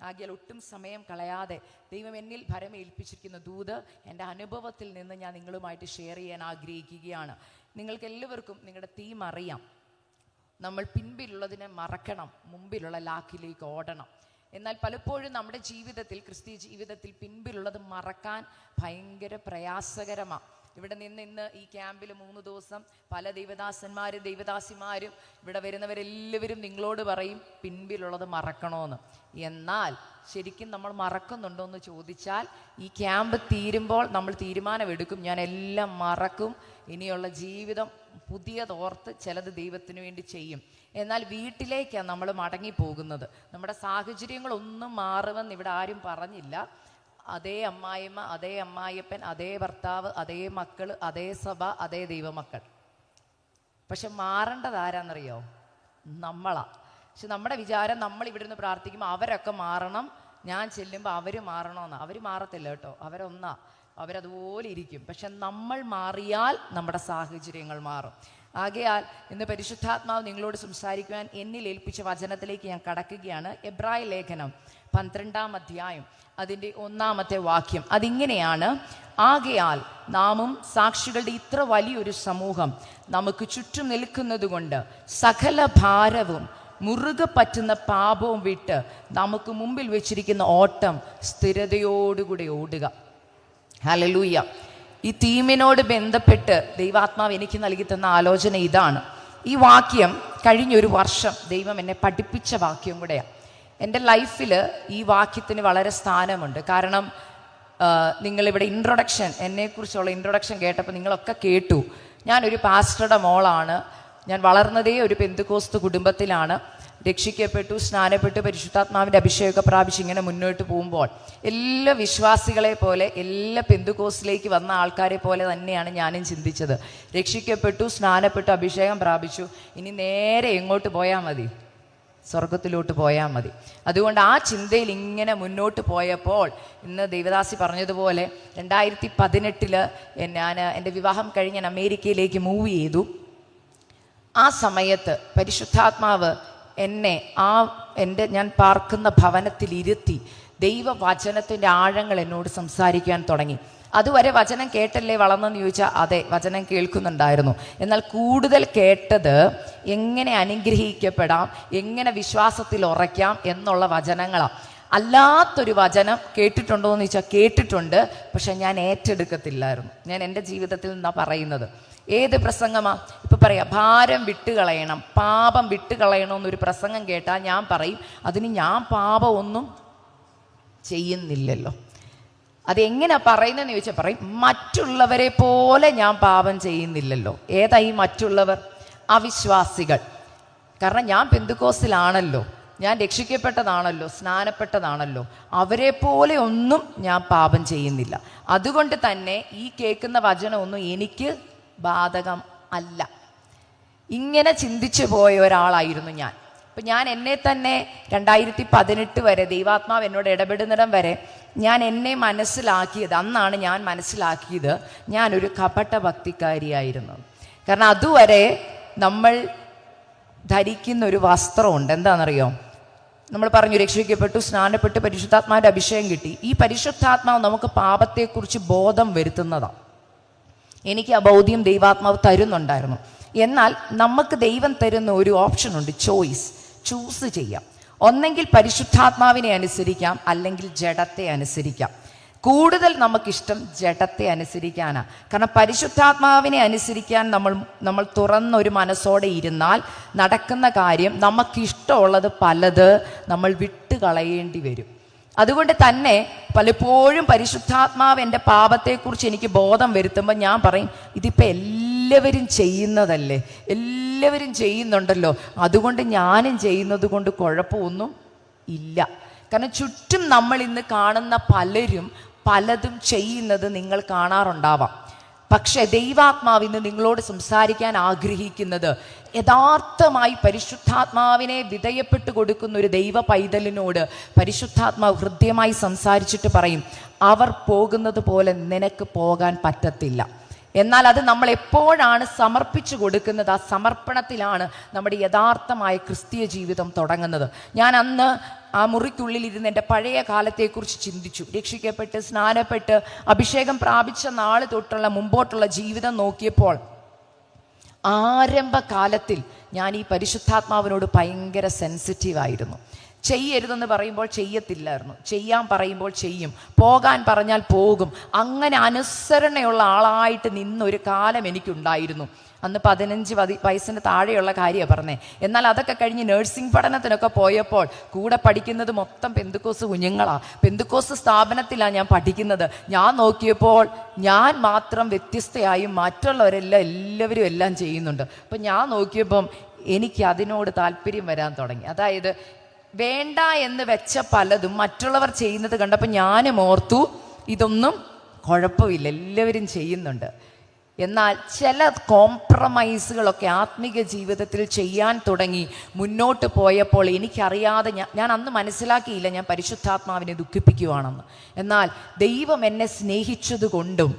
ആകയാൽ ഒട്ടും സമയം കളയാതെ ദൈവം എന്നിൽ ഭരമേൽപ്പിച്ചിരിക്കുന്ന ദൂത് എൻ്റെ അനുഭവത്തിൽ നിന്ന് ഞാൻ നിങ്ങളുമായിട്ട് ഷെയർ ചെയ്യാൻ ആഗ്രഹിക്കുകയാണ്. നിങ്ങൾക്ക് എല്ലാവർക്കും നിങ്ങളുടെ തീം അറിയാം. നമ്മൾ പിൻപിലുള്ളതിനെ മറക്കണം, മുമ്പിലുള്ള ലാക്കിലേക്ക് ഓടണം. എന്നാൽ പലപ്പോഴും നമ്മുടെ ജീവിതത്തിൽ, ക്രിസ്തീയ ജീവിതത്തിൽ പിൻപിലുള്ളത് മറക്കാൻ ഭയങ്കര പ്രയാസകരമാണ്. ഇവിടെ നിന്ന് ഇന്ന് ഈ ക്യാമ്പിൽ 3 ദിവസം പല ദൈവദാസന്മാരും ദൈവദാസിമാരും ഇവിടെ വരുന്നവരെല്ലാവരും നിങ്ങളോട് പറയും പിൻപിലുള്ളത് മറക്കണമെന്ന്. എന്നാൽ ശരിക്കും നമ്മൾ മറക്കുന്നുണ്ടോ എന്ന് ചോദിച്ചാൽ, ഈ ക്യാമ്പ് തീരുമ്പോൾ നമ്മൾ തീരുമാനമെടുക്കും, ഞാൻ എല്ലാം മറക്കും, ഇനിയുള്ള ജീവിതം പുതിയതോർത്ത് ചിലത് ദൈവത്തിന് വേണ്ടി ചെയ്യും. എന്നാൽ വീട്ടിലേക്കാണ് നമ്മൾ മടങ്ങിപ്പോകുന്നത്. നമ്മുടെ സാഹചര്യങ്ങളൊന്നും മാറുമെന്ന് ഇവിടെ ആരും പറഞ്ഞില്ല. അതേ അമ്മായിമ്മ, അതേ അമ്മായിയപ്പൻ, അതേ ഭർത്താവ്, അതേ മക്കൾ, അതേ സഭ, അതേ ദൈവമക്കൾ. പക്ഷെ മാറേണ്ടത് ആരാന്നറിയോ? നമ്മളാ. പക്ഷെ നമ്മുടെ വിചാരം, നമ്മൾ ഇവിടെ നിന്ന് പ്രാർത്ഥിക്കുമ്പോൾ അവരൊക്കെ മാറണം, ഞാൻ ചെല്ലുമ്പോൾ അവർ മാറണമെന്ന്. അവർ മാറത്തില്ല കേട്ടോ, അവരൊന്നാ, അവരതുപോലെ ഇരിക്കും. പക്ഷെ നമ്മൾ മാറിയാൽ നമ്മുടെ സാഹചര്യങ്ങൾ മാറും. ആകയാൽ ഇന്ന് പരിശുദ്ധാത്മാവ് നിങ്ങളോട് സംസാരിക്കുവാൻ എന്നിൽ ഏൽപ്പിച്ച വചനത്തിലേക്ക് ഞാൻ കടക്കുകയാണ്. എബ്രായ ലേഖനം 12-ാം അധ്യായം അതിൻ്റെ 1-ാമത്തെ വാക്യം അതിങ്ങനെയാണ്: ആകയാൽ നാമും സാക്ഷികളുടെ ഇത്ര വലിയൊരു സമൂഹം നമുക്ക് ചുറ്റും നിൽക്കുന്നത് കൊണ്ട് സകല ഭാരവും മുറുകെ പറ്റുന്ന പാപവും വിട്ട് നമുക്ക് മുമ്പിൽ വെച്ചിരിക്കുന്ന ഓട്ടം സ്ഥിരതയോടുകൂടി ഓടുക. ഹല്ലേലൂയ. ഈ തീമിനോട് ബന്ധപ്പെട്ട് ദൈവാത്മാവ് എനിക്ക് നൽകി തന്ന ആലോചന ഇതാണ്. ഈ വാക്യം കഴിഞ്ഞൊരു വർഷം ദൈവം എന്നെ പഠിപ്പിച്ച വാക്യം കൂടെയാണ്. എൻ്റെ ലൈഫിൽ ഈ വാക്യത്തിന് വളരെ സ്ഥാനമുണ്ട്. കാരണം നിങ്ങളിവിടെ എന്നെക്കുറിച്ചുള്ള ഇൻട്രൊഡക്ഷൻ കേട്ടപ്പോൾ നിങ്ങളൊക്കെ കേട്ടു. ഞാനൊരു പാസ്റ്ററുടെ മോളാണ്. ഞാൻ വളർന്നതേ ഒരു പെന്തക്കോസ്ത് കുടുംബത്തിലാണ്. രക്ഷിക്കപ്പെട്ടു, സ്നാനപ്പെട്ടു, പരിശുദ്ധാത്മാവിൻ്റെ അഭിഷേകം പ്രാപിച്ച് ഇങ്ങനെ മുന്നോട്ട് പോകുമ്പോൾ എല്ലാ വിശ്വാസികളെ പോലെ, എല്ലാ പെന്തക്കോസ്തിലേക്ക് വന്ന ആൾക്കാരെ പോലെ തന്നെയാണ് ഞാനും ചിന്തിച്ചത്. രക്ഷിക്കപ്പെട്ടു, സ്നാനപ്പെട്ടു, അഭിഷേകം പ്രാപിച്ചു, ഇനി നേരെ എങ്ങോട്ട് പോയാൽ മതി? സ്വർഗത്തിലോട്ട് പോയാൽ മതി. അതുകൊണ്ട് ആ ചിന്തയിൽ ഇങ്ങനെ മുന്നോട്ട് പോയപ്പോൾ, ഇന്ന് ദേവദാസി പറഞ്ഞതുപോലെ 2018 ഞാൻ എൻ്റെ വിവാഹം കഴിഞ്ഞ് ഞാൻ അമേരിക്കയിലേക്ക് മൂവ് ചെയ്തു. ആ സമയത്ത് പരിശുദ്ധാത്മാവ് എന്നെ ഞാൻ പാർക്കുന്ന ഭവനത്തിലിരുത്തി ദൈവവചനത്തിൻ്റെ ആഴങ്ങൾ എന്നോട് സംസാരിക്കാൻ തുടങ്ങി. അതുവരെ വചനം കേട്ടല്ലേ വളർന്നെന്ന് ചോദിച്ചാൽ അതെ, വചനം കേൾക്കുന്നുണ്ടായിരുന്നു. എന്നാൽ കൂടുതൽ കേട്ടത് എങ്ങനെ അനുഗ്രഹിക്കപ്പെടാം, എങ്ങനെ വിശ്വാസത്തിൽ ഉറയ്ക്കാം എന്നുള്ള വചനങ്ങളാണ്. അല്ലാത്തൊരു വചനം കേട്ടിട്ടുണ്ടോ എന്ന് ചോദിച്ചാൽ കേട്ടിട്ടുണ്ട്, പക്ഷെ ഞാൻ ഏറ്റെടുക്കത്തില്ലായിരുന്നു. ഞാൻ എൻ്റെ ജീവിതത്തിൽ നിന്നാണ് പറയുന്നത്. ഏത് പ്രസംഗമാ? ഇപ്പം പറയാം, ഭാരം വിട്ടുകളയണം, പാപം വിട്ടുകളയണമെന്നൊരു പ്രസംഗം കേട്ടാൽ ഞാൻ പറയും, അതിന് ഞാൻ പാപം ഒന്നും ചെയ്യുന്നില്ലല്ലോ. അതെങ്ങനെയാ പറയുന്നതെന്ന് ചോദിച്ചാൽ പറയും, മറ്റുള്ളവരെ പോലെ ഞാൻ പാപം ചെയ്യുന്നില്ലല്ലോ. ഏതായി മറ്റുള്ളവർ? അവിശ്വാസികൾ. കാരണം ഞാൻ പെന്തക്കോസ്തിലാണല്ലോ, ഞാൻ രക്ഷിക്കപ്പെട്ടതാണല്ലോ, സ്നാനപ്പെട്ടതാണല്ലോ, അവരെ പോലെ ഒന്നും ഞാൻ പാപം ചെയ്യുന്നില്ല. അതുകൊണ്ട് തന്നെ ഈ കേൾക്കുന്ന വചനമൊന്നും എനിക്ക് ബാധകം അല്ല. ഇങ്ങനെ ചിന്തിച്ചു പോയ ഒരാളായിരുന്നു ഞാൻ. അപ്പം ഞാൻ എന്നെ തന്നെ 2018 വരെ ദൈവാത്മാവ് എന്നോട് ഇടപെടുന്നിടം വരെ ഞാൻ എന്നെ മനസ്സിലാക്കിയത്, അന്നാണ് ഞാൻ മനസ്സിലാക്കിയത് ഞാനൊരു കപട ഭക്തിക്കാരിയായിരുന്നു. കാരണം അതുവരെ നമ്മൾ ധരിക്കുന്ന ഒരു വസ്ത്രമുണ്ട്, എന്താണെന്നറിയോ? നമ്മൾ പറഞ്ഞു രക്ഷിക്കപ്പെട്ടു, സ്നാനപ്പെട്ടു, പരിശുദ്ധാത്മാവിൻ്റെ അഭിഷേകം കിട്ടി. ഈ പരിശുദ്ധാത്മാവ് നമുക്ക് പാപത്തെക്കുറിച്ച് ബോധം വരുത്തുന്നതാണ്. എനിക്ക് ആ ബോധ്യം ദൈവാത്മാവ് തരുന്നുണ്ടായിരുന്നു. എന്നാൽ നമുക്ക് ദൈവം തരുന്ന ഒരു ഓപ്ഷനുണ്ട്, ചൂസ് ചെയ്യാം. ഒന്നെങ്കിൽ പരിശുദ്ധാത്മാവിനെ അനുസരിക്കാം, അല്ലെങ്കിൽ ജഡത്തെ അനുസരിക്കാം. കൂടുതൽ നമുക്കിഷ്ടം ജഡത്തെ അനുസരിക്കാനാണ്. കാരണം പരിശുദ്ധാത്മാവിനെ അനുസരിക്കാൻ നമ്മൾ തുറന്നൊരു മനസ്സോടെ ഇരുന്നാൽ നടക്കുന്ന കാര്യം, നമുക്കിഷ്ടമുള്ളത് പലത് നമ്മൾ വിട്ടുകളയേണ്ടി വരും. അതുകൊണ്ട് തന്നെ പലപ്പോഴും പരിശുദ്ധാത്മാവ് എൻ്റെ പാപത്തെക്കുറിച്ച് എനിക്ക് ബോധം വരുത്തുമ്പോൾ ഞാൻ പറയും, ഇതിപ്പോൾ എല്ലാവരും ചെയ്യുന്നതല്ലേ, എല്ലാവരും ചെയ്യുന്നുണ്ടല്ലോ, അതുകൊണ്ട് ഞാനും ചെയ്യുന്നത് കൊണ്ട് കുഴപ്പമൊന്നും ഇല്ല. കാരണം ചുറ്റും നമ്മൾ ഇന്ന് കാണുന്ന പലരും പലതും ചെയ്യുന്നത് നിങ്ങൾ കാണാറുണ്ടാവാം. പക്ഷെ ദൈവാത്മാവ് ഇന്ന് നിങ്ങളോട് സംസാരിക്കാൻ ആഗ്രഹിക്കുന്നത്, യഥാർത്ഥമായി പരിശുദ്ധാത്മാവിനെ വിധേയപ്പെട്ടു കൊടുക്കുന്ന ഒരു ദൈവ പൈതലിനോട് പരിശുദ്ധാത്മാവ് ഹൃദ്യമായി സംസാരിച്ചിട്ട് പറയും, അവർ പോകുന്നത് പോലെ നിനക്ക് പോകാൻ പറ്റത്തില്ല. എന്നാൽ അത് നമ്മൾ എപ്പോഴാണ് സമർപ്പിച്ചു കൊടുക്കുന്നത്, ആ സമർപ്പണത്തിലാണ് നമ്മുടെ യഥാർത്ഥമായ ക്രിസ്തീയ ജീവിതം തുടങ്ങുന്നത്. ഞാൻ അന്ന് ആ മുറിക്കുള്ളിലിരുന്ന് എൻ്റെ പഴയ കാലത്തെക്കുറിച്ച് ചിന്തിച്ചു. രക്ഷിക്കപ്പെട്ട് സ്നാനപ്പെട്ട് അഭിഷേകം പ്രാപിച്ച നാൾ തൊട്ടുള്ള മുമ്പോട്ടുള്ള ജീവിതം നോക്കിയപ്പോൾ ആരംഭകാലത്തിൽ ഞാൻ ഈ പരിശുദ്ധാത്മാവിനോട് ഭയങ്കര സെൻസിറ്റീവായിരുന്നു. ചെയ്യരുതെന്ന് പറയുമ്പോൾ ചെയ്യത്തില്ലായിരുന്നു, ചെയ്യാൻ പറയുമ്പോൾ ചെയ്യും, പോകാൻ പറഞ്ഞാൽ പോകും. അങ്ങനെ അനുസരണയുള്ള ആളായിട്ട് നിന്നൊരു കാലം എനിക്കുണ്ടായിരുന്നു. അന്ന് 15 വയസ്സിന് താഴെയുള്ള കാര്യമാണ് പറഞ്ഞത്. എന്നാൽ അതൊക്കെ കഴിഞ്ഞ് നഴ്സിംഗ് പഠനത്തിനൊക്കെ പോയപ്പോൾ കൂടെ പഠിക്കുന്നത് മൊത്തം പെന്തുക്കോസ് കുഞ്ഞുങ്ങളാണ്. പെന്തുക്കോസ് സ്ഥാപനത്തിലാണ് ഞാൻ പഠിക്കുന്നത്. ഞാൻ നോക്കിയപ്പോൾ ഞാൻ മാത്രം വ്യത്യസ്തയായും എല്ലാവരും എല്ലാം ചെയ്യുന്നുണ്ട്. അപ്പം ഞാൻ നോക്കിയപ്പം എനിക്ക് അതിനോട് താല്പര്യം വരാൻ തുടങ്ങി. അതായത് വേണ്ട എന്ന് വെച്ച പലതും മറ്റുള്ളവർ ചെയ്യുന്നത് കണ്ടപ്പോൾ ഞാനും ഓർത്തു, ഇതൊന്നും കുഴപ്പമില്ല, എല്ലാവരും ചെയ്യുന്നുണ്ട്. എന്നാൽ ചില കോംപ്രമൈസുകളൊക്കെ ആത്മീക ജീവിതത്തിൽ ചെയ്യാൻ തുടങ്ങി മുന്നോട്ട് പോയപ്പോൾ എനിക്കറിയാതെ ഞാൻ അന്ന് മനസ്സിലാക്കിയില്ല ഞാൻ പരിശുദ്ധാത്മാവിനെ ദുഃഖിപ്പിക്കുകയാണെന്ന്. എന്നാൽ ദൈവം എന്നെ സ്നേഹിച്ചതുകൊണ്ടും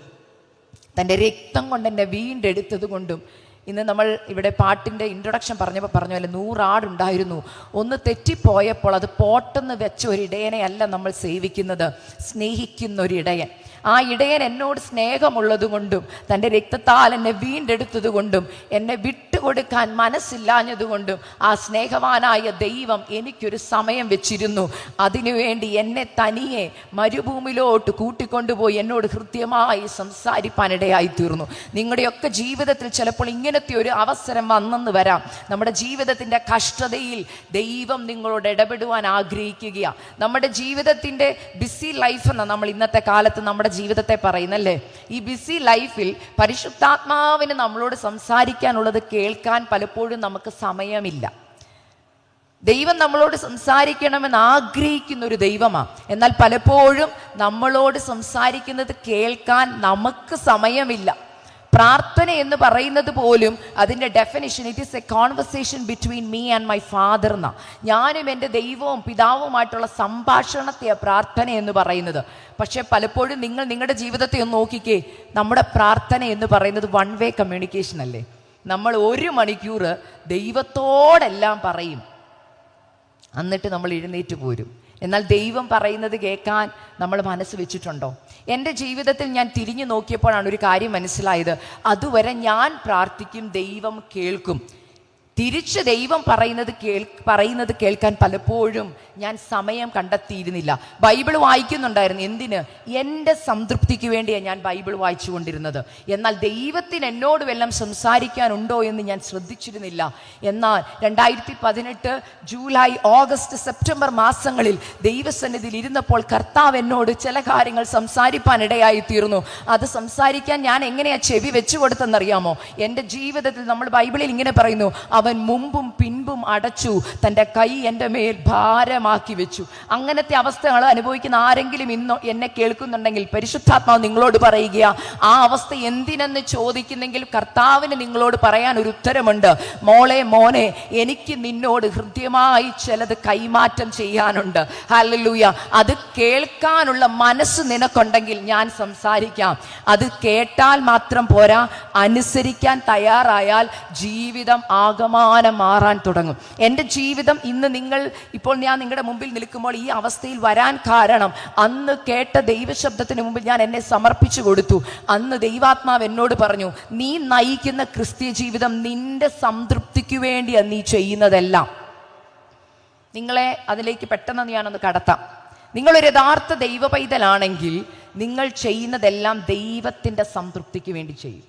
തൻ്റെ രക്തം കൊണ്ട് എന്നെ വീണ്ടെടുത്തത് കൊണ്ടും ഇന്ന് നമ്മൾ ഇവിടെ പാട്ടിൻ്റെ ഇൻട്രൊഡക്ഷൻ പറഞ്ഞപ്പോൾ പറഞ്ഞ പോലെ 100 ആടുണ്ടായിരുന്നു. ഒന്ന് തെറ്റിപ്പോയപ്പോൾ അത് പോട്ടെന്ന് വെച്ച ഒരിടയനെ അല്ല നമ്മൾ സേവിക്കുന്നത്, സ്നേഹിക്കുന്ന ഒരിടയൻ. ആ ഇടയൻ എന്നോട് സ്നേഹമുള്ളതുകൊണ്ടും തൻ്റെ രക്തത്താൽ എന്നെ വീണ്ടെടുത്തതുകൊണ്ടും എന്നെ വിട്ടുകൊടുക്കാൻ മനസ്സില്ലാഞ്ഞതുകൊണ്ടും ആ സ്നേഹവാനായ ദൈവം എനിക്കൊരു സമയം വെച്ചിരുന്നു. അതിനുവേണ്ടി എന്നെ തനിയെ മരുഭൂമിയിലോട്ട് കൂട്ടിക്കൊണ്ടുപോയി എന്നോട് കൃത്യമായി സംസാരിപ്പാനിടയായി തീർന്നു. നിങ്ങളുടെയൊക്കെ ജീവിതത്തിൽ ചിലപ്പോൾ ഇങ്ങനത്തെ ഒരു അവസരം വന്നെന്ന് വരാം. നമ്മുടെ ജീവിതത്തിൻ്റെ കഷ്ടതയിൽ ദൈവം നിങ്ങളോട് ഇടപെടുവാൻ ആഗ്രഹിക്കുകയാണ്. നമ്മുടെ ജീവിതത്തിൻ്റെ ബിസി ലൈഫ് എന്ന നമ്മൾ ഇന്നത്തെ കാലത്ത് നമ്മുടെ ജീവിതത്തെ പറയുന്നല്ലേ. ഈ ബിസി ലൈഫിൽ പരിശുദ്ധാത്മാവിന് നമ്മളോട് സംസാരിക്കാനുള്ളത് കേൾക്കാൻ പലപ്പോഴും നമുക്ക് സമയമില്ല. ദൈവം നമ്മളോട് സംസാരിക്കണമെന്ന് ആഗ്രഹിക്കുന്ന ഒരു ദൈവമാണ്. എന്നാൽ പലപ്പോഴും നമ്മളോട് സംസാരിക്കുന്നത് കേൾക്കാൻ നമുക്ക് സമയമില്ല. പ്രാർത്ഥന എന്ന് പറയുന്നത് പോലും അതിൻ്റെ definition, it is A conversation between me and my father എന്നാണ്. ഞാനും എൻ്റെ ദൈവവും പിതാവുമായിട്ടുള്ള സംഭാഷണത്തെയാണ് പ്രാർത്ഥന എന്ന് പറയുന്നത്. പക്ഷേ പലപ്പോഴും നിങ്ങൾ നിങ്ങളുടെ ജീവിതത്തെ ഒന്ന് നോക്കിക്കേ. നമ്മുടെ പ്രാർത്ഥന എന്ന് പറയുന്നത് 1 വേ കമ്മ്യൂണിക്കേഷൻ അല്ലേ. നമ്മൾ 1 മണിക്കൂർ ദൈവത്തോടെല്ലാം പറയും, എന്നിട്ട് നമ്മൾ എഴുന്നേറ്റ് പോരും. എന്നാൽ ദൈവം പറയുന്നത് കേൾക്കാൻ നമ്മൾ മനസ്സ് വെച്ചിട്ടുണ്ടോ? എൻ്റെ ജീവിതത്തിൽ ഞാൻ തിരിഞ്ഞു നോക്കിയപ്പോഴാണ് ഒരു കാര്യം മനസ്സിലായത്. അതുവരെ ഞാൻ പ്രാർത്ഥിക്കും, ദൈവം കേൾക്കും. തിരിച്ച് ദൈവം പറയുന്നത് കേൾക്കാൻ പലപ്പോഴും ഞാൻ സമയം കണ്ടെത്തിയിരുന്നില്ല. ബൈബിൾ വായിക്കുന്നുണ്ടായിരുന്നു. എന്തിന്? എൻ്റെ സംതൃപ്തിക്ക് വേണ്ടിയാണ് ഞാൻ ബൈബിൾ വായിച്ചു കൊണ്ടിരുന്നത്. എന്നാൽ ദൈവത്തിന് എന്നോട് വല്ലതും സംസാരിക്കാനുണ്ടോ എന്ന് ഞാൻ ശ്രദ്ധിച്ചിരുന്നില്ല. എന്നാൽ 2018 ജൂലൈ, ഓഗസ്റ്റ്, സെപ്റ്റംബർ മാസങ്ങളിൽ ദൈവസന്നിധിയിൽ ഇരുന്നപ്പോൾ കർത്താവ് എന്നോട് ചില കാര്യങ്ങൾ സംസാരിപ്പാനിടയായി തീർന്നു. അത് സംസാരിക്കാൻ ഞാൻ എങ്ങനെയാണ് ചെവി വെച്ചു കൊടുത്തെന്നറിയാമോ? എൻ്റെ ജീവിതത്തിൽ നമ്മൾ ബൈബിളിൽ ഇങ്ങനെ പറയുന്നു, അവൻ മുമ്പും പിൻപും അടച്ചു, തൻ്റെ കൈ എൻ്റെ മേൽ ഭാരമാക്കി വെച്ചു. അങ്ങനത്തെ അവസ്ഥകൾ അനുഭവിക്കുന്ന ആരെങ്കിലും ഇന്ന് എന്നെ കേൾക്കുന്നുണ്ടെങ്കിൽ പരിശുദ്ധാത്മാവ് നിങ്ങളോട് പറയുക, ആ അവസ്ഥ എന്തിനെന്ന് ചോദിക്കുന്നെങ്കിൽ കർത്താവിന് നിങ്ങളോട് പറയാൻ ഒരു ഉത്തരമുണ്ട്. മോളെ, മോനെ, എനിക്ക് നിന്നോട് ഹൃദ്യമായി ചിലത് കൈമാറ്റം ചെയ്യാനുണ്ട്. ഹല്ലേലൂയ. അത് കേൾക്കാനുള്ള മനസ്സ് നിനക്കുണ്ടെങ്കിൽ ഞാൻ സംസാരിക്കാം. അത് കേട്ടാൽ മാത്രം പോരാ, അനുസരിക്കാൻ തയ്യാറായാൽ ജീവിതം ആകമാനം മാറാൻ തുടങ്ങും. എൻ്റെ ജീവിതം ഇന്ന് ഇപ്പോൾ ഞാൻ നിങ്ങളുടെ മുമ്പിൽ നിൽക്കുമ്പോൾ ഈ അവസ്ഥയിൽ വരാൻ കാരണം അന്ന് കേട്ട ദൈവശബ്ദത്തിന് മുമ്പിൽ ഞാൻ എന്നെ സമർപ്പിച്ചു കൊടുത്തു. അന്ന് ദൈവാത്മാവ് എന്നോട് പറഞ്ഞു, നീ നയിക്കുന്ന ക്രിസ്തീയ ജീവിതം നിന്റെ സംതൃപ്തിക്ക് വേണ്ടിയാണ് നീ ചെയ്യുന്നതെല്ലാം. നിങ്ങളെ അതിലേക്ക് പെട്ടെന്ന് ഞാനൊന്ന് കടത്താം. നിങ്ങളൊരു യഥാർത്ഥ ദൈവ പൈതലാണെങ്കിൽ നിങ്ങൾ ചെയ്യുന്നതെല്ലാം ദൈവത്തിൻ്റെ സംതൃപ്തിക്ക് വേണ്ടി ചെയ്യും.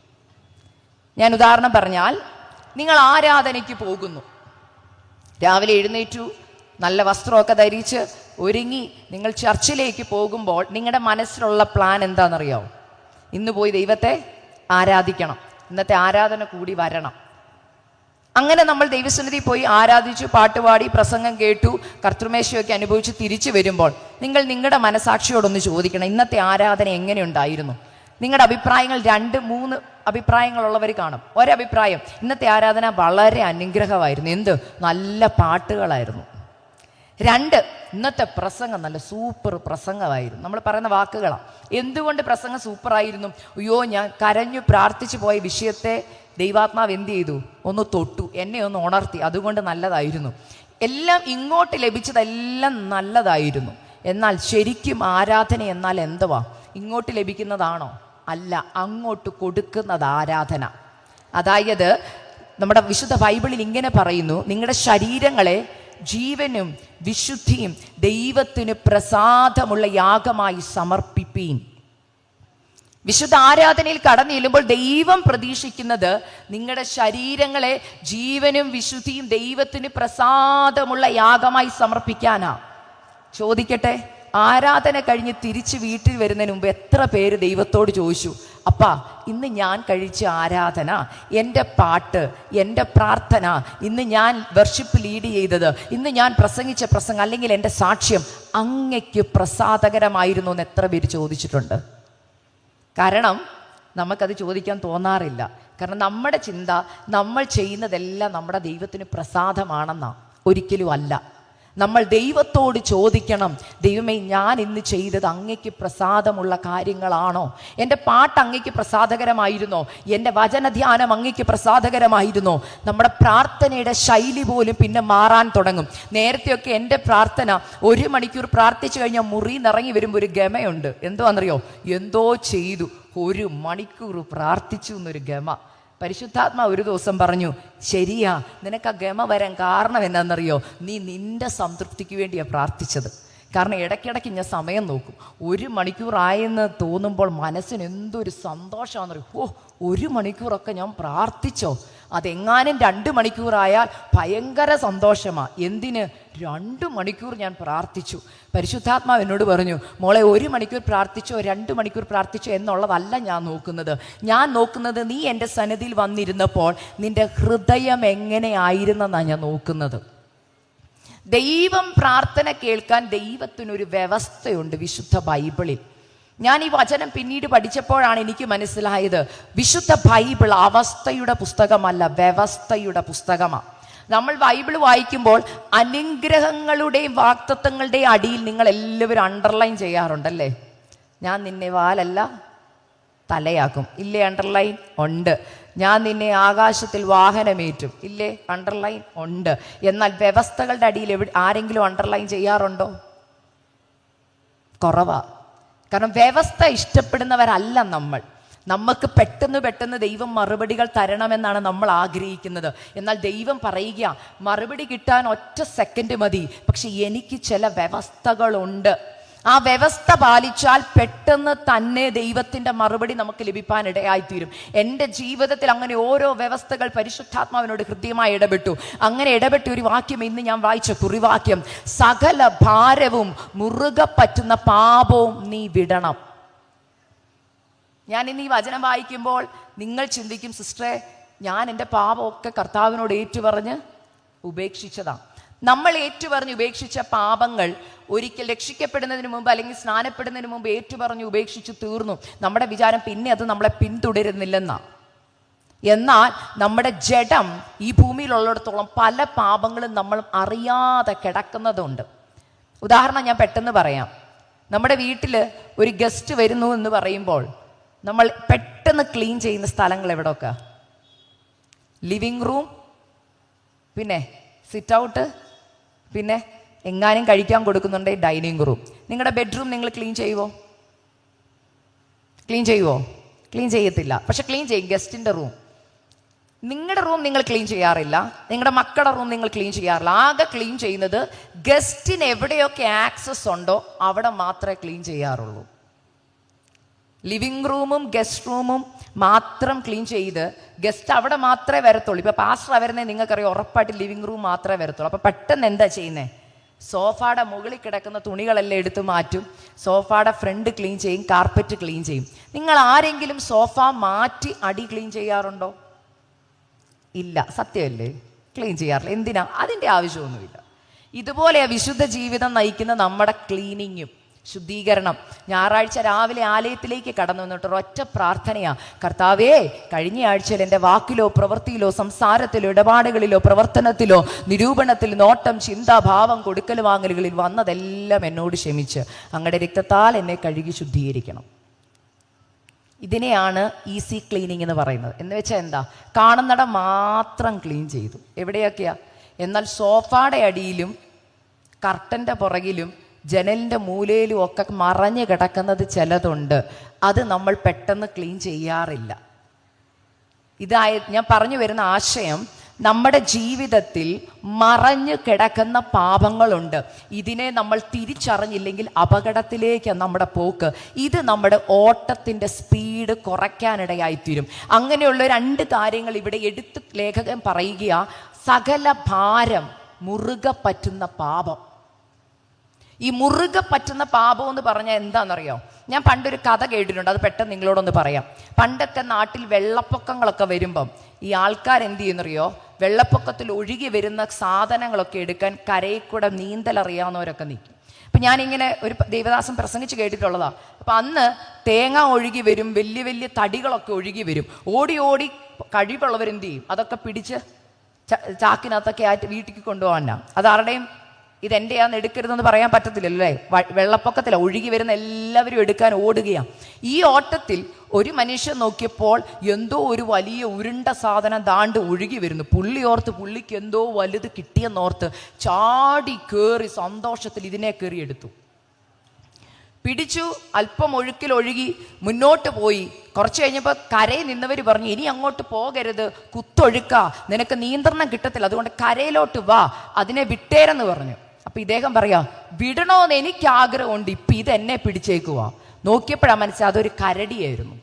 ഞാൻ ഉദാഹരണം പറഞ്ഞാൽ, നിങ്ങൾ ആരാധനയ്ക്ക് പോകുന്നു, രാവിലെ എഴുന്നേറ്റു, നല്ല വസ്ത്രമൊക്കെ ധരിച്ച് ഒരുങ്ങി നിങ്ങൾ ചർച്ചിലേക്ക് പോകുമ്പോൾ നിങ്ങളുടെ മനസ്സിലുള്ള പ്ലാൻ എന്താണെന്നറിയാമോ? ഇന്ന് പോയി ദൈവത്തെ ആരാധിക്കണം, ഇന്നത്തെ ആരാധന കൂടി വരണം. അങ്ങനെ നമ്മൾ ദൈവസന്നിധി പോയി ആരാധിച്ചു, പാട്ടുപാടി, പ്രസംഗം കേട്ടു, കർത്തൃമേശയൊക്കെ അനുഭവിച്ച് തിരിച്ചു വരുമ്പോൾ നിങ്ങൾ നിങ്ങളുടെ മനസാക്ഷിയോടൊന്ന് ചോദിക്കണം, ഇന്നത്തെ ആരാധന എങ്ങനെയുണ്ടായിരുന്നു? നിങ്ങളുടെ അഭിപ്രായങ്ങൾ 2-3 അഭിപ്രായങ്ങളുള്ളവർ കാണും. ഒരഭിപ്രായം, ഇന്നത്തെ ആരാധന വളരെ അനുഗ്രഹമായിരുന്നു, എന്ത് നല്ല പാട്ടുകളായിരുന്നു. 2, ഇന്നത്തെ പ്രസംഗം നല്ല സൂപ്പർ പ്രസംഗമായിരുന്നു. നമ്മൾ പറയുന്ന വാക്കുകളാണ്. എന്തുകൊണ്ട് പ്രസംഗം സൂപ്പറായിരുന്നു? അയ്യോ, ഞാൻ കരഞ്ഞു പ്രാർത്ഥിച്ചു പോയ വിഷയത്തെ ദൈവാത്മാവ് എന്ത് ചെയ്തു? ഒന്ന് തൊട്ടു, എന്നെ ഒന്ന് ഉണർത്തി, അതുകൊണ്ട് നല്ലതായിരുന്നു. എല്ലാം ഇങ്ങോട്ട് ലഭിച്ചതെല്ലാം നല്ലതായിരുന്നു. എന്നാൽ ശരിക്കും ആരാധന എന്നാൽ എന്തുവാ? ഇങ്ങോട്ട് ലഭിക്കുന്നതാണോ? അല്ല, അങ്ങോട്ട് കൊടുക്കുന്നത് ആരാധന. അതായത് നമ്മുടെ വിശുദ്ധ ബൈബിളിൽ ഇങ്ങനെ പറയുന്നു, നിങ്ങളുടെ ശരീരങ്ങളെ ജീവനും വിശുദ്ധിയും ദൈവത്തിന് പ്രസാദമുള്ള യാഗമായി സമർപ്പിപ്പീൻ. വിശുദ്ധ ആരാധനയിൽ കടന്നു ചെല്ലുമ്പോൾ ദൈവം പ്രതീക്ഷിക്കുന്നത് നിങ്ങളുടെ ശരീരങ്ങളെ ജീവനും വിശുദ്ധിയും ദൈവത്തിന് പ്രസാദമുള്ള യാഗമായി സമർപ്പിക്കാനാ. ചോദിക്കട്ടെ, ആരാധന കഴിഞ്ഞ് തിരിച്ച് വീട്ടിൽ വരുന്നതിന് മുമ്പ് എത്ര പേര് ദൈവത്തോട് ചോദിച്ചു, അപ്പാ ഇന്ന് ഞാൻ കഴിച്ച ആരാധന, എൻ്റെ പാട്ട്, എൻ്റെ പ്രാർത്ഥന, ഇന്ന് ഞാൻ വർഷിപ്പ് ലീഡ് ചെയ്തത്, ഇന്ന് ഞാൻ പ്രസംഗിച്ച പ്രസംഗം, അല്ലെങ്കിൽ എൻ്റെ സാക്ഷ്യം അങ്ങയ്ക്ക് പ്രസാദകരമായിരുന്നു എന്ന് എത്ര പേര് ചോദിച്ചിട്ടുണ്ട്? കാരണം നമുക്കത് ചോദിക്കാൻ തോന്നാറില്ല. കാരണം നമ്മുടെ ചിന്ത നമ്മൾ ചെയ്യുന്നതെല്ലാം നമ്മുടെ ദൈവത്തിന് പ്രസാദമാണെന്നാണ്. ഒരിക്കലും അല്ല. നമ്മൾ ദൈവത്തോട് ചോദിക്കണം, ദൈവമേ ഞാൻ ഇന്ന് ചെയ്തത് അങ്ങയ്ക്ക് പ്രസാദമുള്ള കാര്യങ്ങളാണോ? എൻ്റെ പാട്ട് അങ്ങയ്ക്ക് പ്രസാദകരമായിരുന്നോ? എൻ്റെ വചനധ്യാനം അങ്ങയ്ക്ക് പ്രസാദകരമായിരുന്നോ? നമ്മുടെ പ്രാർത്ഥനയുടെ ശൈലി പോലും പിന്നെ മാറാൻ തുടങ്ങും. നേരത്തെയൊക്കെ എൻ്റെ പ്രാർത്ഥന 1 മണിക്കൂർ പ്രാർത്ഥിച്ചു കഴിഞ്ഞാൽ മുറിയിൽ നിറങ്ങി വരുമ്പോൾ ഒരു ഗമയുണ്ട്. എന്തോന്നറിയോ? എന്തോ ചെയ്തു, 1 മണിക്കൂർ പ്രാർത്ഥിച്ചു എന്നൊരു ഗമ. പരിശുദ്ധാത്മാ ഒരു ദിവസം പറഞ്ഞു, ശരിയാ, നിനക്ക് ആ ഗമ വരാൻ കാരണം എന്താണെന്നറിയോ? നീ നിന്റെ സംതൃപ്തിക്ക് വേണ്ടിയാണ് പ്രാർത്ഥിച്ചത്. കാരണം ഇടയ്ക്കിടയ്ക്ക് ഞാൻ സമയം നോക്കും. 1 മണിക്കൂറായെന്ന് തോന്നുമ്പോൾ മനസ്സിന് എന്തൊരു സന്തോഷമാണെന്നറിയോ? 1 മണിക്കൂറൊക്കെ ഞാൻ പ്രാർത്ഥിച്ചോ? അതെങ്ങാനും 2 മണിക്കൂറായാൽ ഭയങ്കര സന്തോഷമാണ്. എന്തിന്? 2 മണിക്കൂർ ഞാൻ പ്രാർത്ഥിച്ചു. പരിശുദ്ധാത്മാവ് എന്നോട് പറഞ്ഞു, മോളെ 1 മണിക്കൂർ പ്രാർത്ഥിച്ചോ 2 മണിക്കൂർ പ്രാർത്ഥിച്ചോ എന്നുള്ളതല്ല ഞാൻ നോക്കുന്നത്. ഞാൻ നോക്കുന്നത് നീ എൻ്റെ സന്നിധിയിൽ വന്നിരുന്നപ്പോൾ നിൻ്റെ ഹൃദയം എങ്ങനെയായിരുന്നെന്നാണ് ഞാൻ നോക്കുന്നത്. ദൈവം പ്രാർത്ഥന കേൾക്കാൻ ദൈവത്തിനൊരു വ്യവസ്ഥയുണ്ട് വിശുദ്ധ ബൈബിളിൽ. ഞാൻ ഈ വചനം പിന്നീട് പഠിച്ചപ്പോഴാണ് എനിക്ക് മനസ്സിലായത്, വിശുദ്ധ ബൈബിൾ അവസ്ഥയുടെ പുസ്തകമല്ല, വ്യവസ്ഥയുടെ പുസ്തകമാണ്. നമ്മൾ ബൈബിൾ വായിക്കുമ്പോൾ അനുഗ്രഹങ്ങളുടെയും വാഗ്ദത്തങ്ങളുടെയും അടിയിൽ നിങ്ങൾ എല്ലാവരും അണ്ടർലൈൻ ചെയ്യാറുണ്ടല്ലേ? ഞാൻ നിന്നെ വാലല്ല തലയാക്കും, ഇല്ലേ? അണ്ടർലൈൻ ഉണ്ട്. ഞാൻ നിന്നെ ആകാശത്തിൽ വാഹനമേറ്റും, ഇല്ലേ? അണ്ടർലൈൻ ഉണ്ട്. എന്നാൽ വ്യവസ്ഥകളുടെ അടിയിൽ ആരെങ്കിലും അണ്ടർലൈൻ ചെയ്യാറുണ്ടോ? കുറവാ. കാരണം വ്യവസ്ഥ ഇഷ്ടപ്പെടുന്നവരല്ല നമ്മൾ. നമുക്ക് പെട്ടെന്ന് ദൈവം മറുപടികൾ തരണമെന്നാണ് നമ്മൾ ആഗ്രഹിക്കുന്നത്. എന്നാൽ ദൈവം പറയുക, മറുപടി കിട്ടാൻ 1 സെക്കൻഡ് മതി, പക്ഷെ എനിക്ക് ചില വ്യവസ്ഥകളുണ്ട്. ആ വ്യവസ്ഥ പാലിച്ചാൽ പെട്ടെന്ന് തന്നെ ദൈവത്തിൻ്റെ മറുപടി നമുക്ക് ലഭിക്കാൻ ഇടയായിത്തീരും. എൻ്റെ ജീവിതത്തിൽ അങ്ങനെ ഓരോ വ്യവസ്ഥകൾ പരിശുദ്ധാത്മാവിനോട് കൃത്യമായി ഇടപെട്ടു. അങ്ങനെ ഇടപെട്ട ഒരു വാക്യം ഇന്ന് ഞാൻ വായിച്ച കുറിവാക്യം, സകല ഭാരവും മുറുകെ പറ്റുന്ന പാപവും നീ വിടണം. ഞാൻ ഇന്ന് ഈ വചനം വായിക്കുമ്പോൾ നിങ്ങൾ ചിന്തിക്കും, സിസ്റ്ററെ ഞാൻ എൻ്റെ പാപമൊക്കെ കർത്താവിനോട് ഏറ്റുപറഞ്ഞ് ഉപേക്ഷിച്ചതാണ്. നമ്മൾ ഏറ്റുപറഞ്ഞ് ഉപേക്ഷിച്ച പാപങ്ങൾ ഒരിക്കൽ രക്ഷിക്കപ്പെടുന്നതിന് മുമ്പ് അല്ലെങ്കിൽ സ്നാനപ്പെടുന്നതിന് മുമ്പ് ഏറ്റുപറഞ്ഞ് ഉപേക്ഷിച്ച് തീർന്നു. നമ്മുടെ വിചാരം പിന്നെ അത് നമ്മളെ പിന്തുടരുന്നില്ലെന്നാണ്. എന്നാൽ നമ്മുടെ ജഡം ഈ ഭൂമിയിലുള്ളിടത്തോളം പല പാപങ്ങളും നമ്മൾ അറിയാതെ കിടക്കുന്നതുണ്ട്. ഉദാഹരണം ഞാൻ പെട്ടെന്ന് പറയാം. നമ്മുടെ വീട്ടിൽ ഒരു ഗസ്റ്റ് വരുന്നു എന്ന് പറയുമ്പോൾ നമ്മൾ പെട്ടെന്ന് ക്ലീൻ ചെയ്യുന്ന സ്ഥലങ്ങൾ എവിടെയൊക്കെ? ലിവിങ് റൂം, പിന്നെ സിറ്റ് ഔട്ട്, പിന്നെ എങ്ങാനും കഴിക്കാൻ കൊടുക്കുന്നുണ്ടെങ്കിൽ ഡൈനിങ് റൂം. നിങ്ങളുടെ ബെഡ്റൂം നിങ്ങൾ ക്ലീൻ ചെയ്യുമോ? ക്ലീൻ ചെയ്യത്തില്ല. പക്ഷെ ക്ലീൻ ചെയ്യും ഗസ്റ്റിൻ്റെ റൂം. നിങ്ങളുടെ റൂം നിങ്ങൾ ക്ലീൻ ചെയ്യാറില്ല, നിങ്ങളുടെ മക്കളുടെ റൂം നിങ്ങൾ ക്ലീൻ ചെയ്യാറില്ല. ആകെ ക്ലീൻ ചെയ്യുന്നത് ഗസ്റ്റിന് എവിടെയൊക്കെ ആക്സസ് ഉണ്ടോ അവിടെ മാത്രമേ ക്ലീൻ ചെയ്യാറുള്ളൂ. ലിവിങ് റൂമും ഗസ്റ്റ് റൂമും മാത്രം ക്ലീൻ ചെയ്ത് ഗസ്റ്റ് അവിടെ മാത്രമേ വരത്തുള്ളൂ. ഇപ്പോൾ പാസ്റ്റർ വരുന്നത് നിങ്ങൾക്കറിയാം, ഉറപ്പായിട്ട് ലിവിങ് റൂം മാത്രമേ വരത്തുള്ളൂ. അപ്പോൾ പെട്ടെന്ന് എന്താ ചെയ്യുന്നത്? സോഫയുടെ മുകളിൽ കിടക്കുന്ന തുണികളെല്ലാം എടുത്ത് മാറ്റും, സോഫയുടെ ഫ്രണ്ട് ക്ലീൻ ചെയ്യും, കാർപ്പറ്റ് ക്ലീൻ ചെയ്യും. നിങ്ങൾ ആരെങ്കിലും സോഫ മാറ്റി അടി ക്ലീൻ ചെയ്യാറുണ്ടോ? ഇല്ല. സത്യമല്ലേ? ക്ലീൻ ചെയ്യാറില്ല. എന്തിനാ? അതിൻ്റെ ആവശ്യമൊന്നുമില്ല. ഇതുപോലെ വിശുദ്ധ ജീവിതം നയിക്കുന്ന നമ്മുടെ ക്ലീനിങ്ങും ശുദ്ധീകരണം. ഞായറാഴ്ച രാവിലെ ആലയത്തിലേക്ക് കടന്നു വന്നിട്ട് ഒരൊറ്റ പ്രാർത്ഥനയാ, കർത്താവേ കഴിഞ്ഞ ആഴ്ചയിൽ എൻ്റെ വാക്കിലോ പ്രവൃത്തിയിലോ സംസാരത്തിലോ ഇടപാടുകളിലോ പ്രവർത്തനത്തിലോ നിരൂപണത്തിൽ നോട്ടം ചിന്ത ഭാവം കൊടുക്കൽ വാങ്ങലുകളിൽ വന്നതെല്ലാം എന്നോട് ക്ഷമിച്ച് അങ്ങയുടെ രക്തത്താൽ എന്നെ കഴുകി ശുദ്ധീകരിക്കണം. ഇതിനെയാണ് ഈസി ക്ലീനിങ് എന്ന് പറയുന്നത്. എന്ന് വെച്ചാൽ എന്താ? കാണുന്നിടം മാത്രം ക്ലീൻ ചെയ്തു. എവിടെയൊക്കെയാ? എന്നാൽ സോഫായുടെ അടിയിലും കർട്ടൻ്റെ പുറകിലും ജനലിൻ്റെ മൂലയിലും ഒക്കെ മറഞ്ഞു കിടക്കുന്നത് ചിലതുണ്ട്. അത് നമ്മൾ പെട്ടെന്ന് ക്ലീൻ ചെയ്യാറില്ല. ഞാൻ പറഞ്ഞു വരുന്ന ആശയം, നമ്മുടെ ജീവിതത്തിൽ മറഞ്ഞു കിടക്കുന്ന പാപങ്ങളുണ്ട്. ഇതിനെ നമ്മൾ തിരിച്ചറിഞ്ഞില്ലെങ്കിൽ അപകടത്തിലേക്ക് നമ്മുടെ പോക്ക്. ഇത് നമ്മുടെ ഓട്ടത്തിൻ്റെ സ്പീഡ് കുറയ്ക്കാനിടയായിത്തീരും. അങ്ങനെയുള്ള 2 കാര്യങ്ങൾ ഇവിടെ എടുത്ത് ലേഖകൻ പറയുക. സകല ഭാരം മുറുകെ പറ്റുന്ന പാപം. ഈ മുറുകെ പറ്റുന്ന പാപം എന്ന് പറഞ്ഞാൽ എന്താണെന്നറിയോ? ഞാൻ പണ്ടൊരു കഥ കേട്ടിട്ടുണ്ട്, അത് പെട്ടെന്ന് നിങ്ങളോടൊന്ന് പറയാം. പണ്ടൊക്കെ നാട്ടിൽ വെള്ളപ്പൊക്കങ്ങളൊക്കെ വരുമ്പം ഈ ആൾക്കാർ എന്ത് ചെയ്യുന്നറിയോ? വെള്ളപ്പൊക്കത്തിൽ ഒഴുകി വരുന്ന സാധനങ്ങളൊക്കെ എടുക്കാൻ കരയിൽ കൂടെ നീന്തലറിയാവുന്നവരൊക്കെ നിൽക്കും. അപ്പം ഞാനിങ്ങനെ ഒരു ദേവദാസൻ പ്രസംഗിച്ച് കേട്ടിട്ടുള്ളതാ. അപ്പം അന്ന് തേങ്ങ ഒഴുകി വരും, വലിയ വലിയ തടികളൊക്കെ ഒഴുകി വരും. ഓടി ഓടി കഴിവുള്ളവരെന്ത് ചെയ്യും? അതൊക്കെ പിടിച്ച് ചാക്കിനകത്തൊക്കെ ആയിട്ട് വീട്ടിലേക്ക് കൊണ്ടുപോകാനാ. അതാരുടെയും ഇതെൻ്റെയാന്ന് എടുക്കരുതെന്ന് പറയാൻ പറ്റത്തില്ലല്ലോ അല്ലേ? വെള്ളപ്പൊക്കത്തില ഒഴുകി വരുന്ന എല്ലാവരും എടുക്കാൻ ഓടുകയാണ്. ഈ ഓട്ടത്തിൽ ഒരു മനുഷ്യൻ നോക്കിയപ്പോൾ എന്തോ ഒരു വലിയ ഉരുണ്ട സാധനം ദാണ്ട് ഒഴുകി വരുന്നു. പുള്ളിക്ക് എന്തോ വലുത് കിട്ടിയെന്നോർത്ത് ചാടി കയറി സന്തോഷത്തിൽ ഇതിനെ കയറി എടുത്തു, പിടിച്ചു. അല്പം ഒഴുക്കി മുന്നോട്ട് പോയി. കുറച്ച് കഴിഞ്ഞപ്പോൾ കരയിൽ നിന്നവർ പറഞ്ഞു, ഇനി അങ്ങോട്ട് പോകരുത്, കുത്തൊഴുക്ക, നിനക്ക് നിയന്ത്രണം കിട്ടത്തില്ല, അതുകൊണ്ട് കരയിലോട്ട് വാ, അതിനെ വിട്ടേരെന്ന് പറഞ്ഞു. അപ്പൊ ഇദ്ദേഹം പറയാ, വിടണോന്ന് എനിക്ക് ആഗ്രഹമുണ്ട്, ഇപ്പൊ ഇതെന്നെ പിടിച്ചേക്കുവാ. നോക്കിയപ്പോഴാ മനസ്സിലായി അതൊരു കരടിയായിരുന്നു.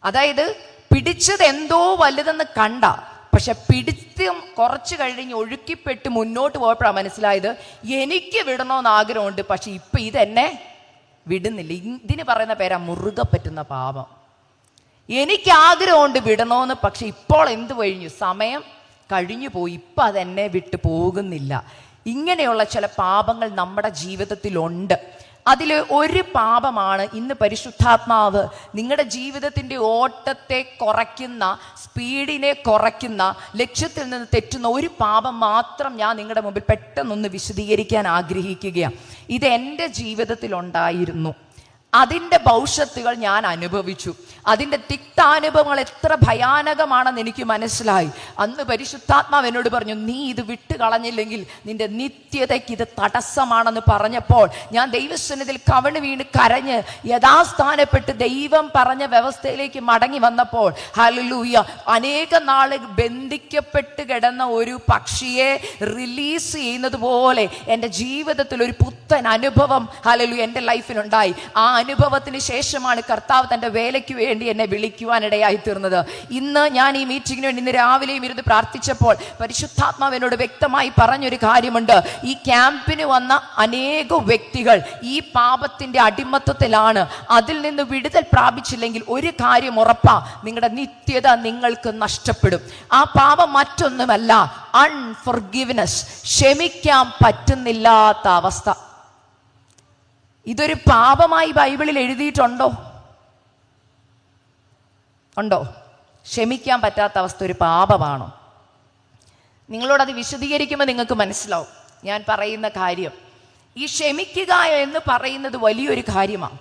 അതായത് പിടിച്ചത് എന്തോ വലുതെന്ന് കണ്ട, പക്ഷെ പിടിച്ചും കുറച്ച് കഴിഞ്ഞ് ഒഴുക്കിപ്പെട്ട് മുന്നോട്ട് പോയപ്പോഴാണ് മനസ്സിലായത് എനിക്ക് വിടണമെന്ന് ആഗ്രഹമുണ്ട്, പക്ഷെ ഇപ്പൊ ഇതെന്നെ വിടുന്നില്ല. ഇതിന് പറയുന്ന പേരാ മുറുകെ പറ്റുന്ന പാപം. എനിക്ക് ആഗ്രഹമുണ്ട് വിടണമെന്ന്, പക്ഷെ ഇപ്പോൾ എന്ത് കഴിഞ്ഞു? സമയം കഴിഞ്ഞു പോയി, ഇപ്പം അതെന്നെ വിട്ടു പോകുന്നില്ല. ഇങ്ങനെയുള്ള ചില പാപങ്ങൾ നമ്മുടെ ജീവിതത്തിലുണ്ട്. അതിൽ ഒരു പാപമാണ് ഇന്ന് പരിശുദ്ധാത്മാവ് നിങ്ങളുടെ ജീവിതത്തിൻ്റെ ഓട്ടത്തെ കുറയ്ക്കുന്ന, സ്പീഡിനെ കുറയ്ക്കുന്ന, ലക്ഷ്യത്തിൽ നിന്ന് തെറ്റുന്ന ഒരു പാപം മാത്രം ഞാൻ നിങ്ങളുടെ മുമ്പിൽ പെട്ടെന്നൊന്ന് വിശദീകരിക്കാൻ ആഗ്രഹിക്കുകയാണ്. ഇത് എൻ്റെ ജീവിതത്തിലുണ്ടായിരുന്നു. അതിൻ്റെ ഭവിഷ്യത്തുകൾ ഞാൻ അനുഭവിച്ചു. അതിൻ്റെ തിക്താനുഭവങ്ങൾ എത്ര ഭയാനകമാണെന്ന് എനിക്ക് മനസ്സിലായി. അന്ന് പരിശുദ്ധാത്മാവ് എന്നോട് പറഞ്ഞു, നീ ഇത് വിട്ട് കളഞ്ഞില്ലെങ്കിൽ നിന്റെ നിത്യതയ്ക്ക് ഇത് തടസ്സമാണെന്ന് പറഞ്ഞപ്പോൾ ഞാൻ ദൈവസന്നിധിയിൽ കവിണ് വീണ് കരഞ്ഞ് യഥാസ്ഥാനപ്പെട്ട് ദൈവം പറഞ്ഞ വ്യവസ്ഥയിലേക്ക് മടങ്ങി വന്നപ്പോൾ ഹല്ലേലൂയ, അനേക നാള് ബന്ധിക്കപ്പെട്ട് കിടന്ന ഒരു പക്ഷിയെ റിലീസ് ചെയ്യുന്നത് പോലെ എൻ്റെ ജീവിതത്തിൽ ഒരു പുത്തൻ അനുഭവം ഹല്ലേലൂയ എൻ്റെ ലൈഫിലുണ്ടായി. ആ അനുഭവത്തിന് ശേഷമാണ് കർത്താവ് തൻ്റെ വേലയ്ക്ക് വേണ്ടി എന്നെ വിളിക്കുവാനിടയായി തീർന്നത്. ഇന്ന് ഞാൻ ഈ മീറ്റിങ്ങിന് വേണ്ടി ഇന്ന് രാവിലെയും ഇരുന്ന് പ്രാർത്ഥിച്ചപ്പോൾ പരിശുദ്ധാത്മാവ് എന്നോട് വ്യക്തമായി പറഞ്ഞൊരു കാര്യമുണ്ട്. ഈ ക്യാമ്പിന് വന്ന അനേക വ്യക്തികൾ ഈ പാപത്തിന്റെ അടിമത്തത്തിലാണ്. അതിൽ നിന്ന് വിടുതൽ പ്രാപിച്ചില്ലെങ്കിൽ ഒരു കാര്യം ഉറപ്പാ, നിങ്ങളുടെ നിത്യത നിങ്ങൾക്ക് നഷ്ടപ്പെടും. ആ പാപം മറ്റൊന്നുമല്ല, അൺഫോർഗിവ്നെസ്, ക്ഷമിക്കാൻ പറ്റുന്നില്ലാത്ത അവസ്ഥ. ഇതൊരു പാപമായി ബൈബിളിൽ എഴുതിയിട്ടുണ്ടോ? ഉണ്ടോ? ക്ഷമിക്കാൻ പറ്റാത്ത അവസ്ഥ ഒരു പാപമാണോ? നിങ്ങളോടത് വിശദീകരിക്കുമ്പോൾ നിങ്ങൾക്ക് മനസ്സിലാവും ഞാൻ പറയുന്ന കാര്യം. ഈ ക്ഷമിക്കുക എന്ന് പറയുന്നത് വലിയൊരു കാര്യമാണ്.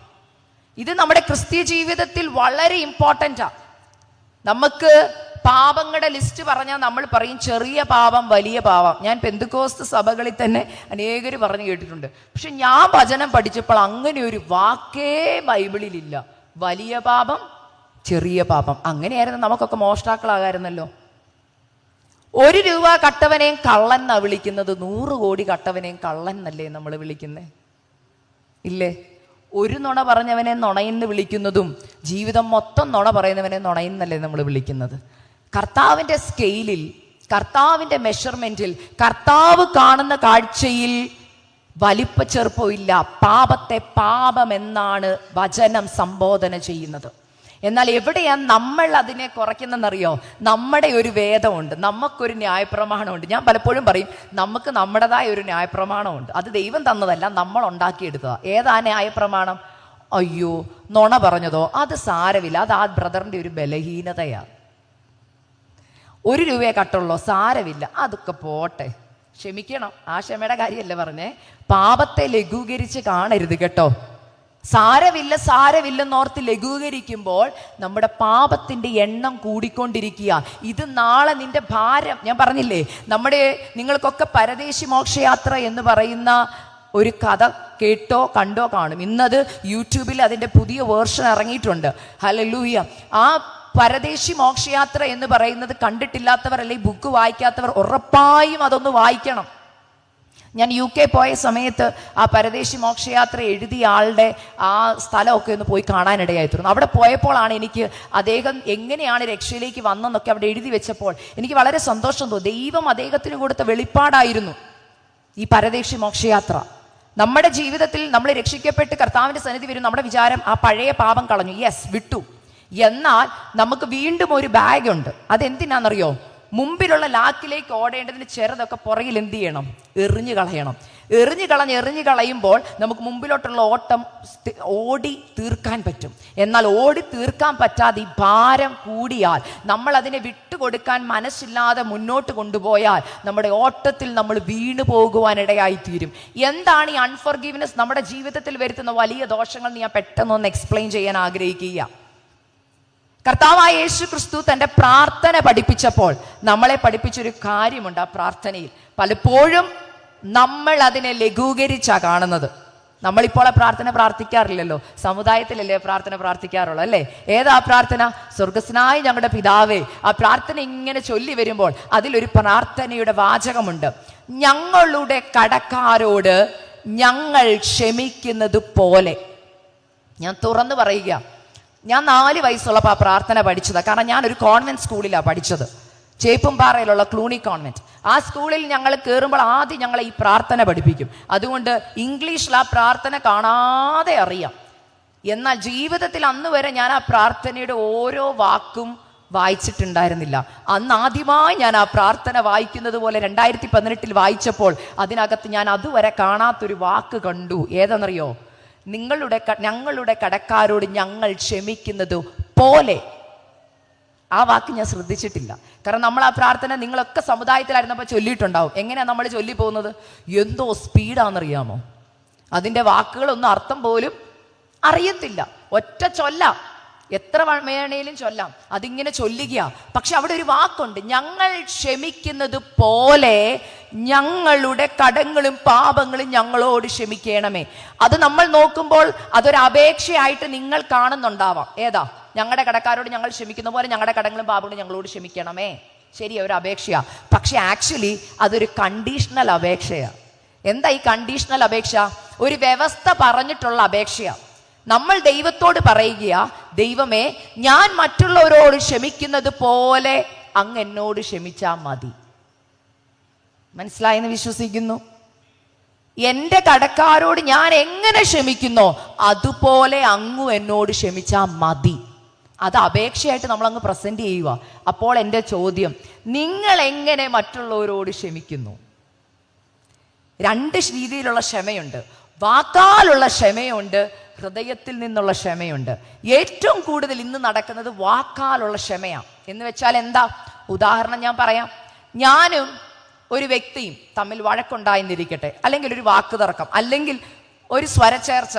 ഇത് നമ്മുടെ ക്രിസ്തീയ ജീവിതത്തിൽ വളരെ ഇമ്പോർട്ടൻ്റാണ്. നമുക്ക് പാപങ്ങളുടെ ലിസ്റ്റ് പറഞ്ഞാൽ നമ്മൾ പറയും ചെറിയ പാപം, വലിയ പാപം. ഞാൻ പെന്തക്കോസ്ത് സഭകളിൽ തന്നെ അനേകർ പറഞ്ഞു കേട്ടിട്ടുണ്ട്. പക്ഷെ ഞാൻ വചനം പഠിച്ചപ്പോൾ അങ്ങനെ ഒരു വാക്കേ ബൈബിളിലില്ല. വലിയ പാപം, ചെറിയ പാപം. അങ്ങനെയായിരുന്നു നമുക്കൊക്കെ മോഷ്ടാക്കളാകായിരുന്നല്ലോ. 1 രൂപ കട്ടവനെയും കള്ളൻ എന്നാ വിളിക്കുന്നത്, 100 കോടി കട്ടവനെയും കള്ളൻ എന്നല്ലേ നമ്മൾ വിളിക്കുന്നേ? ഇല്ലേ? ഒരു നുണ പറഞ്ഞവനെ നുണയെന്ന് വിളിക്കുന്നതും ജീവിതം മൊത്തം നുണ പറയുന്നവനെ നുണയെന്നല്ലേ നമ്മൾ വിളിക്കുന്നത്? കർത്താവിൻ്റെ സ്കെയിലിൽ, കർത്താവിൻ്റെ മെഷർമെന്റിൽ, കർത്താവ് കാണുന്ന കാഴ്ചയിൽ വലിപ്പ ചെറുപ്പമില്ല. പാപത്തെ പാപമെന്നാണ് വചനം സംബോധന ചെയ്യുന്നത്. എന്നാൽ എവിടെയാണ് നമ്മൾ അതിനെ കുറയ്ക്കുന്നതെന്നറിയോ? നമ്മുടെ ഒരു വേദമുണ്ട്, നമുക്കൊരു ന്യായപ്രമാണമുണ്ട്. ഞാൻ പലപ്പോഴും പറയും, നമുക്ക് നമ്മുടേതായ ഒരു ന്യായപ്രമാണമുണ്ട്. അത് ദൈവം തന്നതല്ല, നമ്മൾ ഉണ്ടാക്കിയെടുത്തതാ. ഏതാ ന്യായപ്രമാണം? അയ്യോ, നുണ പറഞ്ഞതോ? അത് സാരമില്ല, അത് ആ ബ്രദറിൻ്റെ ഒരു ബലഹീനതയാണ്. 1 രൂപയെ കട്ടുള്ളോ? സാരമില്ല, അതൊക്കെ പോട്ടെ, ക്ഷമിക്കണം. ആ ക്ഷമയുടെ കാര്യമല്ലേ പറഞ്ഞേ. പാപത്തെ ലഘൂകരിച്ച് കാണരുത് കേട്ടോ. സാരമില്ല സാരമില്ലെന്നോർത്ത് ലഘൂകരിക്കുമ്പോൾ നമ്മുടെ പാപത്തിന്റെ എണ്ണം കൂടിക്കൊണ്ടിരിക്കുക. ഇത് നാളെ നിന്റെ ഭാരം. ഞാൻ പറഞ്ഞില്ലേ, നിങ്ങൾക്കൊക്കെ പരദേശി മോക്ഷയാത്ര എന്ന് പറയുന്ന ഒരു കഥ കേട്ടോ കണ്ടോ കാണും. ഇന്നത് യൂട്യൂബിൽ അതിൻ്റെ പുതിയ വേർഷൻ ഇറങ്ങിയിട്ടുണ്ട്. ഹല്ലേലൂയ. ആ പരദേശി മോക്ഷയാത്ര എന്ന് പറയുന്നത് കണ്ടിട്ടില്ലാത്തവർ അല്ലെങ്കിൽ ബുക്ക് വായിക്കാത്തവർ ഉറപ്പായും അതൊന്ന് വായിക്കണം. ഞാൻ UK പോയ സമയത്ത് ആ പരദേശി മോക്ഷയാത്ര എഴുതിയ ആളുടെ ആ സ്ഥലമൊക്കെ ഒന്ന് പോയി കാണാനിടയായിത്തീർന്നു. അവിടെ പോയപ്പോഴാണ് എനിക്ക് അദ്ദേഹം എങ്ങനെയാണ് രക്ഷയിലേക്ക് വന്നെന്നൊക്കെ അവിടെ എഴുതി വെച്ചപ്പോൾ എനിക്ക് വളരെ സന്തോഷം തോന്നി. ദൈവം അദ്ദേഹത്തിന് കൊടുത്ത വെളിപ്പാടായിരുന്നു ഈ പരദേശി മോക്ഷയാത്ര. നമ്മുടെ ജീവിതത്തിൽ നമ്മൾ രക്ഷിക്കപ്പെട്ട് കർത്താവിൻ്റെ സന്നിധി വരും. നമ്മുടെ വിചാരം ആ പഴയ പാപം കളഞ്ഞു, യെസ് വിട്ടു. എന്നാൽ നമുക്ക് വീണ്ടും ഒരു ബാഗ് ഉണ്ട്. അതെന്തിനാണെന്നറിയോ? മുമ്പിലുള്ള ലാക്കിലേക്ക് ഓടേണ്ടതിന് ചെറുതൊക്കെ പുറകിൽ എന്ത് ചെയ്യണം? എറിഞ്ഞു കളയണം. എറിഞ്ഞു കളയുമ്പോൾ നമുക്ക് മുമ്പിലോട്ടുള്ള ഓട്ടം ഓടി തീർക്കാൻ പറ്റും. എന്നാൽ ഓടി തീർക്കാൻ പറ്റാതെ ഈ ഭാരം കൂടിയാൽ, നമ്മൾ അതിനെ വിട്ടുകൊടുക്കാൻ മനസ്സില്ലാതെ മുന്നോട്ട് കൊണ്ടുപോയാൽ നമ്മുടെ ഓട്ടത്തിൽ നമ്മൾ വീണു പോകുവാനിടയായി തീരും. എന്താണ് ഈ അൺഫോർഗീവ്നെസ് നമ്മുടെ ജീവിതത്തിൽ വരുത്തുന്ന വലിയ ദോഷങ്ങൾ? ഞാൻ പെട്ടെന്നൊന്ന് എക്സ്പ്ലെയിൻ ചെയ്യാൻ ആഗ്രഹിക്കുക. കർത്താവായ യേശു ക്രിസ്തു തൻ്റെ പ്രാർത്ഥന പഠിപ്പിച്ചപ്പോൾ നമ്മളെ പഠിപ്പിച്ചൊരു കാര്യമുണ്ട്. ആ പ്രാർത്ഥനയിൽ പലപ്പോഴും നമ്മൾ അതിനെ ലഘൂകരിച്ചാ കാണുന്നത്. നമ്മളിപ്പോൾ ആ പ്രാർത്ഥന പ്രാർത്ഥിക്കാറില്ലല്ലോ, സമുദായത്തിലല്ലേ പ്രാർത്ഥന പ്രാർത്ഥിക്കാറുള്ളൂ അല്ലേ? ഏതാ പ്രാർത്ഥന? സ്വർഗസ്നായ ഞങ്ങളുടെ പിതാവേ. ആ പ്രാർത്ഥന ഇങ്ങനെ ചൊല്ലി വരുമ്പോൾ അതിലൊരു പ്രാർത്ഥനയുടെ വാചകമുണ്ട്. ഞങ്ങളുടെ കടക്കാരോട് ഞങ്ങൾ ക്ഷമിക്കുന്നത് പോലെ. ഞാൻ തുറന്നു പറയുക, ഞാൻ 4 വയസ്സുള്ളപ്പോൾ ആ പ്രാർത്ഥന പഠിച്ചതാണ്. കാരണം ഞാനൊരു കോൺവെന്റ് സ്കൂളിലാണ് പഠിച്ചത്, ചേപ്പുംപാറയിലുള്ള ക്ലൂണി കോൺവെന്റ്. ആ സ്കൂളിൽ ഞങ്ങൾ കയറുമ്പോൾ ആദ്യം ഞങ്ങളെ ഈ പ്രാർത്ഥന പഠിപ്പിക്കും. അതുകൊണ്ട് ഇംഗ്ലീഷിൽ ആ പ്രാർത്ഥന കാണാതെ അറിയാം. എന്നാൽ ജീവിതത്തിൽ അന്ന് വരെ ഞാൻ ആ പ്രാർത്ഥനയുടെ ഓരോ വാക്കും വായിച്ചിട്ടുണ്ടായിരുന്നില്ല. അന്ന് ആദ്യമായി ഞാൻ ആ പ്രാർത്ഥന വായിക്കുന്നത് പോലെ 2018 വായിച്ചപ്പോൾ അതിനകത്ത് ഞാൻ അതുവരെ കാണാത്തൊരു വാക്ക് കണ്ടു. ഏതെന്നറിയോ? ഞങ്ങളുടെ കടക്കാരോട് ഞങ്ങൾ ക്ഷമിക്കുന്നത് പോലെ. ആ വാക്ക് ഞാൻ ശ്രദ്ധിച്ചിട്ടില്ല. കാരണം നമ്മൾ ആ പ്രാർത്ഥന നിങ്ങളൊക്കെ സമുദായത്തിലായിരുന്നപ്പോൾ ചൊല്ലിയിട്ടുണ്ടാവും. എങ്ങനെയാണ് നമ്മൾ ചൊല്ലി പോകുന്നത്? എന്തോ സ്പീഡാണെന്നറിയാമോ? അതിൻ്റെ വാക്കുകളൊന്നും അർത്ഥം പോലും അറിയത്തില്ല. ഒറ്റ ചൊല്ല, എത്ര വേണേലും ചൊല്ലാം. അതിങ്ങനെ ചൊല്ലുക. പക്ഷെ അവിടെ ഒരു വാക്കുണ്ട്, ഞങ്ങൾ ക്ഷമിക്കുന്നത് പോലെ ഞങ്ങളുടെ കടങ്ങളും പാപങ്ങളും ഞങ്ങളോട് ക്ഷമിക്കണമേ. അത് നമ്മൾ നോക്കുമ്പോൾ അതൊരു അപേക്ഷയായിട്ട് നിങ്ങൾ കാണുന്നുണ്ടാവാം. ഏതാ? ഞങ്ങളുടെ കടക്കാരോട് ഞങ്ങൾ ക്ഷമിക്കുന്ന പോലെ ഞങ്ങളുടെ കടങ്ങളും പാപങ്ങളും ഞങ്ങളോട് ക്ഷമിക്കണമേ. ശരി, ഒരു അപേക്ഷയാ. പക്ഷെ ആക്ച്വലി അതൊരു കണ്ടീഷണൽ അപേക്ഷയാ. എന്താ ഈ കണ്ടീഷണൽ അപേക്ഷ? ഒരു വ്യവസ്ഥ പറഞ്ഞിട്ടുള്ള അപേക്ഷയാ. നമ്മൾ ദൈവത്തോട് പറയുക, ദൈവമേ, ഞാൻ മറ്റുള്ളവരോട് ക്ഷമിക്കുന്നത് പോലെ അങ്ങ് എന്നോട് ക്ഷമിച്ചാൽ മതി. മനസ്സിലായെന്ന് വിശ്വസിക്കുന്നു. എൻ്റെ കടക്കാരോട് ഞാൻ എങ്ങനെ ക്ഷമിക്കുന്നോ അതുപോലെ അങ്ങ് എന്നോട് ക്ഷമിച്ചാൽ മതി. അത് അപേക്ഷയായിട്ട് നമ്മൾ അങ്ങ് പ്രസന്റ് ചെയ്യുക. അപ്പോൾ എൻ്റെ ചോദ്യം, നിങ്ങൾ എങ്ങനെ മറ്റുള്ളവരോട് ക്ഷമിക്കുന്നു? 2 രീതിയിലുള്ള ക്ഷമയുണ്ട്. വാക്കാലുള്ള ക്ഷമയുണ്ട്, ഹൃദയത്തിൽ നിന്നുള്ള ക്ഷമയുണ്ട്. ഏറ്റവും കൂടുതൽ ഇന്ന് നടക്കുന്നത് വാക്കാലുള്ള ക്ഷമയാണ്. എന്ന് വെച്ചാൽ എന്താ? ഉദാഹരണം ഞാൻ പറയാം. ഞാനും ഒരു വ്യക്തിയും തമ്മിൽ വഴക്കുണ്ടായെന്നിരിക്കട്ടെ, അല്ലെങ്കിൽ ഒരു വാക്ക് തർക്കം, അല്ലെങ്കിൽ ഒരു സ്വരച്ചേർച്ച,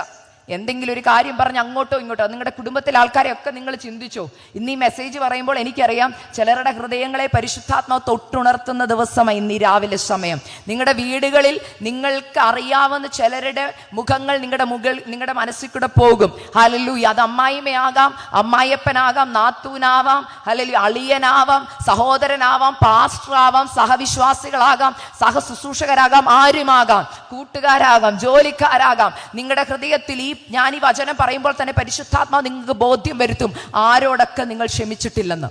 എന്തെങ്കിലും ഒരു കാര്യം പറഞ്ഞ് അങ്ങോട്ടോ ഇങ്ങോട്ടോ. നിങ്ങളുടെ കുടുംബത്തിലെ ആൾക്കാരെയൊക്കെ നിങ്ങൾ ചിന്തിച്ചോ? ഇന്ന് ഈ മെസ്സേജ് പറയുമ്പോൾ എനിക്കറിയാം ചിലരുടെ ഹൃദയങ്ങളെ പരിശുദ്ധാത്മാവ് തൊട്ടുണർത്തുന്ന ദിവസമായി ഇന്ന് ഈ രാവിലെ സമയം. നിങ്ങളുടെ വീടുകളിൽ നിങ്ങൾക്ക് അറിയാവുന്ന ചിലരുടെ മുഖങ്ങൾ നിങ്ങളുടെ മനസ്സിൽ കൂടെ പോകും. ഹല്ലേലൂയ. അത് അമ്മായിമ്മയാകാം, അമ്മായിയപ്പനാകാം, നാത്തൂനാവാം, ഹല്ലേലൂയ, അളിയനാവാം, സഹോദരനാവാം, പാസ്റ്ററാവാം, സഹവിശ്വാസികളാകാം, സഹശുശ്രൂഷകരാകാം, ആരുമാകാം, കൂട്ടുകാരാകാം, ജോലിക്കാരാകാം. നിങ്ങളുടെ ഹൃദയത്തിൽ ഞാൻ ഈ വചനം പറയുമ്പോൾ തന്നെ പരിശുദ്ധാത്മാവ് നിങ്ങൾക്ക് ബോധ്യം വരുത്തും ആരോടൊക്കെ നിങ്ങൾ ക്ഷമിച്ചിട്ടില്ലെന്ന്.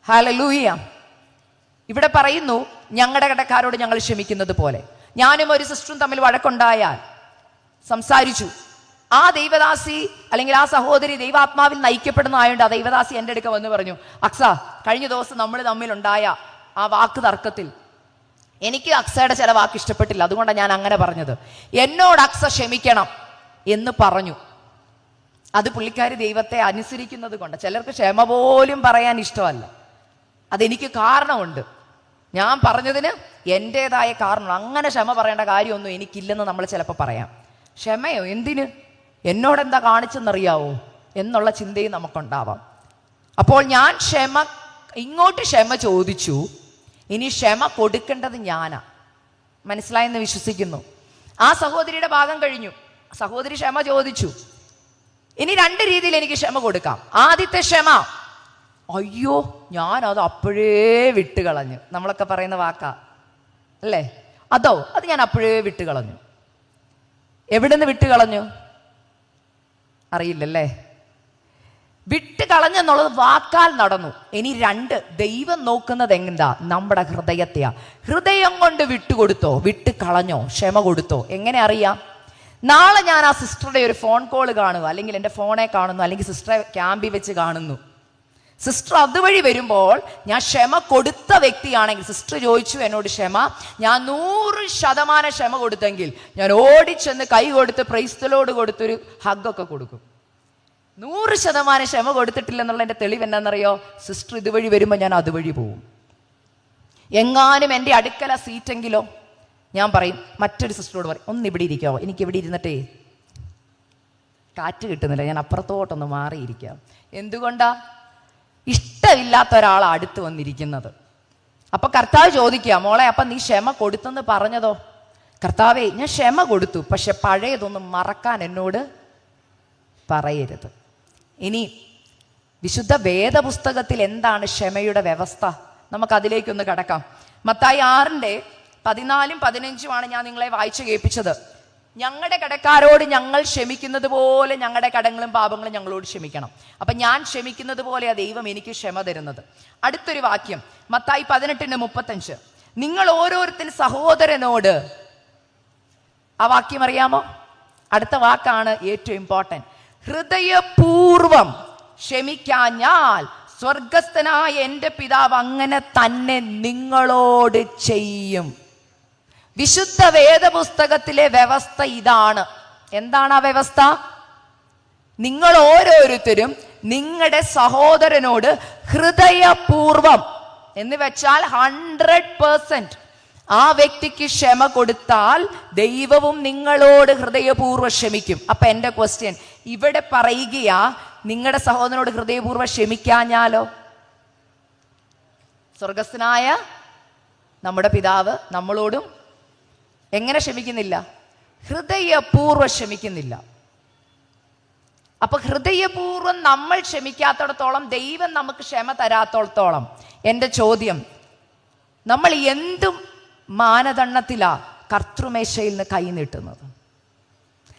ഹല്ലേലൂയ. ഇവിടെ പറയുന്നു, ഞങ്ങളുടെ കടക്കാരോട് ഞങ്ങൾ ക്ഷമിക്കുന്നത് പോലെ. ഞാനും ഒരു സിസ്റ്ററും തമ്മിൽ വഴക്കുണ്ടായാൽ സംസാരിച്ചു. ആ ദൈവദാസി അല്ലെങ്കിൽ ആ സഹോദരി ദൈവാത്മാവിൽ നയിക്കപ്പെടുന്നതായോണ്ട് ആ ദൈവദാസി എൻ്റെ അടുക്ക വന്ന് പറഞ്ഞു, അക്സ, കഴിഞ്ഞ ദിവസം നമ്മൾ തമ്മിലുണ്ടായ ആ വാക്ക് തർക്കത്തിൽ എനിക്ക് അക്സയുടെ ചില വാക്ക് ഇഷ്ടപ്പെട്ടില്ല, അതുകൊണ്ടാണ് ഞാൻ അങ്ങനെ പറഞ്ഞത്. എന്നോട് അക്സ ക്ഷമിക്കണം എന്ന് പറഞ്ഞു. അത് പുള്ളിക്കാരി ദൈവത്തെ അനുസരിക്കുന്നത് കൊണ്ട്. ചിലർക്ക് ക്ഷമ പോലും പറയാൻ ഇഷ്ടമല്ല. അതെനിക്ക് കാരണമുണ്ട്. ഞാൻ പറഞ്ഞതിന് എൻ്റെതായ കാരണം. അങ്ങനെ ക്ഷമ പറയേണ്ട കാര്യമൊന്നും എനിക്കില്ലെന്ന് നമ്മൾ ചിലപ്പോൾ പറയാം. ക്ഷമയോ എന്തിന്? എന്നോടെന്താ കാണിച്ചെന്നറിയാവോ എന്നുള്ള ചിന്തയും നമുക്കുണ്ടാവാം. അപ്പോൾ ഞാൻ ഇങ്ങോട്ട് ക്ഷമ ചോദിച്ചു, ഇനി ക്ഷമ കൊടുക്കേണ്ടത് ഞാനാ. മനസ്സിലായെന്ന് വിശ്വസിക്കുന്നു. ആ സഹോദരിയുടെ ഭാഗം കഴിഞ്ഞു. സഹോദരി ക്ഷമ ചോദിച്ചു. ഇനി രണ്ട് രീതിയിൽ എനിക്ക് ക്ഷമ കൊടുക്കാം. ആദ്യത്തെ ക്ഷമ, അയ്യോ ഞാനത് അപ്പോഴേ വിട്ടുകളഞ്ഞു. നമ്മളൊക്കെ പറയുന്ന വാക്കാ അല്ലേ? അത് ഞാൻ അപ്പോഴേ വിട്ടുകളഞ്ഞു. എവിടെ നിന്ന് വിട്ടുകളഞ്ഞു അറിയില്ലല്ലേ? വിട്ടുകളഞ്ഞെന്നുള്ളത് വാക്കാൽ നടന്നു. ഇനി രണ്ട്, ദൈവം നോക്കുന്നത് എന്താ? നമ്മുടെ ഹൃദയത്തെയാ. ഹൃദയം കൊണ്ട് വിട്ടുകൊടുത്തോ, വിട്ടുകളഞ്ഞോ, ക്ഷമ കൊടുത്തോ? എങ്ങനെ അറിയാം? നാളെ ഞാൻ ആ സിസ്റ്ററുടെ ഒരു ഫോൺ കോൾ കാണുക, അല്ലെങ്കിൽ എൻ്റെ ഫോണെ കാണുന്നു, അല്ലെങ്കിൽ സിസ്റ്ററെ ക്യാമ്പിൽ വെച്ച് കാണുന്നു. സിസ്റ്റർ അതുവഴി വരുമ്പോൾ ഞാൻ ക്ഷമ കൊടുത്ത വ്യക്തിയാണെങ്കിൽ, സിസ്റ്റർ ചോദിച്ചു എന്നോട് ക്ഷമ, ഞാൻ 100% ക്ഷമ കൊടുത്തെങ്കിൽ ഞാൻ ഓടിച്ചെന്ന് കൈ കൊടുത്ത് പ്രൈസ് ദി ലോർഡ് കൊടുത്തൊരു ഹഗ്ഗൊക്കെ കൊടുക്കും. 100% ക്ഷമ കൊടുത്തിട്ടില്ലെന്നുള്ള എൻ്റെ തെളിവ് എന്നാണെന്നറിയോ? സിസ്റ്റർ ഇതുവഴി വരുമ്പോൾ ഞാൻ അതുവഴി പോവും. എങ്ങാനും എൻ്റെ അടുക്കല സീറ്റെങ്കിലോ ഞാൻ പറയും, മറ്റൊരു സിസ്റ്ററോട് പറയും, ഒന്ന് ഇവിടെ ഇരിക്കാവോ, എനിക്കിവിടെ ഇരുന്നിട്ടേ കാറ്റ് കിട്ടുന്നില്ല, ഞാൻ അപ്പുറത്തോട്ടൊന്ന് മാറിയിരിക്കാം. എന്തുകൊണ്ടാ? ഇഷ്ടമില്ലാത്ത ഒരാൾ അടുത്ത് വന്നിരിക്കുന്നത്. അപ്പൊ കർത്താവ് ചോദിക്കുക, മോളെ അപ്പൊ നീ ക്ഷമ കൊടുത്തെന്ന് പറഞ്ഞതോ? കർത്താവേ ഞാൻ ക്ഷമ കൊടുത്തു, പക്ഷെ പഴയതൊന്നും മറക്കാൻ എന്നോട് പറയരുത്. ഇനി വിശുദ്ധ വേദപുസ്തകത്തിൽ എന്താണ് ക്ഷമയുടെ വ്യവസ്ഥ? നമുക്കതിലേക്കൊന്ന് കടക്കാം. മത്തായി 6:14-15 ഞാൻ നിങ്ങളെ വായിച്ചു കേൾപ്പിച്ചത്. ഞങ്ങളുടെ കടക്കാരോട് ഞങ്ങൾ ക്ഷമിക്കുന്നത് പോലെ ഞങ്ങളുടെ കടങ്ങളും പാപങ്ങളും ഞങ്ങളോട് ക്ഷമിക്കണം. അപ്പൊ ഞാൻ ക്ഷമിക്കുന്നത് പോലെയാ ദൈവം എനിക്ക് ക്ഷമ തരുന്നത്. അടുത്തൊരു വാക്യം മത്തായി 18:35, നിങ്ങൾ ഓരോരുത്തരും സഹോദരനോട്, ആ വാക്യം അറിയാമോ? അടുത്ത വാക്കാണ് ഏറ്റവും ഇമ്പോർട്ടൻറ്റ്. ഹൃദയപൂർവം ക്ഷമിക്കാഞ്ഞാൽ സ്വർഗസ്ഥനായ എൻ്റെ പിതാവ് അങ്ങനെ തന്നെ നിങ്ങളോട് ചെയ്യും. വിശുദ്ധ വേദപുസ്തകത്തിലെ വ്യവസ്ഥ ഇതാണ്. എന്താണ് ആ വ്യവസ്ഥ? നിങ്ങൾ ഓരോരുത്തരും നിങ്ങളുടെ സഹോദരനോട് ഹൃദയപൂർവം എന്ന് വെച്ചാൽ 100% ആ വ്യക്തിക്ക് ക്ഷമ കൊടുത്താൽ ദൈവവും നിങ്ങളോട് ഹൃദയപൂർവ്വം ക്ഷമിക്കും. അപ്പൊ എൻ്റെ ക്വസ്റ്റ്യൻ ഇവിടെ പറയുകയാ, നിങ്ങളുടെ സഹോദരനോട് ഹൃദയപൂർവ്വം ക്ഷമിക്കാഞ്ഞാലോ സ്വർഗസ്ഥനായ നമ്മുടെ പിതാവ് നമ്മളോടും എങ്ങനെ ക്ഷമിക്കുന്നില്ല? ഹൃദയപൂർവ്വം ക്ഷമിക്കുന്നില്ല. അപ്പൊ ഹൃദയപൂർവ്വം നമ്മൾ ക്ഷമിക്കാത്തിടത്തോളം ദൈവം നമുക്ക് ക്ഷമ തരാത്തോളത്തോളം എൻ്റെ ചോദ്യം, നമ്മൾ എന്തും മാനദണ്ഡത്തിലാ കർത്തൃമേശയിൽ നിന്ന് കൈ നീട്ടുന്നത്?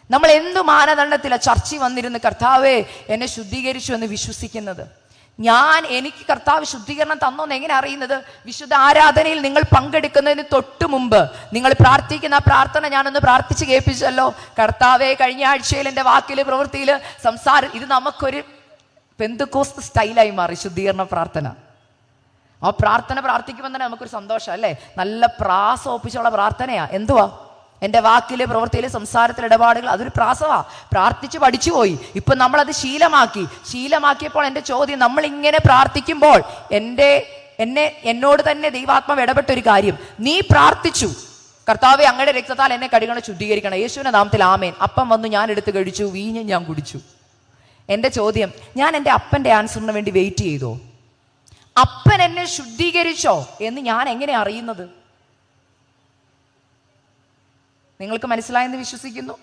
നമ്മൾ എന്തു മാനദണ്ഡത്തിലാ ചർച്ച വന്നിരുന്ന് കർത്താവേ എന്നെ ശുദ്ധീകരിച്ചു എന്ന് വിശ്വസിക്കുന്നത്? എനിക്ക് കർത്താവ് ശുദ്ധീകരണം തന്നോന്ന് എങ്ങനെ അറിയുന്നത്? വിശുദ്ധ ആരാധനയിൽ നിങ്ങൾ പങ്കെടുക്കുന്നതിന് തൊട്ട് മുമ്പ് നിങ്ങൾ പ്രാർത്ഥിക്കുന്ന ആ പ്രാർത്ഥന ഞാനൊന്ന് പ്രാർത്ഥിച്ച് കേൾപ്പിച്ചല്ലോ. കർത്താവെ കഴിഞ്ഞ ആഴ്ചയിൽ എൻ്റെ വാക്കില് പ്രവൃത്തിയില് സംസാരം, ഇത് നമുക്കൊരു പെന്തക്കോസ്ത് സ്റ്റൈലായി മാറി ശുദ്ധീകരണ പ്രാർത്ഥന. ആ പ്രാർത്ഥന പ്രാർത്ഥിക്കുമ്പോൾ തന്നെ നമുക്കൊരു സന്തോഷം അല്ലേ? നല്ല പ്രാസം ഒപ്പിച്ചുള്ള പ്രാർത്ഥനയാ. എന്തുവാ? എൻ്റെ വാക്കില് പ്രവൃത്തിയില് സംസാരത്തിൽ ഇടപാടുകൾ, അതൊരു പ്രാസവാ. പ്രാർത്ഥിച്ച് പഠിച്ചുപോയി. ഇപ്പൊ നമ്മളത് ശീലമാക്കിയപ്പോൾ എൻ്റെ ചോദ്യം, നമ്മൾ ഇങ്ങനെ പ്രാർത്ഥിക്കുമ്പോൾ എന്നോട് തന്നെ ദൈവാത്മാവ് ഇടപെട്ടൊരു കാര്യം, നീ പ്രാർത്ഥിച്ചു കർത്താവെ അങ്ങയുടെ രക്തത്താൽ എന്നെ കഴുകണം ശുദ്ധീകരിക്കണം, യേശുവിന്റെ നാമത്തിൽ ആമേൻ. അപ്പം വന്നു ഞാൻ എടുത്ത് കഴിച്ചു, വീഞ്ഞ് ഞാൻ കുടിച്ചു. എൻ്റെ ചോദ്യം, ഞാൻ എൻ്റെ അപ്പൻ്റെ ആൻസറിന് വേണ്ടി വെയിറ്റ് ചെയ്തോ? അപ്പൻ എന്നെ ശുദ്ധീകരിച്ചോ എന്ന് ഞാൻ എങ്ങനെ അറിയുന്നത്? നിങ്ങൾക്ക് മനസ്സിലായെന്ന് വിശ്വസിക്കുന്നു.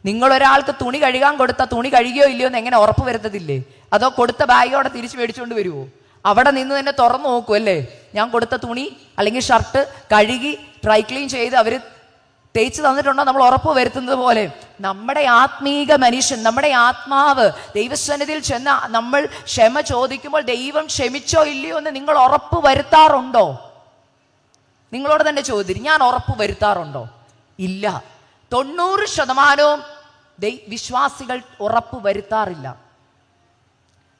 നിങ്ങൾ ഒരാൾക്ക് തുണി കഴുകാൻ കൊടുത്ത തുണി കഴുകിയോ ഇല്ലയോ എന്ന് എങ്ങനെ ഉറപ്പ് വരുത്തതില്ലേ? അതോ കൊടുത്ത ബാഗോടെ തിരിച്ചു മേടിച്ചുകൊണ്ട് വരുമോ? അവിടെ നിന്ന് തന്നെ തുറന്നു നോക്കൂ അല്ലേ? ഞാൻ കൊടുത്ത തുണി അല്ലെങ്കിൽ ഷർട്ട് കഴുകി ഡ്രൈ ക്ലീൻ ചെയ്ത് അവർ തേച്ച് തന്നിട്ടുണ്ടോ നമ്മൾ ഉറപ്പ് വരുത്തുന്നത് പോലെ നമ്മുടെ ആത്മീക മനുഷ്യൻ, നമ്മുടെ ആത്മാവ് ദൈവസന്നിധിയിൽ ചെന്ന് നമ്മൾ ക്ഷമ ചോദിക്കുമ്പോൾ ദൈവം ക്ഷമിച്ചോ ഇല്ലയോ എന്ന് നിങ്ങൾ ഉറപ്പ് വരുത്താറുണ്ടോ? നിങ്ങളോട് തന്നെ ചോദ്യം, ഞാൻ ഉറപ്പ് വരുത്താറുണ്ടോ? ഇല്ല. 90% വിശ്വാസികൾ ഉറപ്പ് വരുത്താറില്ല.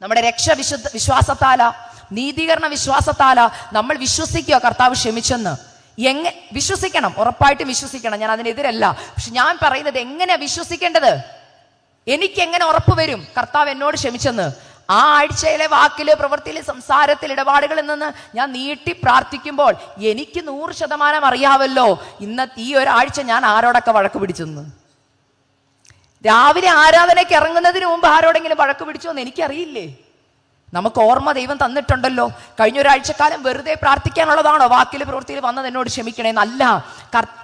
നമ്മുടെ വിശ്വാസത്താല, നീതീകരണ വിശ്വാസത്താല നമ്മൾ വിശ്വസിക്കുക കർത്താവ് ക്ഷമിച്ചെന്ന്. വിശ്വസിക്കണം, ഉറപ്പായിട്ടും വിശ്വസിക്കണം, ഞാൻ അതിനെതിരല്ല. പക്ഷെ ഞാൻ പറയുന്നത് എങ്ങനെ വിശ്വസിക്കേണ്ടത്? എനിക്ക് എങ്ങനെ ഉറപ്പ് വരും കർത്താവ് എന്നോട് ക്ഷമിച്ചെന്ന്? ആ ആഴ്ചയിലെ വാക്കില് പ്രവൃത്തിയില് സംസാരത്തിൽ ഇടപാടുകളിൽ നിന്ന് ഞാൻ നീട്ടി പ്രാർത്ഥിക്കുമ്പോൾ എനിക്ക് 100% അറിയാവല്ലോ ഈ ഒരാഴ്ച ഞാൻ ആരോടൊക്കെ വഴക്ക് പിടിച്ചെന്ന്. രാവിലെ ആരാധനയ്ക്ക് ഇറങ്ങുന്നതിന് മുമ്പ് ആരോടെങ്കിലും വഴക്ക് പിടിച്ചോ എന്ന് എനിക്കറിയില്ലേ. നമുക്ക് ഓർമ്മ ദൈവം തന്നിട്ടുണ്ടല്ലോ. കഴിഞ്ഞ ഒരാഴ്ചക്കാലം വെറുതെ പ്രാർത്ഥിക്കാനുള്ളതാണോ വാക്കിൽ പ്രവൃത്തിയിൽ വന്നത് എന്നോട് ക്ഷമിക്കണേന്നല്ല.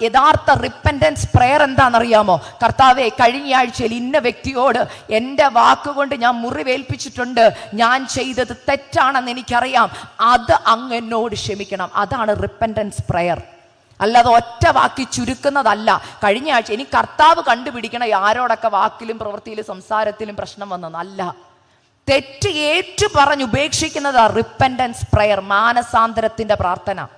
യഥാർത്ഥ റിപ്പൻറ്റൻസ് പ്രെയർ എന്താണെന്നറിയാമോ? കർത്താവേ, കഴിഞ്ഞ ആഴ്ചയിൽ ഇന്ന വ്യക്തിയോട് എൻ്റെ വാക്കുകൊണ്ട് ഞാൻ മുറിവേൽപ്പിച്ചിട്ടുണ്ട്, ഞാൻ ചെയ്തത് തെറ്റാണെന്ന് എനിക്കറിയാം, അത് അങ്ങ് എന്നോട് ക്ഷമിക്കണം. അതാണ് റിപ്പൻറ്റൻസ് പ്രെയർ. അല്ലാതെ ഒറ്റ വാക്കി ചുരുക്കുന്നതല്ല. കഴിഞ്ഞ ആഴ്ച ഇനി കർത്താവ് കണ്ടുപിടിക്കണം ആരോടൊക്കെ വാക്കിലും പ്രവൃത്തിയിലും സംസാരത്തിലും പ്രശ്നം വന്നതല്ല. തെറ്റ് ഏറ്റു പറഞ്ഞ് ഉപേക്ഷിക്കുന്നത് റിപ്പൻറ്റൻസ് പ്രെയർ, മാനസാന്തരത്തിന്റെ പ്രാർത്ഥന,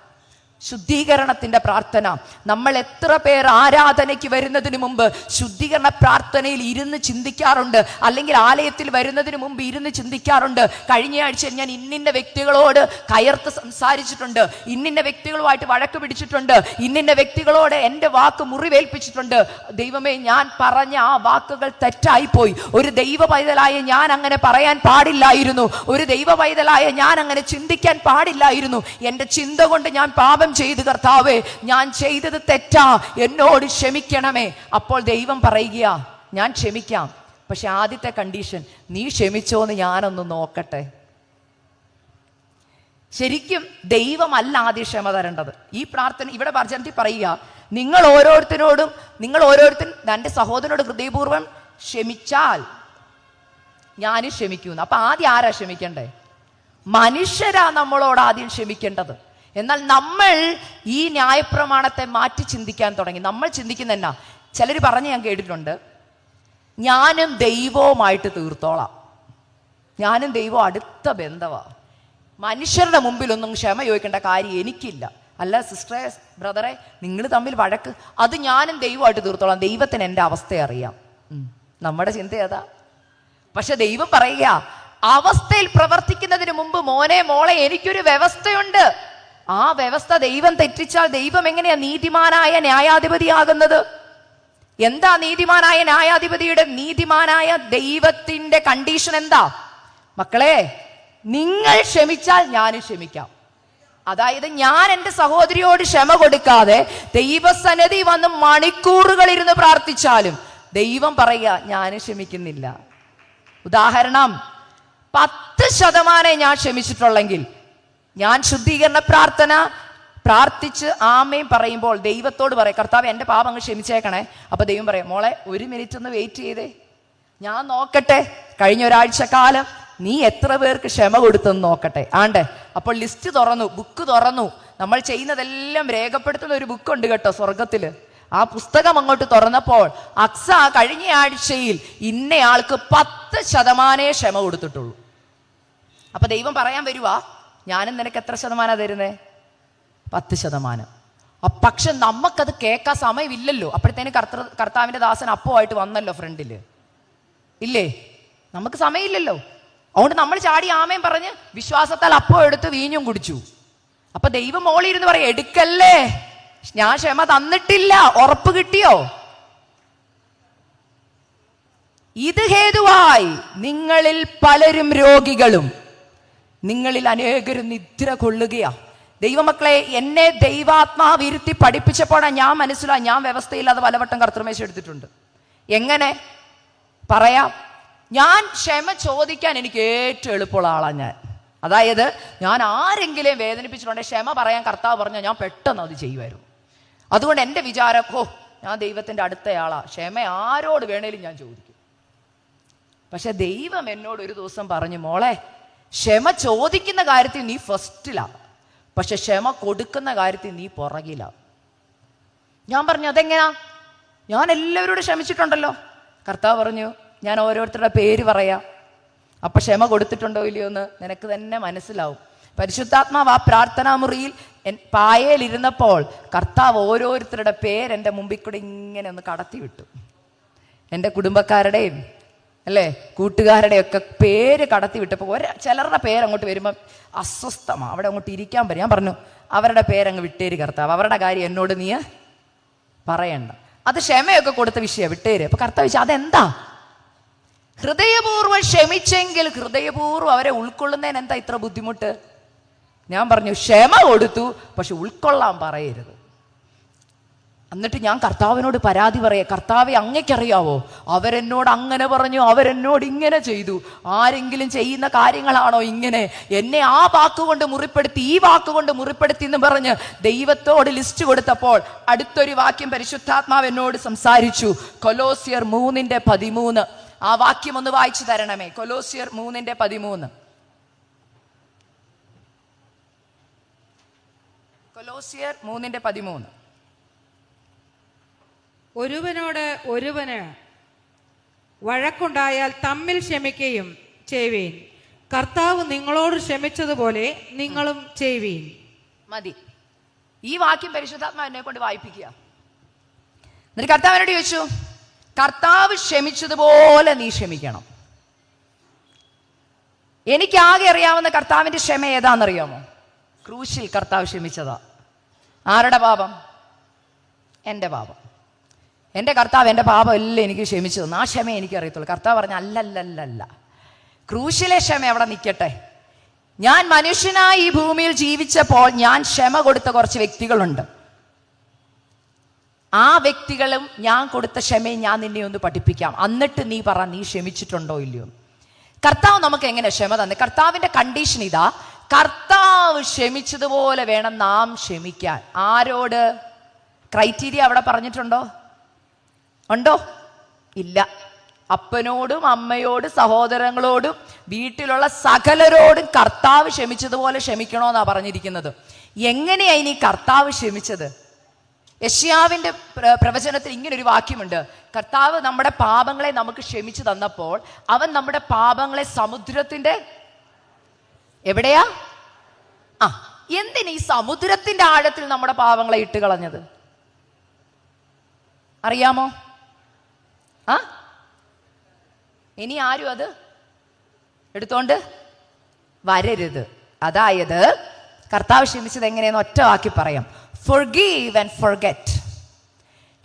ശുദ്ധീകരണത്തിന്റെ പ്രാർത്ഥന. നമ്മൾ എത്ര പേർ ആരാധനയ്ക്ക് വരുന്നതിന് മുമ്പ് ശുദ്ധീകരണ പ്രാർത്ഥനയിൽ ഇരുന്ന് ചിന്തിക്കാറുണ്ട്, അല്ലെങ്കിൽ ആലയത്തിൽ വരുന്നതിന് മുമ്പ് ഇരുന്ന് ചിന്തിക്കാറുണ്ട്. കഴിഞ്ഞ ആഴ്ച ഞാൻ ഇന്നിന്ന വ്യക്തികളോട് കയർത്ത് സംസാരിച്ചിട്ടുണ്ട്, ഇന്നിന്ന വ്യക്തികളുമായിട്ട് വഴക്ക് പിടിച്ചിട്ടുണ്ട്, ഇന്നിന്ന വ്യക്തികളോട് എൻ്റെ വാക്ക് മുറിവേൽപ്പിച്ചിട്ടുണ്ട്. ദൈവമേ, ഞാൻ പറഞ്ഞ ആ വാക്കുകൾ തെറ്റായിപ്പോയി. ഒരു ദൈവ പൈതലായ ഞാൻ അങ്ങനെ പറയാൻ പാടില്ലായിരുന്നു. ഒരു ദൈവ പൈതലായ ഞാൻ അങ്ങനെ ചിന്തിക്കാൻ പാടില്ലായിരുന്നു. എൻ്റെ ചിന്ത കൊണ്ട് ഞാൻ പാപം ചെയ്ത് കർത്താവേ, ഞാൻ ചെയ്തത് തെറ്റാ, എന്നോട് ക്ഷമിക്കണമേ. അപ്പോൾ ദൈവം പറയുക, ഞാൻ ക്ഷമിക്കാം, പക്ഷെ ആദ്യത്തെ കണ്ടീഷൻ, നീ ക്ഷമിച്ചോന്ന് ഞാനൊന്ന് നോക്കട്ടെ. ശരിക്കും ദൈവമല്ല ആദ്യം ക്ഷമ തരേണ്ടത്. ഈ പ്രാർത്ഥന ഇവിടെ വചനത്തിൽ പറയുക, നിങ്ങൾ ഓരോരുത്തരും തൻ്റെ സഹോദരനോട് ഹൃദയപൂർവ്വം ക്ഷമിച്ചാൽ ഞാനും ക്ഷമിക്കുന്നു. അപ്പൊ ആദ്യം ആരാ ക്ഷമിക്കണ്ടേ? മനുഷ്യരാ നമ്മളോട് ആദ്യം ക്ഷമിക്കേണ്ടത്. എന്നാൽ നമ്മൾ ഈ ന്യായപ്രമാണത്തെ മാറ്റി ചിന്തിക്കാൻ തുടങ്ങി. നമ്മൾ ചിന്തിക്കുന്ന എന്നാ, ചിലർ പറഞ്ഞ് ഞാൻ കേട്ടിട്ടുണ്ട്, ഞാനും ദൈവവുമായിട്ട് തീർത്തോളാം, ഞാനും ദൈവവും അടുത്ത ബന്ധവാ, മനുഷ്യരുടെ മുമ്പിലൊന്നും ക്ഷമ ചോദിക്കേണ്ട കാര്യം എനിക്കില്ല. അല്ല സിസ്റ്ററെ, ബ്രദറെ, നിങ്ങൾ തമ്മിൽ വഴക്ക്, അത് ഞാനും ദൈവമായിട്ട് തീർത്തോളാം, ദൈവത്തിന് എൻ്റെ അവസ്ഥ അറിയാം. നമ്മുടെ ചിന്ത അതാ. പക്ഷെ ദൈവം പറയുക, അവസ്ഥയിൽ പ്രവർത്തിക്കുന്നതിന് മുമ്പ് മോനെ മോളെ എനിക്കൊരു വ്യവസ്ഥയുണ്ട്. ആ വ്യവസ്ഥ ദൈവം തെറ്റിച്ചാൽ ദൈവം എങ്ങനെയാ നീതിമാനായ ന്യായാധിപതിയാകുന്നത്? എന്താ നീതിമാനായ ന്യായാധിപതിയുടെ, നീതിമാനായ ദൈവത്തിന്റെ കണ്ടീഷൻ എന്താ? മക്കളെ, നിങ്ങൾ ക്ഷമിച്ചാൽ ഞാനും ക്ഷമിക്കാം. അതായത് ഞാൻ എൻ്റെ സഹോദരിയോട് ക്ഷമ കൊടുക്കാതെ ദൈവസന്നിധി വന്ന് മണിക്കൂറുകൾ ഇരുന്ന് പ്രാർത്ഥിച്ചാലും ദൈവം പറയുക, ഞാനും ക്ഷമിക്കുന്നില്ല. ഉദാഹരണം, 10% ഞാൻ ക്ഷമിച്ചിട്ടുള്ളെങ്കിൽ, ഞാൻ ശുദ്ധീകരണ പ്രാർത്ഥന പ്രാർത്ഥിച്ച് ആമേൻ പറയുമ്പോൾ ദൈവത്തോട് പറയാം, കർത്താവ് എൻ്റെ പാപം അങ്ങ് ക്ഷമിച്ചേക്കണേ. അപ്പൊ ദൈവം പറയാം, മോളെ 1 മിനിറ്റ് ഒന്ന് വെയിറ്റ് ചെയ്തേ, ഞാൻ നോക്കട്ടെ കഴിഞ്ഞ ഒരാഴ്ചക്കാലം നീ എത്ര പേർക്ക് ക്ഷമ കൊടുത്തെന്ന് നോക്കട്ടെ. ആണ്ടേ, അപ്പോൾ ലിസ്റ്റ് തുറന്നു, ബുക്ക് തുറന്നു. നമ്മൾ ചെയ്യുന്നതെല്ലാം രേഖപ്പെടുത്തുന്ന ഒരു ബുക്കുണ്ട് കേട്ടോ സ്വർഗത്തില്. ആ പുസ്തകം അങ്ങോട്ട് തുറന്നപ്പോൾ അക്സ കഴിഞ്ഞ ആഴ്ചയിൽ ഇന്നയാൾക്ക് 10% ക്ഷമ കൊടുത്തിട്ടുള്ളൂ. അപ്പൊ ദൈവം പറയാൻ വരുവാ, ഞാനും നിനക്ക് എത്ര ശതമാനം തരുന്നേ? 10%. പക്ഷെ നമുക്കത് കേൾക്കാൻ സമയമില്ലല്ലോ. അപ്പോഴത്തേന് കർത്താവിന്റെ ദാസൻ അപ്പമായിട്ട് വന്നല്ലോ ഫ്രണ്ടില്, ഇല്ലേ? നമുക്ക് സമയമില്ലല്ലോ. അതുകൊണ്ട് നമ്മൾ ചാടി ആമേൻ പറഞ്ഞ് വിശ്വാസത്താൽ അപ്പം എടുത്ത് വീഞ്ഞും കുടിച്ചു. അപ്പൊ ദൈവം മോളിരുന്ന് പറയാം, എടുക്കല്ലേ, ഞാൻ ക്ഷമ തന്നിട്ടില്ല, ഉറപ്പ് കിട്ടിയോ? ഇത് ഹേതുവായി നിങ്ങളിൽ പലരും രോഗികളും നിങ്ങളിൽ അനേകരും നിദ്ര കൊള്ളുകയാ. ദൈവമക്കളെ, എന്നെ ദൈവാത്മാവ് ഇരുത്തി പഠിപ്പിച്ചപ്പോഴാണ് ഞാൻ മനസ്സിലായി, ഞാൻ വ്യവസ്ഥയില്ലാതെ പലവട്ടം കർത്തൃമേശ എടുത്തിട്ടുണ്ട്. എങ്ങനെ പറയാം? ഞാൻ ക്ഷമ ചോദിക്കാൻ എനിക്ക് ഏറ്റവും എളുപ്പമുള്ള ആളാണ് ഞാൻ. അതായത് ഞാൻ ആരെങ്കിലും വേദനിപ്പിച്ചിട്ടുണ്ടെങ്കിൽ ക്ഷമ പറയാൻ കർത്താവ് പറഞ്ഞാൽ ഞാൻ പെട്ടെന്ന് അത് ചെയ്യുമായിരുന്നു. അതുകൊണ്ട് എൻ്റെ വിചാരം, ഞാൻ ദൈവത്തിൻ്റെ അടുത്തയാളാ, ക്ഷമ ആരോട് വേണേലും ഞാൻ ചോദിക്കും. പക്ഷെ ദൈവം എന്നോട് ഒരു ദിവസം പറഞ്ഞു, മോളെ, ക്ഷമ ചോദിക്കുന്ന കാര്യത്തിൽ നീ ഫസ്റ്റിലാ, പക്ഷെ ക്ഷമ കൊടുക്കുന്ന കാര്യത്തിൽ നീ പുറകിലാ. ഞാൻ പറഞ്ഞു, അതെങ്ങനാ? ഞാൻ എല്ലാവരോടും ക്ഷമിച്ചിട്ടുണ്ടല്ലോ. കർത്താവ് പറഞ്ഞു, ഞാൻ ഓരോരുത്തരുടെ പേര് പറയാം, അപ്പൊ ക്ഷമ കൊടുത്തിട്ടുണ്ടോ ഇല്ലയോ എന്ന് നിനക്ക് തന്നെ മനസ്സിലാവും. പരിശുദ്ധാത്മാവ് ആ പ്രാർത്ഥനാ മുറിയിൽ പായയിലിരുന്നപ്പോൾ കർത്താവ് ഓരോരുത്തരുടെ പേര് എൻ്റെ മുമ്പിൽ കൂടെ ഇങ്ങനെ ഒന്ന് കടത്തി വിട്ടു. എൻ്റെ കുടുംബക്കാരുടെയും അല്ലേ കൂട്ടുകാരുടെയും ഒക്കെ പേര് കടത്തി വിട്ടപ്പോൾ ചിലരുടെ പേരങ്ങോട്ട് വരുമ്പം അസ്വസ്ഥമാണ്, അവിടെ അങ്ങോട്ട് ഇരിക്കാൻ പറ്റും. ഞാൻ പറഞ്ഞു, അവരുടെ പേരങ്ങ് വിട്ടേര് കർത്താവ്, അവരുടെ കാര്യം എന്നോട് നീ പറയണ്ട. അത് ക്ഷമയൊക്കെ കൊടുത്ത വിഷയം, വിട്ടേര്. അപ്പൊ കർത്താവ് ചോദിച്ചാൽ അതെന്താ? ഹൃദയപൂർവ്വം ക്ഷമിച്ചെങ്കിൽ ഹൃദയപൂർവ്വം അവരെ ഉൾക്കൊള്ളുന്നതിന് എന്താ ഇത്ര ബുദ്ധിമുട്ട്? ഞാൻ പറഞ്ഞു, ക്ഷമ കൊടുത്തു, പക്ഷെ ഉൾക്കൊള്ളാൻ പറയരുത്. എന്നിട്ട് ഞാൻ കർത്താവിനോട് പരാതി പറയാം, കർത്താവെ അങ്ങയ്ക്കറിയാവോ, അവരെന്നോട് അങ്ങനെ പറഞ്ഞു, അവരെന്നോട് ഇങ്ങനെ ചെയ്തു. ആരെങ്കിലും ചെയ്യുന്ന കാര്യങ്ങളാണോ ഇങ്ങനെ? എന്നെ ആ വാക്കുകൊണ്ട് മുറിപ്പെടുത്തി, ഈ വാക്കുകൊണ്ട് മുറിപ്പെടുത്തി എന്ന് പറഞ്ഞ് ദൈവത്തോട് ലിസ്റ്റ് കൊടുത്തപ്പോൾ അടുത്തൊരു വാക്യം പരിശുദ്ധാത്മാവ് എന്നോട് സംസാരിച്ചു. കൊലോസ്യർ 3:13. ആ വാക്യം ഒന്ന് വായിച്ചു തരണമേ. കൊലോസ്യർ 3:13. കൊലോസ്യർ 3:13. ഒരുവനോട് ഒരുവന് വഴക്കുണ്ടായാൽ തമ്മിൽ ക്ഷമിക്കുകയും ചെയ്യുവീൻ. കർത്താവ് നിങ്ങളോട് ക്ഷമിച്ചതുപോലെ നിങ്ങളും ചെയ്യുവീൻ. മതി. ഈ വാക്യം പരിശുദ്ധാത്മാവ് എന്നെ കൊണ്ട് വായിപ്പിക്കുക. എന്നിട്ട് കർത്താവിനോട് ചോദിച്ചു, കർത്താവ് ക്ഷമിച്ചതുപോലെ നീ ക്ഷമിക്കണം. എനിക്കാകെ അറിയാവുന്ന കർത്താവിന്റെ ക്ഷമ ഏതാണെന്നറിയാമോ? ക്രൂശിൽ കർത്താവ് ക്ഷമിച്ചതാ. ആരുടെ പാപം? എൻ്റെ പാപം. എൻ്റെ കർത്താവ് എൻ്റെ പാപം എല്ലാം എനിക്ക് ക്ഷമിച്ചു തന്നു. ആ ക്ഷമ എനിക്കറിയത്തുള്ളൂ. കർത്താവ് പറഞ്ഞ അല്ലല്ലല്ല, ക്രൂശിലെ ക്ഷമ അവിടെ നിൽക്കട്ടെ. ഞാൻ മനുഷ്യനായി ഈ ഭൂമിയിൽ ജീവിച്ചപ്പോൾ ഞാൻ ക്ഷമ കൊടുത്ത കുറച്ച് വ്യക്തികളുണ്ട്. ആ വ്യക്തികളും ഞാൻ കൊടുത്ത ക്ഷമയെ ഞാൻ നിന്നെ ഒന്ന് പഠിപ്പിക്കാം. എന്നിട്ട് നീ പറ, നീ ക്ഷമിച്ചിട്ടുണ്ടോ ഇല്ലയോ? കർത്താവ് നമുക്ക് എങ്ങനെ ക്ഷമ തന്നെ? കർത്താവിന്റെ കണ്ടീഷൻ ഇതാ, കർത്താവ് ക്ഷമിച്ചതുപോലെ വേണം നാം ക്ഷമിക്കാൻ. ആരോട്? ക്രൈറ്റീരിയ അവിടെ പറഞ്ഞിട്ടുണ്ടോ? ഉണ്ടോ? ഇല്ല. അപ്പനോടും അമ്മയോടും സഹോദരങ്ങളോടും വീട്ടിലുള്ള സകലരോടും കർത്താവ് ക്ഷമിച്ചതുപോലെ ക്ഷമിക്കണമെന്നാണ് പറഞ്ഞിരിക്കുന്നത്. എങ്ങനെയാ ഇനി കർത്താവ് ക്ഷമിച്ചത്? യെശയ്യാവിന്റെ പ്രവചനത്തിൽ ഇങ്ങനൊരു വാക്യമുണ്ട്. കർത്താവ് നമ്മുടെ പാപങ്ങളെ നമുക്ക് ക്ഷമിച്ചു തന്നപ്പോൾ അവൻ നമ്മുടെ പാപങ്ങളെ സമുദ്രത്തിന്റെ എവിടെയാ? എന്തിന് ഈ സമുദ്രത്തിന്റെ ആഴത്തിൽ നമ്മുടെ പാപങ്ങളെ ഇട്ട് കളഞ്ഞത് അറിയാമോ? ഇനി ആരും അത് എടുത്തോണ്ട് വരരുത്. അതായത് കർത്താവ് ക്ഷമിച്ചത് എങ്ങനെയെന്ന് ഒറ്റ വാക്കി പറയാം. forgive and forget.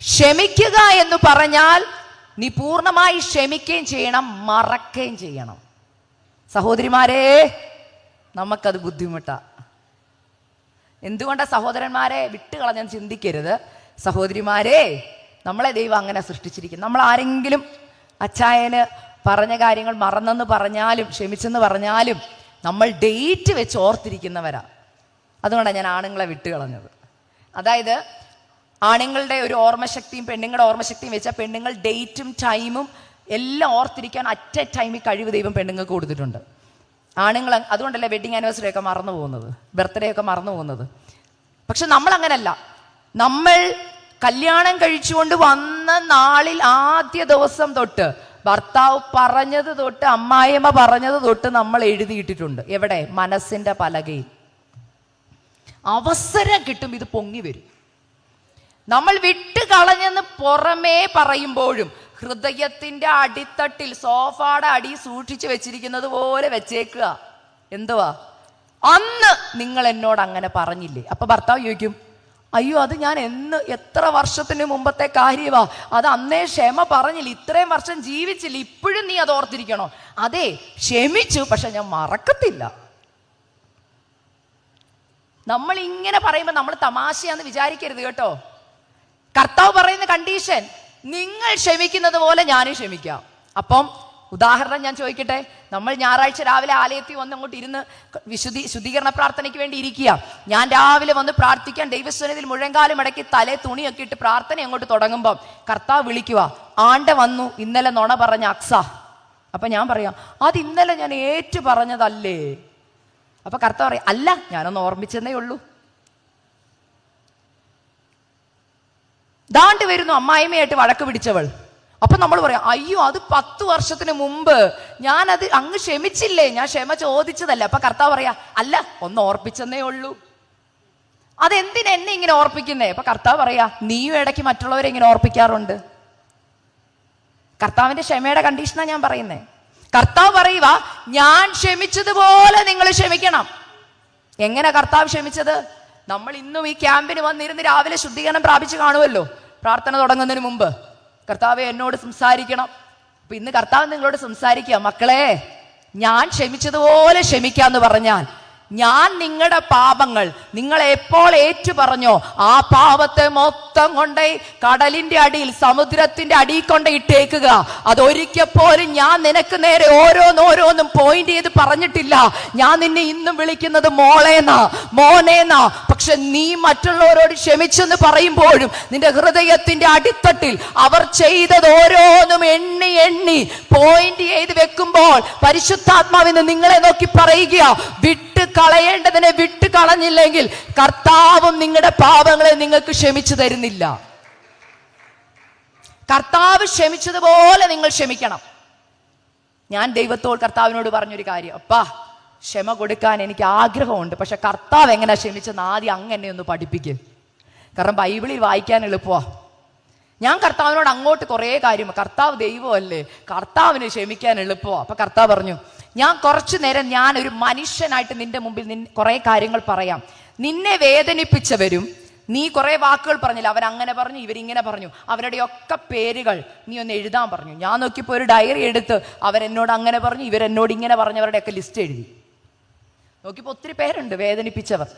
ക്ഷമിക്കുക എന്ന് പറഞ്ഞാൽ നീ പൂർണ്ണമായി ക്ഷമിക്കുകയും ചെയ്യണം, മറക്കുകയും ചെയ്യണം. സഹോദരിമാരെ, നമുക്കത് ബുദ്ധിമുട്ടാ. എന്തുകൊണ്ടാ സഹോദരന്മാരെ വിട്ടുകളഞ്ഞെന്ന് ചിന്തിക്കരുത്. സഹോദരിമാരെ, നമ്മളെ ദൈവം അങ്ങനെ സൃഷ്ടിച്ചിരിക്കും. നമ്മൾ ആരെങ്കിലും അച്ചായന് പറഞ്ഞ കാര്യങ്ങൾ മറന്നെന്ന് പറഞ്ഞാലും ക്ഷമിച്ചെന്ന് പറഞ്ഞാലും നമ്മൾ ഡേറ്റ് വെച്ച് ഓർത്തിരിക്കുന്നവരാ. അതുകൊണ്ടാണ് ഞാൻ ആണുങ്ങളെ വിട്ടുകളഞ്ഞത്. അതായത് ആണുങ്ങളുടെ ഒരു ഓർമ്മശക്തിയും പെണ്ണുങ്ങളുടെ ഓർമ്മശക്തിയും വെച്ചാൽ പെണ്ണുങ്ങൾ ഡേറ്റും ടൈമും എല്ലാം ഓർത്തിരിക്കാൻ അറ്റ് എ ടൈമിൽ കഴിവ് ദൈവം പെണ്ണുങ്ങൾക്ക് കൊടുത്തിട്ടുണ്ട്. ആണുങ്ങൾ അതുകൊണ്ടല്ലേ വെഡിങ് ആനിവേഴ്സറി ഒക്കെ മറന്നു പോകുന്നത്, ബർത്ത്ഡേ ഒക്കെ മറന്നു പോകുന്നത്. പക്ഷെ നമ്മൾ അങ്ങനല്ല. നമ്മൾ കല്യാണം കഴിച്ചുകൊണ്ട് വന്ന നാളിൽ ആദ്യ ദിവസം തൊട്ട് ഭർത്താവ് പറഞ്ഞത് തൊട്ട് അമ്മായിയമ്മ പറഞ്ഞത് തൊട്ട് നമ്മൾ എഴുതിയിട്ടിട്ടുണ്ട്. എവിടെ? മനസ്സിന്റെ പലകയിൽ. അവസരം കിട്ടും ഇത് പൊങ്ങി വരും. നമ്മൾ വിട്ട് കളഞ്ഞെന്ന് പുറമേ പറയുമ്പോഴും ഹൃദയത്തിന്റെ അടിത്തട്ടിൽ സോഫാടെ അടി സൂക്ഷിച്ചു വെച്ചിരിക്കുന്നത് പോലെ വെച്ചേക്കുക. എന്തുവാ? അന്ന് നിങ്ങൾ എന്നോട് അങ്ങനെ പറഞ്ഞില്ലേ? അപ്പൊ ഭർത്താവ് ചോദിക്കും, അയ്യോ അത് ഞാൻ എത്ര വർഷത്തിന് മുമ്പത്തെ കാര്യമാ, അത് അന്നേ ക്ഷമ പറഞ്ഞില്ല, ഇത്രയും വർഷം ജീവിച്ചില്ല, ഇപ്പോഴും നീ അത് ഓർത്തിരിക്കണോ? അതെ, ക്ഷമിച്ചു, പക്ഷെ ഞാൻ മറക്കത്തില്ല. നമ്മൾ ഇങ്ങനെ പറയുമ്പോൾ നമ്മൾ തമാശയാന്ന് വിചാരിക്കരുത് കേട്ടോ. കർത്താവ് പറയുന്ന കണ്ടീഷൻ, നിങ്ങൾ ക്ഷമിക്കുന്നത് പോലെ ഞാനും ക്ഷമിക്കാം. അപ്പം ഉദാഹരണം ഞാൻ ചോദിക്കട്ടെ. നമ്മൾ ഞായറാഴ്ച രാവിലെ ആലയത്തിൽ വന്ന് അങ്ങോട്ട് ഇരുന്ന് ശുദ്ധീകരണ പ്രാർത്ഥനയ്ക്ക് വേണ്ടി ഇരിക്കുക. ഞാൻ രാവിലെ വന്ന് പ്രാർത്ഥിക്കാൻ ദൈവസന്നിധിയിൽ മുഴങ്കാലും മടക്കി തലേ തുണിയൊക്കെ ഇട്ട് പ്രാർത്ഥന അങ്ങോട്ട് തുടങ്ങുമ്പം കർത്താവ് വിളിക്കുക, ആണ്ട വന്നു ഇന്നലെ നുണ പറഞ്ഞ അക്സ. അപ്പൊ ഞാൻ പറയാം, അത് ഇന്നലെ ഞാൻ ഏറ്റു പറഞ്ഞതല്ലേ? അപ്പൊ കർത്താവ് പറയാം, അല്ല ഞാനൊന്ന് ഓർമ്മിച്ചെന്നേ ഉള്ളൂ. ദാണ്ട് വരുന്നു അമ്മായിമ്മയായിട്ട് വഴക്ക് പിടിച്ചവൾ. അപ്പൊ നമ്മൾ പറയാം, അയ്യോ അത് 10 വർഷത്തിന് മുമ്പ് ഞാനത് അങ്ങ് ക്ഷമിച്ചില്ലേ, ഞാൻ ക്ഷമ ചോദിച്ചതല്ലേ. അപ്പൊ കർത്താവ് പറയാ, അല്ല ഒന്ന് ഓർപ്പിച്ചെന്നേ ഉള്ളൂ. അതെന്തിനാ എന്നെ ഇങ്ങനെ ഓർപ്പിക്കുന്നേ? അപ്പൊ കർത്താവ് പറയാ, നീയും ഇടയ്ക്ക് മറ്റുള്ളവരെ ഇങ്ങനെ ഓർപ്പിക്കാറുണ്ട്. കർത്താവിന്റെ ക്ഷമയുടെ കണ്ടീഷനാ ഞാൻ പറയുന്നേ. കർത്താവ് പറയുക, ഞാൻ ക്ഷമിച്ചതുപോലെ നിങ്ങൾ ക്ഷമിക്കണം. എങ്ങനെ കർത്താവ് ക്ഷമിച്ചത്? നമ്മൾ ഇന്നും ഈ ക്യാമ്പിന് വന്നിരുന്ന് രാവിലെ ശുദ്ധീകരണം പ്രാപിച്ച് കാണുമല്ലോ. പ്രാർത്ഥന തുടങ്ങുന്നതിന് മുമ്പ് കർത്താവെ എന്നോട് സംസാരിക്കണം. അപ്പൊ ഇന്ന് കർത്താവ് നിങ്ങളോട് സംസാരിക്കുക, മക്കളെ ഞാൻ ക്ഷമിച്ചതുപോലെ ക്ഷമിക്കാന്ന് പറഞ്ഞാൽ ഞാൻ നിങ്ങളുടെ പാപങ്ങൾ നിങ്ങൾ എപ്പോൾ ഏറ്റു പറഞ്ഞോ ആ പാപത്തെ മൊത്തം കൊണ്ടേ കടലിന്റെ അടിയിൽ, സമുദ്രത്തിന്റെ അടിയിൽ കൊണ്ട് ഇട്ടേക്കുക. അതൊരിക്കൽ പോലും ഞാൻ നിനക്ക് നേരെ ഓരോന്നോരോന്നും പോയിന്റ് ചെയ്ത് പറഞ്ഞിട്ടില്ല. ഞാൻ നിന്നെ ഇന്നും വിളിക്കുന്നത് മോളേന്നാ, മോനേന്നാ. പക്ഷെ നീ മറ്റുള്ളവരോട് ക്ഷമിച്ചെന്ന് പറയുമ്പോഴും നിന്റെ ഹൃദയത്തിന്റെ അടിത്തട്ടിൽ അവർ ചെയ്തത് ഓരോന്നും എണ്ണി എണ്ണി പോയിന്റ് ചെയ്ത് വെക്കുമ്പോൾ പരിശുദ്ധാത്മാവിന് നിങ്ങളെ നോക്കി പറയുക, വിട്ട് കളയേണ്ടതിനെ വിട്ട് കളഞ്ഞില്ലെങ്കിൽ കർത്താവും നിങ്ങളുടെ പാപങ്ങളെ നിങ്ങൾക്ക് ക്ഷമിച്ചു തരുന്നില്ല. കർത്താവ് ക്ഷമിച്ചതുപോലെ നിങ്ങൾ ക്ഷമിക്കണം. ഞാൻ കർത്താവിനോട് പറഞ്ഞൊരു കാര്യം, അപ്പാ ക്ഷമ കൊടുക്കാൻ എനിക്ക് ആഗ്രഹമുണ്ട്, പക്ഷെ കർത്താവ് എങ്ങനെയാ ക്ഷമിച്ചെന്ന് ആദ്യം അങ്ങനെ ഒന്ന് പഠിപ്പിക്കുക. കാരണം ബൈബിളിൽ വായിക്കാൻ എളുപ്പമാ. ഞാൻ കർത്താവിനോട് അങ്ങോട്ട് കുറേ കാര്യം, കർത്താവ് ദൈവമല്ലേ, കർത്താവിന് ക്ഷമിക്കാൻ എളുപ്പമാ. അപ്പൊ കർത്താവ് പറഞ്ഞു, ഞാൻ കുറച്ചു നേരം ഞാൻ ഒരു മനുഷ്യനായിട്ട് നിന്റെ മുമ്പിൽ കുറെ കാര്യങ്ങൾ പറയാം. നിന്നെ വേദനിപ്പിച്ചവരും നീ കുറെ വാക്കുകൾ പറഞ്ഞില്ല, അവരങ്ങനെ പറഞ്ഞു ഇവരിങ്ങനെ പറഞ്ഞു, അവരുടെയൊക്കെ പേരുകൾ നീ ഒന്ന് എഴുതാൻ പറഞ്ഞു. ഞാൻ നോക്കിയപ്പോൾ ഒരു ഡയറി എടുത്ത് അവരെന്നോട് അങ്ങനെ പറഞ്ഞു ഇവരെന്നോട് ഇങ്ങനെ പറഞ്ഞവരുടെയൊക്കെ ലിസ്റ്റ് എഴുതി. നോക്കിയപ്പോൾ ഒത്തിരി പേരുണ്ട് വേദനിപ്പിച്ചവർ.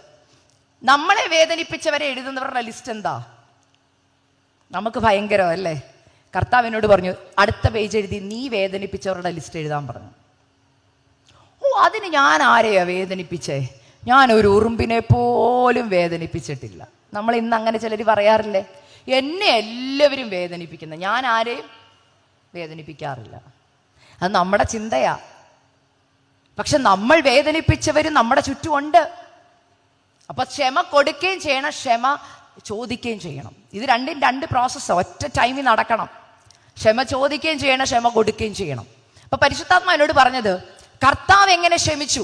നമ്മളെ വേദനിപ്പിച്ചവരെ എഴുതുന്നവരുടെ ലിസ്റ്റ് എന്താ? നമുക്ക് ഭയങ്കരമല്ലേ. കർത്താവിനോട് പറഞ്ഞു അടുത്ത പേജ് എഴുതി നീ വേദനിപ്പിച്ചവരുടെ ലിസ്റ്റ് എഴുതാൻ പറഞ്ഞു. അതിന് ഞാൻ ആരെയാ വേദനിപ്പിച്ചേ? ഞാൻ ഒരു ഉറുമ്പിനെ പോലും വേദനിപ്പിച്ചിട്ടില്ല. നമ്മൾ ഇന്ന് അങ്ങനെ ചിലർ പറയാറില്ലേ, എന്നെ എല്ലാവരും വേദനിപ്പിക്കുന്ന, ഞാൻ ആരെയും വേദനിപ്പിക്കാറില്ല. അത് നമ്മുടെ ചിന്തയാ. പക്ഷെ നമ്മൾ വേദനിപ്പിച്ചവരും നമ്മുടെ ചുറ്റുമുണ്ട്. അപ്പൊ ക്ഷമ കൊടുക്കുകയും ചെയ്യണം, ക്ഷമ ചോദിക്കുകയും ചെയ്യണം. ഇത് രണ്ട് പ്രോസസ്സ് ഒറ്റ ടൈമിൽ നടക്കണം. ക്ഷമ ചോദിക്കുകയും ചെയ്യണം, ക്ഷമ കൊടുക്കുകയും ചെയ്യണം. അപ്പൊ പരിശുദ്ധാത്മാ എന്നോട് പറഞ്ഞത്, കർത്താവ് എങ്ങനെ ക്ഷമിച്ചു?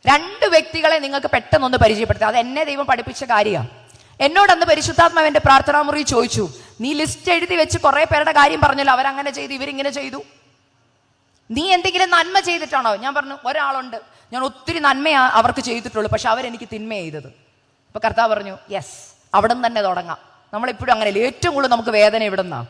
2 വ്യക്തികളെ നിങ്ങൾക്ക് പെട്ടെന്നൊന്ന് പരിചയപ്പെടുത്തുക. അത് എന്നെ ദൈവം പഠിപ്പിച്ച കാര്യമാണ്. എന്നോട് അന്ന് പരിശുദ്ധാത്മാവ് എൻ്റെ പ്രാർത്ഥനാ മുറി ചോദിച്ചു, നീ ലിസ്റ്റ് എഴുതി വെച്ച് കുറെ പേരുടെ കാര്യം പറഞ്ഞല്ലോ, അവരങ്ങനെ ചെയ്തു ഇവരിങ്ങനെ ചെയ്തു, നീ എന്തെങ്കിലും നന്മ ചെയ്തിട്ടാണോ? ഞാൻ പറഞ്ഞു ഒരാളുണ്ട്, ഞാൻ ഒത്തിരി നന്മയാ അവർക്ക് ചെയ്തിട്ടുള്ളൂ, പക്ഷെ അവരെനിക്ക് തിന്മ ചെയ്തത്. അപ്പൊ കർത്താവ് പറഞ്ഞു യെസ്, അവിടെ നിന്ന് തന്നെ തുടങ്ങാം. നമ്മളിപ്പോഴും അങ്ങനെയല്ലേ, ഏറ്റവും കൂടുതൽ നമുക്ക് വേദന എവിടെ നിന്നാ?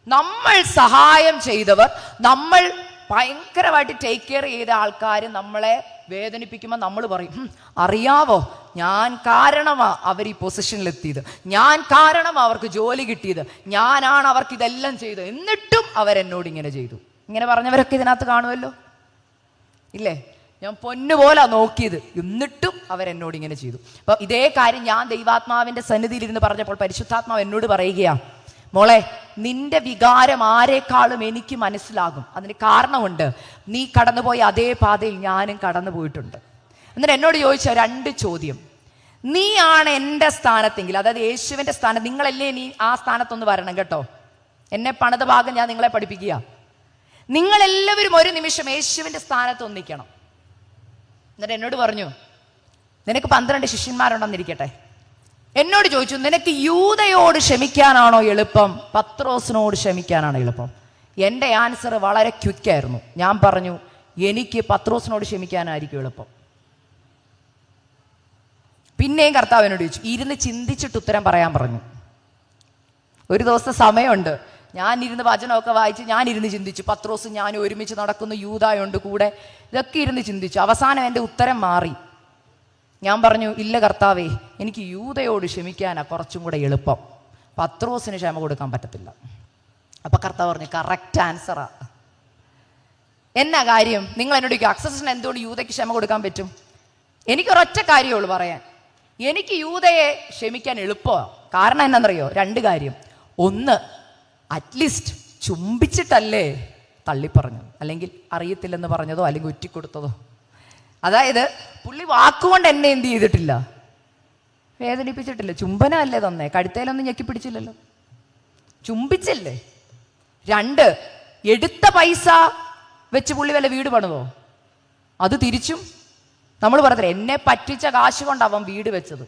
നമ്മൾ സഹായം ചെയ്തവർ, നമ്മൾ ഭയങ്കരമായിട്ട് ടേക്ക് കെയർ ചെയ്ത ആൾക്കാർ നമ്മളെ വേദനിപ്പിക്കുമ്പോൾ നമ്മൾ പറയും, അറിയാവോ ഞാൻ കാരണമാ അവർ ഈ പൊസിഷനിലെത്തിയത്, ഞാൻ കാരണമാ അവർക്ക് ജോലി കിട്ടിയത്, ഞാനാണ് അവർക്ക് ഇതെല്ലാം ചെയ്തത്, എന്നിട്ടും അവരെന്നോട് ഇങ്ങനെ ചെയ്തു. ഇങ്ങനെ പറഞ്ഞവരൊക്കെ ഇതിനകത്ത് കാണുമല്ലോ ഇല്ലേ? ഞാൻ പൊന്നുപോലെ നോക്കിയത്, എന്നിട്ടും അവരെന്നോട് ഇങ്ങനെ ചെയ്തു. അപ്പൊ ഇതേ കാര്യം ഞാൻ ദൈവാത്മാവിന്റെ സന്നിധിയിൽ ഇരുന്ന് പറഞ്ഞപ്പോൾ പരിശുദ്ധാത്മാവ് എന്നോട് പറയുകയാ, മോളെ നിന്റെ വികാരം ആരെക്കാളും എനിക്ക് മനസ്സിലാകും. അതിന് കാരണമുണ്ട്, നീ കടന്നുപോയ അതേ പാതയിൽ ഞാനും കടന്നു പോയിട്ടുണ്ട്. എന്നിട്ട് എന്നോട് ചോദിച്ച 2 ചോദ്യം. നീയാണ് എൻ്റെ സ്ഥാനത്തെങ്കിൽ, അതായത് യേശുവിൻ്റെ സ്ഥാനം, നിങ്ങളല്ലേ നീ ആ സ്ഥാനത്തൊന്ന് വരണം കേട്ടോ. എന്നെ പണിത ഭാഗം ഞാൻ നിങ്ങളെ പഠിപ്പിക്കുക. നിങ്ങളെല്ലാവരും ഒരു നിമിഷം യേശുവിൻ്റെ സ്ഥാനത്ത് ഒന്നിക്കണം. എന്നിട്ട് എന്നോട് പറഞ്ഞു, നിനക്ക് 12 ശിഷ്യന്മാരുണ്ടെന്നിരിക്കട്ടെ. എന്നോട് ചോദിച്ചു, നിനക്ക് യൂദയോട് ക്ഷമിക്കാനാണോ എളുപ്പം, പത്രോസിനോട് ക്ഷമിക്കാനാണോ എളുപ്പം? എൻ്റെ ആൻസർ വളരെ ക്വിക്കായിരുന്നു. ഞാൻ പറഞ്ഞു, എനിക്ക് പത്രോസിനോട് ക്ഷമിക്കാനായിരിക്കും എളുപ്പം. പിന്നെയും കർത്താവ് എന്നോട് ചോദിച്ചു, ഇരുന്ന് ചിന്തിച്ചിട്ട് ഉത്തരം പറയാൻ പറഞ്ഞു. ഒരു ദിവസത്തെ സമയമുണ്ട്. ഞാൻ ഇരുന്ന് വചനമൊക്കെ വായിച്ച് ഞാനിരുന്ന് ചിന്തിച്ചു. പത്രോസും ഞാനും ഒരുമിച്ച് നടക്കുന്നു, യൂദായുണ്ട് കൂടെ, ഇതൊക്കെ ഇരുന്ന് ചിന്തിച്ചു. അവസാനം എൻ്റെ ഉത്തരം മാറി. ഞാൻ പറഞ്ഞു, ഇല്ല കർത്താവേ, എനിക്ക് യൂദയോട് ക്ഷമിക്കാനാ കുറച്ചും കൂടെ എളുപ്പം, പത്രോസിന് ക്ഷമ കൊടുക്കാൻ പറ്റത്തില്ല. അപ്പൊ കർത്താവ് പറഞ്ഞു, കറക്റ്റ് ആൻസറാ. എന്നാ കാര്യം? നിങ്ങൾ എന്നോട് അക്സസിന് എന്തുകൊണ്ട് യൂദയ്ക്ക് ക്ഷമ കൊടുക്കാൻ പറ്റും? എനിക്കൊരൊറ്റ കാര്യമുള്ളൂ പറയാൻ, എനിക്ക് യൂദയെ ക്ഷമിക്കാൻ എളുപ്പമാണ്. കാരണം എന്നാണെന്നറിയോ? 2 കാര്യം. ഒന്ന്, അറ്റ്ലീസ്റ്റ് ചുംബിച്ചിട്ടല്ലേ തള്ളിപ്പറഞ്ഞു, അല്ലെങ്കിൽ അറിയത്തില്ലെന്ന് പറഞ്ഞതോ അല്ലെങ്കിൽ ഒറ്റിക്കൊടുത്തതോ. അതായത് പുള്ളി വാക്കുകൊണ്ട് എന്നെ എന്ത് ചെയ്തിട്ടില്ല, വേദനിപ്പിച്ചിട്ടില്ല. ചുംബനല്ലേ തന്നെ, കഴുത്തേലൊന്നും ഞെക്കി പിടിച്ചില്ലല്ലോ, ചുംബിച്ചല്ലേ. 2, എടുത്ത പൈസ വെച്ച് പുള്ളി വല്ല വീട് പണിതോ? അത് തിരിച്ചും നമ്മൾ പറയത്തില്ല, എന്നെ പറ്റിച്ച കാശ് കൊണ്ട് അവൻ വീട് വെച്ചത്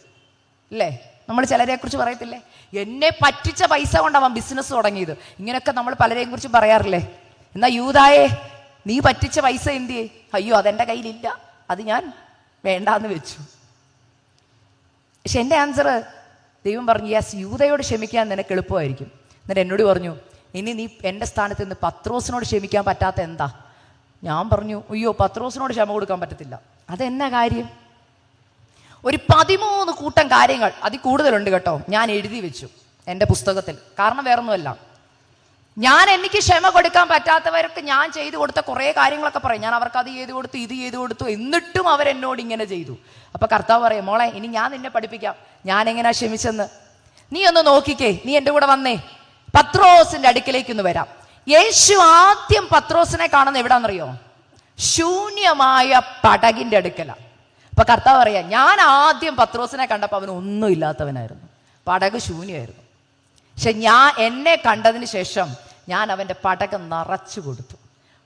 അല്ലേ? നമ്മൾ ചിലരെ കുറിച്ച് പറയത്തില്ലേ, എന്നെ പറ്റിച്ച പൈസ കൊണ്ട് അവൻ ബിസിനസ് തുടങ്ങിയത്. ഇങ്ങനെയൊക്കെ നമ്മൾ പലരെയും കുറിച്ച് പറയാറില്ലേ? എന്നാ യൂദായെ, നീ പറ്റിച്ച പൈസ എന്ത് ചെയ്യേ? അയ്യോ അതെൻ്റെ കയ്യിലില്ല, അത് ഞാൻ വേണ്ടാന്ന് വെച്ചു. പക്ഷെ എൻ്റെ ആൻസർ, ദൈവം പറഞ്ഞു, യെസ്, യൂദയോട് ക്ഷമിക്കാൻ നിനക്ക് എളുപ്പമായിരിക്കും. എന്നിട്ട് എന്നോട് പറഞ്ഞു, ഇനി നീ എൻ്റെ സ്ഥാനത്ത് നിന്ന് പത്രോസിനോട് ക്ഷമിക്കാൻ പറ്റാത്ത എന്താ? ഞാൻ പറഞ്ഞു, അയ്യോ പത്രോസിനോട് ക്ഷമ കൊടുക്കാൻ പറ്റത്തില്ല. അതെന്നാ കാര്യം? ഒരു 13 കൂട്ടം കാര്യങ്ങൾ, അതിൽ കൂടുതലുണ്ട് കേട്ടോ, ഞാൻ എഴുതി വെച്ചു എൻ്റെ പുസ്തകത്തിൽ. കാരണം വേറൊന്നുമല്ല, എനിക്ക് ക്ഷമ കൊടുക്കാൻ പറ്റാത്തവർക്ക് ഞാൻ ചെയ്തു കൊടുത്ത കുറേ കാര്യങ്ങളൊക്കെ പറയും. ഞാൻ അവർക്ക് അത് ചെയ്തു കൊടുത്തു, ഇത് ചെയ്തു കൊടുത്തു, എന്നിട്ടും അവരെന്നോട് ഇങ്ങനെ ചെയ്തു. അപ്പൊ കർത്താവ് പറയും, മോളെ ഇനി ഞാൻ നിന്നെ പഠിപ്പിക്കാം ഞാൻ എങ്ങനെയാ ക്ഷമിച്ചെന്ന്. നീ ഒന്ന് നോക്കിക്കേ, നീ എൻ്റെ കൂടെ വന്നേ, പത്രോസിന്റെ അടുക്കിലേക്ക് ഒന്ന് വരാം. യേശു ആദ്യം പത്രോസിനെ കാണുന്ന എവിടാന്നറിയോ? ശൂന്യമായ പടകിന്റെ അടുക്കല. അപ്പൊ കർത്താവ് പറയാ, ഞാൻ ആദ്യം പത്രോസിനെ കണ്ടപ്പോൾ അവന് ഒന്നും ഇല്ലാത്തവനായിരുന്നു, പടക് ശൂന്യമായിരുന്നു. പക്ഷെ എന്നെ കണ്ടതിന് ശേഷം ഞാൻ അവന്റെ പടക് നിറച്ചു കൊടുത്തു.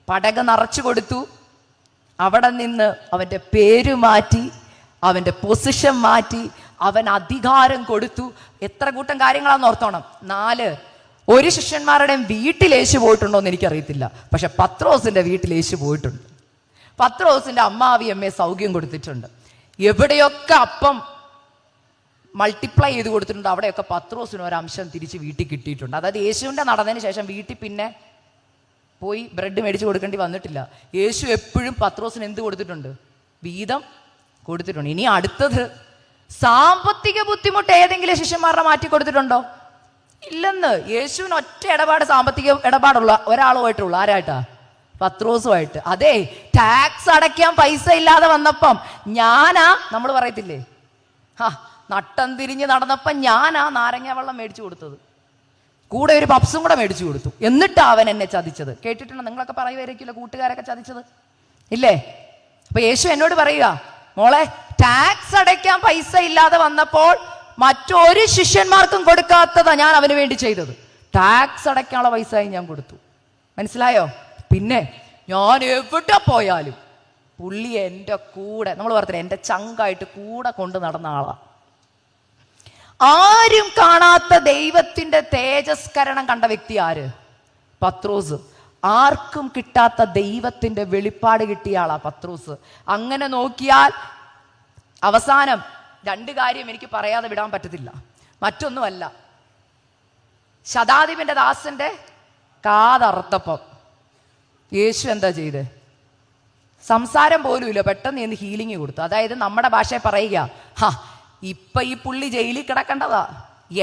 പടക് നിറച്ചു കൊടുത്തു. അവിടെ നിന്ന് അവന്റെ പേര് മാറ്റി, അവന്റെ പൊസിഷൻ മാറ്റി, അവൻ അധികാരം കൊടുത്തു. എത്ര കൂട്ടം കാര്യങ്ങളാന്ന് ഓർത്തോണം. 4 ഒരു ശിഷ്യന്മാരുടെയും വീട്ടിൽ യേശു പോയിട്ടുണ്ടോ എന്ന് എനിക്കറിയത്തില്ല, പക്ഷെ പത്രോസിന്റെ വീട്ടിൽ യേശു പോയിട്ടുണ്ട്. പത്രോസിന്റെ അമ്മാവിയമ്മയെ സൗഖ്യം കൊടുത്തിട്ടുണ്ട്. എവിടെയൊക്കെ അപ്പം മൾട്ടിപ്ലൈ ചെയ്ത് കൊടുത്തിട്ടുണ്ട്, അവിടെയൊക്കെ പത്രോസിന് ഒരംശം തിരിച്ച് വീട്ടിൽ കിട്ടിയിട്ടുണ്ട്. അതായത് യേശുവിൻ്റെ നടന്നതിന് ശേഷം വീട്ടിൽ പിന്നെ പോയി ബ്രെഡ് മേടിച്ച് കൊടുക്കേണ്ടി വന്നിട്ടില്ല. യേശു എപ്പോഴും പത്രോസിന് എന്ത് കൊടുത്തിട്ടുണ്ട്? വീതം കൊടുത്തിട്ടുണ്ട്. ഇനി അടുത്തത്, സാമ്പത്തിക ബുദ്ധിമുട്ട് ഏതെങ്കിലും ശിഷ്യന്മാരുടെ മാറ്റി കൊടുത്തിട്ടുണ്ടോ? ഇല്ലെന്ന്. യേശുവിന് ഒറ്റ സാമ്പത്തിക ഇടപാടുള്ള ഒരാളുമായിട്ടുള്ള ആരായിട്ടാ? പത്രോസുമായിട്ട്. അതെ, ടാക്സ് അടയ്ക്കാൻ പൈസ ഇല്ലാതെ വന്നപ്പം നമ്മൾ പറയത്തില്ലേ, നട്ടം തിരിഞ്ഞ് നടന്നപ്പം നാരങ്ങ വെള്ളം മേടിച്ചു കൊടുത്തത്, കൂടെ ഒരു പപ്സും കൂടെ മേടിച്ചു കൊടുത്തു. എന്നിട്ടാ അവൻ എന്നെ ചതിച്ചത്. കേട്ടിട്ടുണ്ടോ? നിങ്ങളൊക്കെ പറയുമായിരിക്കില്ല, കൂട്ടുകാരൊക്കെ ചതിച്ചത് ഇല്ലേ? അപ്പൊ യേശു എന്നോട് പറയുക, മോളെ ടാക്സ് അടയ്ക്കാൻ പൈസ ഇല്ലാതെ വന്നപ്പോൾ മറ്റൊരു ശിഷ്യന്മാർക്കും കൊടുക്കാത്തതാ ഞാൻ അവന് വേണ്ടി ചെയ്തത്. ടാക്സ് അടയ്ക്കാനുള്ള പൈസയും ഞാൻ കൊടുത്തു. മനസ്സിലായോ? പിന്നെ ഞാൻ എവിടെ പോയാലും പുള്ളി എൻ്റെ കൂടെ, നമ്മൾ പറഞ്ഞില്ല, എൻ്റെ ചങ്കായിട്ട് കൂടെ കൊണ്ട് നടന്ന ആളാ. ആരും കാണാത്ത ദൈവത്തിന്റെ തേജസ്കരണം കണ്ട വ്യക്തി ആര്? പത്രോസ്. ആർക്കും കിട്ടാത്ത ദൈവത്തിന്റെ വെളിപ്പാട് കിട്ടിയ ആളാ പത്രോസ്. അങ്ങനെ നോക്കിയാൽ അവസാനം 2 കാര്യം എനിക്ക് പറയാതെ വിടാൻ പറ്റത്തില്ല. മറ്റൊന്നുമല്ല, ശതാധിപന്റെ ദാസന്റെ കാതറുത്തപ്പം യേശു എന്താ ചെയ്തേ? സംസാരം പോലും ഇല്ല, പെട്ടെന്ന് എന്ന് ഹീലിംഗ് കൊടുത്തു. അതായത് നമ്മുടെ ഭാഷയെ പറയുക, ഇപ്പൊ ഈ പുള്ളി ജയിലിൽ കിടക്കേണ്ടതാ,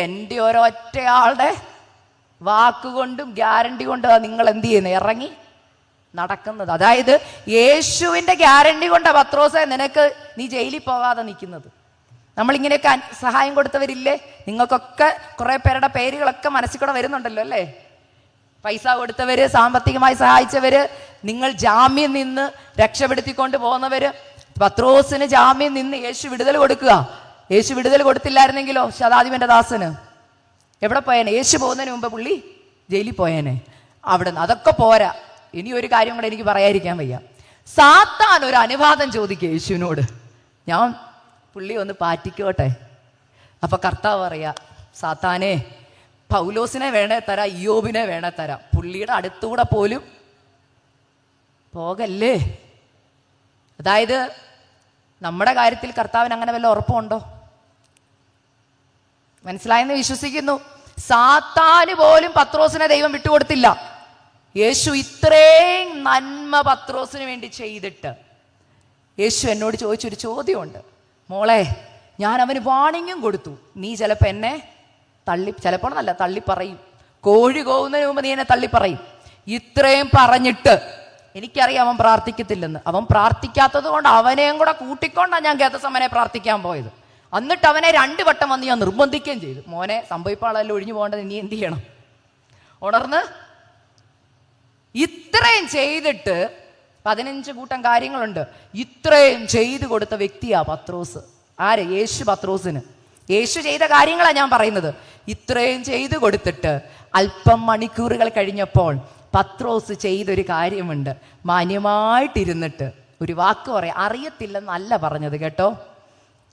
എൻ്റെ ഒരൊറ്റയാളുടെ വാക്കുകൊണ്ടും ഗ്യാരണ്ടി കൊണ്ടും നിങ്ങൾ എന്ത് ചെയ്യുന്നത്? ഇറങ്ങി നടക്കുന്നത്. അതായത് യേശുവിന്റെ ഗ്യാരണ്ടി കൊണ്ടാ പത്രോസേ നീ ജയിലിൽ പോകാതെ നിൽക്കുന്നത്. നമ്മളിങ്ങനെയൊക്കെ സഹായം കൊടുത്തവരില്ലേ? നിങ്ങൾക്കൊക്കെ കുറെ പേരുടെ പേരുകളൊക്കെ മനസ്സിൽ കൂടെ വരുന്നുണ്ടല്ലോ അല്ലേ? പൈസ കൊടുത്തവര്, സാമ്പത്തികമായി സഹായിച്ചവര്, നിങ്ങൾ ജാമ്യം നിന്ന് രക്ഷപ്പെടുത്തിക്കൊണ്ട് പോകുന്നവര്. പത്രോസിന് ജാമ്യം നിന്ന് യേശു വിടുതൽ കൊടുക്കുക. യേശു വിടുതൽ കൊടുത്തില്ലായിരുന്നെങ്കിലോ ശതാധിപന്റെ ദാസന് എവിടെ പോയേനെ? യേശു പോകുന്നതിന് മുമ്പ് പുള്ളി ജയിലിൽ പോയേനെ. അവിടെ നിന്ന് അതൊക്കെ പോരാ, ഇനി ഒരു കാര്യം കൂടെ എനിക്ക് പറയാതിരിക്കാൻ വയ്യ. സാത്താൻ ഒരു അനുവാദം ചോദിക്കുക യേശുവിനോട്, ഞാൻ പുള്ളി ഒന്ന് പാറ്റിക്കോട്ടെ. അപ്പൊ കർത്താവ് പറയാ, സാത്താനെ, പൗലോസിനെ വേണേ തരാം, ഇയ്യോബിനെ വേണേ തരാം, പുള്ളിയുടെ അടുത്തുകൂടെ പോലും പോകല്ലേ. അതായത് നമ്മുടെ കാര്യത്തിൽ കർത്താവിന് അങ്ങനെ വല്ല ഉറപ്പുണ്ടോ? മനസ്സിലായെന്ന് വിശ്വസിക്കുന്നു. സാത്താന് പോലും പത്രോസിനെ ദൈവം വിട്ടുകൊടുത്തില്ല. യേശു ഇത്രയും നന്മ പത്രോസിന് വേണ്ടി ചെയ്തിട്ട് യേശു എന്നോട് ചോദിച്ചൊരു ചോദ്യമുണ്ട്, മോളെ ഞാൻ അവന് വാണിങ്ങും കൊടുത്തു, നീ ചിലപ്പോൾ എന്നെ ചിലപ്പോൾ നല്ല തള്ളിപ്പറയും, കോഴി കോവുന്നതിന് മുമ്പ് നീ എന്നെ തള്ളിപ്പറയും. ഇത്രയും പറഞ്ഞിട്ട് എനിക്കറിയാം അവൻ പ്രാർത്ഥിക്കത്തില്ലെന്ന്. അവൻ പ്രാർത്ഥിക്കാത്തത് കൊണ്ട് അവനെയും കൂടെ കൂട്ടിക്കൊണ്ടാണ് ഞാൻ ഗതസമനെ പ്രാർത്ഥിക്കാൻ പോയത്. എന്നിട്ട് അവനെ 2 വട്ടം വന്ന് ഞാൻ നിർബന്ധിക്കുകയും ചെയ്തു, മോനെ സംഭവിപ്പാളെല്ലാം ഒഴിഞ്ഞു പോകേണ്ടത് നീ എന്ത് ചെയ്യണം, ഉണർന്ന്. ഇത്രയും ചെയ്തിട്ട് 15 കൂട്ടം കാര്യങ്ങളുണ്ട്. ഇത്രയും ചെയ്തു കൊടുത്ത വ്യക്തിയാ പത്രോസ്. ആര്? യേശു പത്രോസിന്. യേശു ചെയ്ത കാര്യങ്ങളാണ് ഞാൻ പറയുന്നത്. ഇത്രയും ചെയ്തു കൊടുത്തിട്ട് അല്പം മണിക്കൂറുകൾ കഴിഞ്ഞപ്പോൾ പത്രോസ് ചെയ്തൊരു കാര്യമുണ്ട്. മാന്യമായിട്ടിരുന്നിട്ട് ഒരു വാക്ക് പറയാം. അറിയത്തില്ലെന്നല്ല പറഞ്ഞത് കേട്ടോ.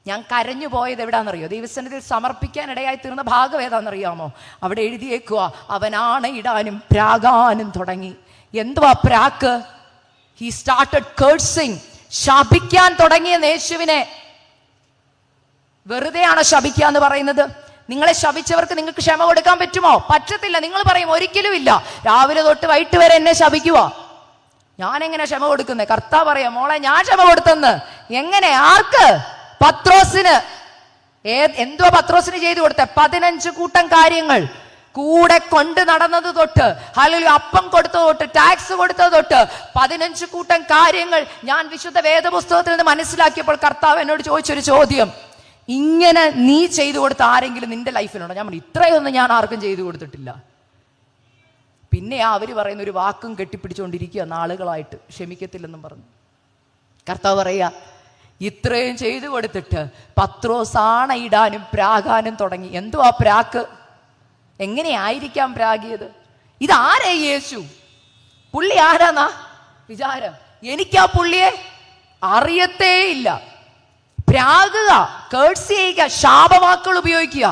ഞാൻ കരഞ്ഞു പോയത് എവിടാന്നറിയോ? ദൈവസന്നിധിയിൽ സമർപ്പിക്കാനിടയായി തീർന്ന ഭാഗം ഏതാണെന്നറിയാമോ? അവിടെ എഴുതിയേക്കുക, അവനാണ് ഇടാനും പ്രാകാനും തുടങ്ങി. എന്തുവാ പ്രാക്ക്? He started cursing. ശപിക്കാൻ തുടങ്ങിയ യേശുവിനെ. വെറുതെയാണോ ശപിക്കുക എന്ന് പറയുന്നത്? നിങ്ങളെ ശപിച്ചവർക്ക് നിങ്ങൾക്ക് ക്ഷമ കൊടുക്കാൻ പറ്റുമോ? പറ്റത്തില്ല. നിങ്ങൾ പറയും ഒരിക്കലും ഇല്ല, രാവിലെ തൊട്ട് വൈകിട്ട് വരെ എന്നെ ശപിക്കുക, ഞാൻ എങ്ങനെ ക്ഷമ കൊടുക്കുന്നത്? കർത്താവ് പറയാം, മോളെ ഞാൻ ക്ഷമ കൊടുത്തെന്ന്. എങ്ങനെ? ആർക്ക്? പത്രോസിന്. എന്തുവാ പത്രോസിന് ചെയ്തു കൊടുത്ത? 15 കൂട്ടം കാര്യങ്ങൾ. കൂടെ കൊണ്ട് നടന്നത് തൊട്ട്, അല്ലെങ്കിൽ അപ്പം കൊടുത്തത് തൊട്ട്, ടാക്സ് കൊടുത്തത് തൊട്ട് 15 കൂട്ടം കാര്യങ്ങൾ ഞാൻ വിശുദ്ധ വേദപുസ്തകത്തിൽ നിന്ന് മനസ്സിലാക്കിയപ്പോൾ കർത്താവ് എന്നോട് ചോദിച്ചൊരു ചോദ്യം, ഇങ്ങനെ നീ ചെയ്തു കൊടുത്ത ആരെങ്കിലും നിന്റെ ലൈഫിലുണ്ടോ? ഞാൻ പറഞ്ഞു, ഇത്രയൊന്നും ഞാൻ ആർക്കും ചെയ്തു കൊടുത്തിട്ടില്ല. പിന്നെ അവർ പറയുന്ന ഒരു വാക്കും കെട്ടിപ്പിടിച്ചുകൊണ്ടിരിക്കുക നാളുകളായിട്ട്, ക്ഷമിക്കത്തില്ലെന്നും പറഞ്ഞു. കർത്താവ് പറയാ, ഇത്രയും ചെയ്തു കൊടുത്തിട്ട് പത്രോസ് ആണയിടാനും പ്രാകാനും തുടങ്ങി. എന്തുവാ പ്രാക്ക്? എങ്ങനെയായിരിക്കാം പ്രാഗിയത്? ഇതാരേ യേശു? പുള്ളി ആരാന്നാ വിചാരം? എനിക്ക് ആ പുള്ളിയെ അറിയത്തേ ഇല്ല. പ്രാകുക, കേഴ്സ് ചെയ്യുക, ശാപവാക്കുകൾ ഉപയോഗിക്കുക.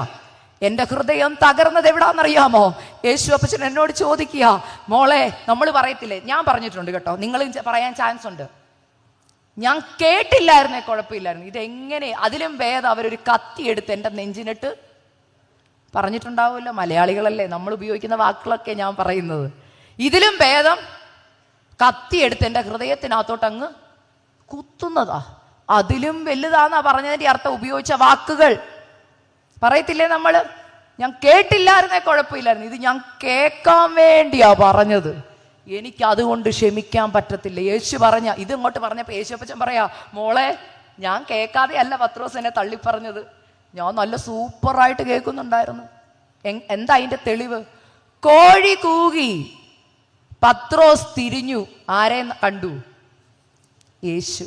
എന്റെ ഹൃദയം തകർന്നത് എവിടാന്നറിയാമോ? യേശു അപ്പച്ചൻ എന്നോട് ചോദിക്കുക, മോളെ, നമ്മൾ പറയത്തില്ലേ, ഞാൻ പറഞ്ഞിട്ടുണ്ട് കേട്ടോ, നിങ്ങൾ പറയാൻ ചാൻസ് ഉണ്ട്, ഞാൻ കേട്ടില്ലായിരുന്നേ കുഴപ്പമില്ലായിരുന്നു, ഇതെങ്ങനെ, അതിലും ഭേദം അവരൊരു കത്തി എടുത്ത് എൻ്റെ നെഞ്ചിനിട്ട് പറഞ്ഞിട്ടുണ്ടാവുമല്ലോ. മലയാളികളല്ലേ, നമ്മൾ ഉപയോഗിക്കുന്ന വാക്കുകളൊക്കെ ഞാൻ പറയുന്നത്. ഇതിലും ഭേദം കത്തിയെടുത്ത് എൻ്റെ ഹൃദയത്തിനകത്തോട്ട് അങ്ങ് കുത്തുന്നതാ. അതിലും വലുതാന്നാ പറഞ്ഞതിൻ്റെ അർത്ഥം. ഉപയോഗിച്ച വാക്കുകൾ പറയത്തില്ലേ നമ്മള്, ഞാൻ കേട്ടില്ലായിരുന്നേ കുഴപ്പമില്ലായിരുന്നു, ഇത് ഞാൻ കേൾക്കാൻ വേണ്ടിയാ പറഞ്ഞത്, എനിക്ക് അതുകൊണ്ട് ക്ഷമിക്കാൻ പറ്റത്തില്ല. യേശു പറഞ്ഞ ഇത് ഇങ്ങോട്ട് പറഞ്ഞപ്പോ യേശു അപ്പച്ചൻ പറയാ, മോളെ, ഞാൻ കേൾക്കാതെ അല്ല പത്രോസ് എന്നെ തള്ളിപ്പറഞ്ഞത്, ഞാൻ നല്ല സൂപ്പറായിട്ട് കേൾക്കുന്നുണ്ടായിരുന്നു. എന്താ അതിന്റെ തെളിവ്? കോഴി കൂകി, പത്രോസ് തിരിഞ്ഞു, ആരെ കണ്ടു? യേശു.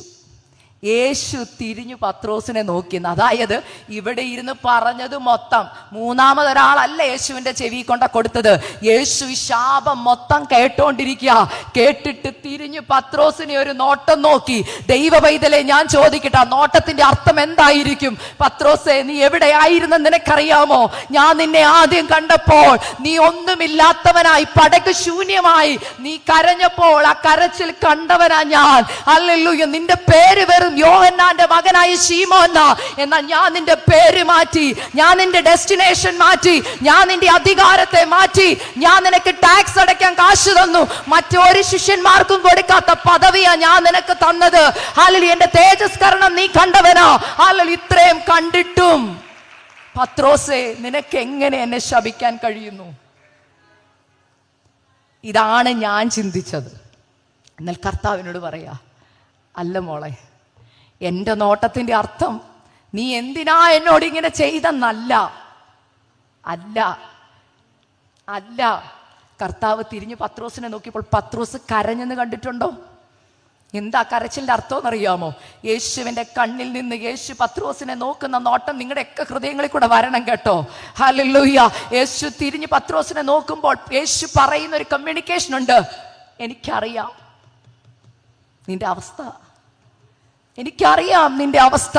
യേശു തിരിഞ്ഞു പത്രോസിനെ നോക്കിയെന്ന്. അതായത് ഇവിടെ ഇരുന്ന് പറഞ്ഞത് മൊത്തം മൂന്നാമതൊരാളല്ല യേശുവിന്റെ ചെവി കൊണ്ട കൊടുത്തത്. യേശു ശാപം മൊത്തം കേട്ടോണ്ടിരിക്കുക. കേട്ടിട്ട് തിരിഞ്ഞു പത്രോസിനെ ഒരു നോട്ടം നോക്കി. ദൈവ പൈതലെ, ഞാൻ ചോദിക്കട്ടെ, നോട്ടത്തിന്റെ അർത്ഥം എന്തായിരിക്കും? പത്രോസേ, നീ എവിടെയായിരുന്നെന്ന് നിനക്കറിയാമോ? ഞാൻ നിന്നെ ആദ്യം കണ്ടപ്പോൾ നീ ഒന്നുമില്ലാത്തവനായി, പടക് ശൂന്യമായി നീ കരഞ്ഞപ്പോൾ ആ കരച്ചിൽ കണ്ടവനാ ഞാൻ. ഹല്ലേലൂയ. നിന്റെ പേര് വെറും യോഹന്നാന്റെ മകനായ ശീമോൻ, എന്നാൽ ഞാൻ നിന്റെ പേര് മാറ്റി, ഞാൻ നിന്റെ ഡെസ്റ്റിനേഷൻ മാറ്റി, ഞാൻ നിന്റെ അധികാരത്തെ മാറ്റി, ഞാൻ നിനക്ക് ടാക്സ് അടയ്ക്കാൻ കാശ് തന്നു, മറ്റൊരു ശിഷ്യന്മാർക്കും കൊടുക്കാത്ത പദവിയാ ഞാൻ നിനക്ക് തന്നത്. ഹല്ലേലൂയ. എന്റെ തേജസ്കരണം നീ കണ്ടവനാ. ഹല്ലേലൂയ. ഇത്രയും കണ്ടിട്ടും പത്രോസേ, നിനക്ക് എങ്ങനെ എന്നെ ശപിക്കാൻ കഴിയുന്നു? ഇതാണ് ഞാൻ ചിന്തിച്ചത്. എന്നാൽ കർത്താവിനോട് പറയാ, അല്ല മോളെ, എൻ്റെ നോട്ടത്തിന്റെ അർത്ഥം നീ എന്തിനാ എന്നോട് ഇങ്ങനെ ചെയ്തെന്നല്ല. അല്ല അല്ല കർത്താവ് തിരിഞ്ഞു പത്രോസിനെ നോക്കിയപ്പോൾ പത്രോസ് കരഞ്ഞെന്ന് കണ്ടിട്ടുണ്ടോ? എന്താ കരച്ചിലിന്റെ അർത്ഥം എന്നറിയാമോ? യേശുവിന്റെ കണ്ണിൽ നിന്ന് യേശു പത്രോസിനെ നോക്കുന്ന നോട്ടം നിങ്ങളുടെയൊക്കെ ഹൃദയങ്ങളിൽ കൂടെ വരണം കേട്ടോ. ഹല്ലേലൂയ. യേശു തിരിഞ്ഞു പത്രോസിനെ നോക്കുമ്പോൾ യേശു പറയുന്ന ഒരു കമ്മ്യൂണിക്കേഷൻ ഉണ്ട്. എനിക്കറിയാം നിന്റെ അവസ്ഥ, എനിക്കറിയാം നിന്റെ അവസ്ഥ.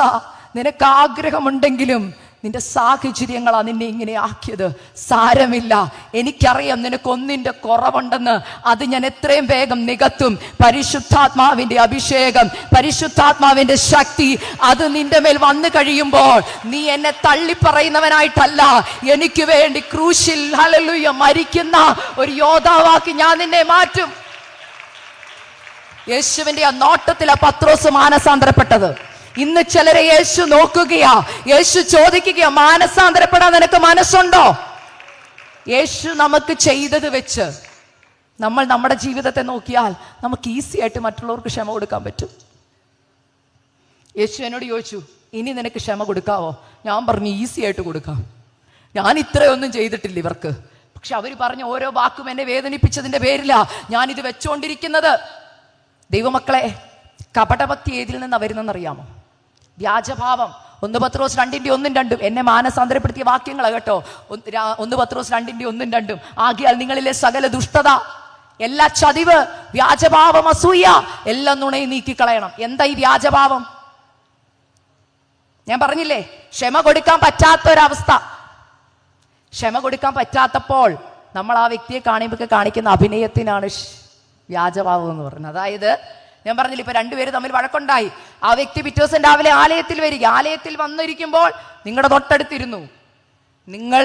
നിനക്ക് ആഗ്രഹമുണ്ടെങ്കിലും നിന്റെ സാഹചര്യങ്ങളാ നിന്നെ ഇങ്ങനെ ആക്കിയത്. സാരമില്ല, എനിക്കറിയാം നിനക്കൊന്നിന്റെ കുറവുണ്ടെന്ന്. അത് ഞാൻ എത്രയും വേഗം നികത്തും. പരിശുദ്ധാത്മാവിന്റെ അഭിഷേകം, പരിശുദ്ധാത്മാവിന്റെ ശക്തി, അത് നിന്റെ മേൽ വന്നു കഴിയുമ്പോൾ നീ എന്നെ തള്ളിപ്പറയുന്നവനായിട്ടല്ല, എനിക്ക് വേണ്ടി ക്രൂശിൽ ഹല്ലേലൂയ മരിക്കുന്ന ഒരു യോദ്ധാവാക്കി ഞാൻ നിന്നെ മാറ്റും. യേശുവിന്റെ ആ നോട്ടത്തിലാ പത്രോസ് മാനസാന്തരപ്പെട്ടത്. ഇന്ന് ചിലരെ യേശു നോക്കുകയാ, യേശു ചോദിക്കുകയാ, മാനസാന്തരപ്പെടാൻ നിനക്ക് മനസ്സുണ്ടോ? യേശു നമുക്ക് ചെയ്തത് വെച്ച് നമ്മൾ നമ്മുടെ ജീവിതത്തെ നോക്കിയാൽ നമുക്ക് ഈസി ആയിട്ട് മറ്റുള്ളവർക്ക് ക്ഷമ കൊടുക്കാൻ പറ്റും. യേശു എന്നോട് ചോദിച്ചു, ഇനി നിനക്ക് ക്ഷമ കൊടുക്കാവോ? ഞാൻ പറഞ്ഞു, ഈസി ആയിട്ട് കൊടുക്കാം. ഞാൻ ഇത്രയൊന്നും ചെയ്തിട്ടില്ല ഇവർക്ക്, പക്ഷെ അവർ പറഞ്ഞ ഓരോ വാക്കും എന്നെ വേദനിപ്പിച്ചതിന്റെ പേരിലാ ഞാനിത് വെച്ചോണ്ടിരിക്കുന്നത്. ദൈവമക്കളെ, കപടഭക്തി ഏതിൽ നിന്നാ വരുന്നെന്നറിയാമോ? വ്യാജഭാവം. 1 പത്രോസ് 2:1-2 എന്നെ മാനസാന്തരപ്പെടുത്തിയ വാക്യങ്ങളാ കേട്ടോ. 1 പത്രോസ് 2:1-2 ആകിയാൽ നിങ്ങളിലെ സകല ദുഷ്ടത, എല്ലാ ചതിവ്, വ്യാജഭാവം, അസൂയ എല്ലാം നുണയെ നീക്കിക്കളയണം. എന്താ ഈ വ്യാജഭാവം? ഞാൻ പറഞ്ഞില്ലേ, ക്ഷമ കൊടുക്കാൻ പറ്റാത്തൊരവസ്ഥ. ക്ഷമ കൊടുക്കാൻ പറ്റാത്തപ്പോൾ നമ്മൾ ആ വ്യക്തിയെ കാണുമ്പോൾ കാണിക്കുന്ന അഭിനയത്തിനാണ് വ്യാജഭാവം എന്ന് പറയുന്നത്. അതായത് ഞാൻ പറഞ്ഞില്ല, ഇപ്പൊ രണ്ടുപേര് തമ്മിൽ വഴക്കുണ്ടായി. ആ വ്യക്തി പിറ്റേ ദിവസം രാവിലെ ആലയത്തിൽ വരിക. ആലയത്തിൽ വന്നിരിക്കുമ്പോൾ നിങ്ങളുടെ തൊട്ടടുത്തിരുന്നു. നിങ്ങൾ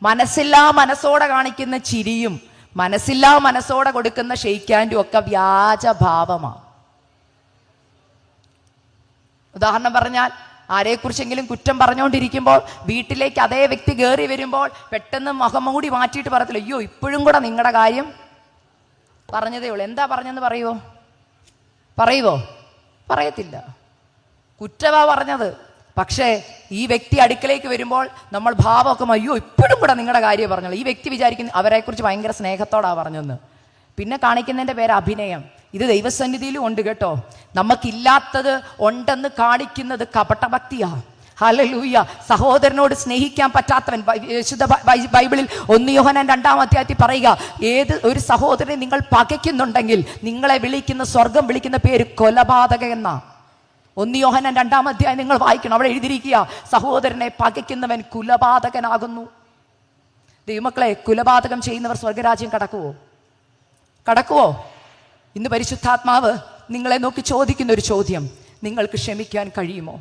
മനസ്സില്ലാ മനസ്സോടെ കാണിക്കുന്ന ചിരിയും മനസ്സില്ലാ മനസ്സോടെ കൊടുക്കുന്ന ഷെയ്ക്ക് ഹാൻഡും ഒക്കെ വ്യാജഭാവമാണ്. ഉദാഹരണം പറഞ്ഞാൽ, ആരെക്കുറിച്ചെങ്കിലും കുറ്റം പറഞ്ഞുകൊണ്ടിരിക്കുമ്പോൾ വീട്ടിലേക്ക് അതേ വ്യക്തി കയറി വരുമ്പോൾ പെട്ടെന്ന് മുഖംമൂടി മാറ്റിയിട്ട് പറയത്തില്ല, അയ്യോ ഇപ്പോഴും കൂടെ നിങ്ങളുടെ കാര്യം പറഞ്ഞതേ ഉള്ളൂ, എന്താ പറഞ്ഞെന്ന് പറയുവോ? പറയത്തില്ല. കുറ്റവാ പറഞ്ഞത്. പക്ഷേ ഈ വ്യക്തി അടുക്കലേക്ക് വരുമ്പോൾ നമ്മൾ ഭാവമൊക്കെ, അയ്യോ ഇപ്പോഴും കൂടെ നിങ്ങളുടെ കാര്യം പറഞ്ഞോളൂ. ഈ വ്യക്തി വിചാരിക്കുന്നു അവരെക്കുറിച്ച് ഭയങ്കര സ്നേഹത്തോടാണ് പറഞ്ഞതെന്ന്. പിന്നെ കാണിക്കുന്നതിൻ്റെ പേര് അഭിനയം. ഇത് ദൈവസന്നിധിയിലും ഉണ്ട് കേട്ടോ. നമുക്കില്ലാത്തത് ഉണ്ടെന്ന് കാണിക്കുന്നത് കപടഭക്തിയാ. ഹല്ലേലൂയ. സഹോദരനോട് സ്നേഹിക്കാൻ പറ്റാത്തവൻ, വിശുദ്ധ ബൈബിളിൽ 1 യോഹന്നാൻ 2-ാം അധ്യായത്തിൽ പറയുക, ഏത് ഒരു സഹോദരനെ നിങ്ങൾ പകയ്ക്കുന്നുണ്ടെങ്കിൽ നിങ്ങളെ വിളിക്കുന്ന, സ്വർഗം വിളിക്കുന്ന പേര് കൊലപാതക എന്നാ. 1 യോഹന്നാൻ 2-ാം അധ്യായം നിങ്ങൾ വായിക്കണം. അവിടെ എഴുതിയിരിക്കുക, സഹോദരനെ പകയ്ക്കുന്നവൻ കുലപാതകനാകുന്നു. ദൈവമക്കളെ, കുലപാതകം ചെയ്യുന്നവർ സ്വർഗരാജ്യം കടക്കുവോ? ഇന്ന് പരിശുദ്ധാത്മാവ് നിങ്ങളെ നോക്കി ചോദിക്കുന്ന ഒരു ചോദ്യം, നിങ്ങൾക്ക് ക്ഷമിക്കാൻ കഴിയുമോ?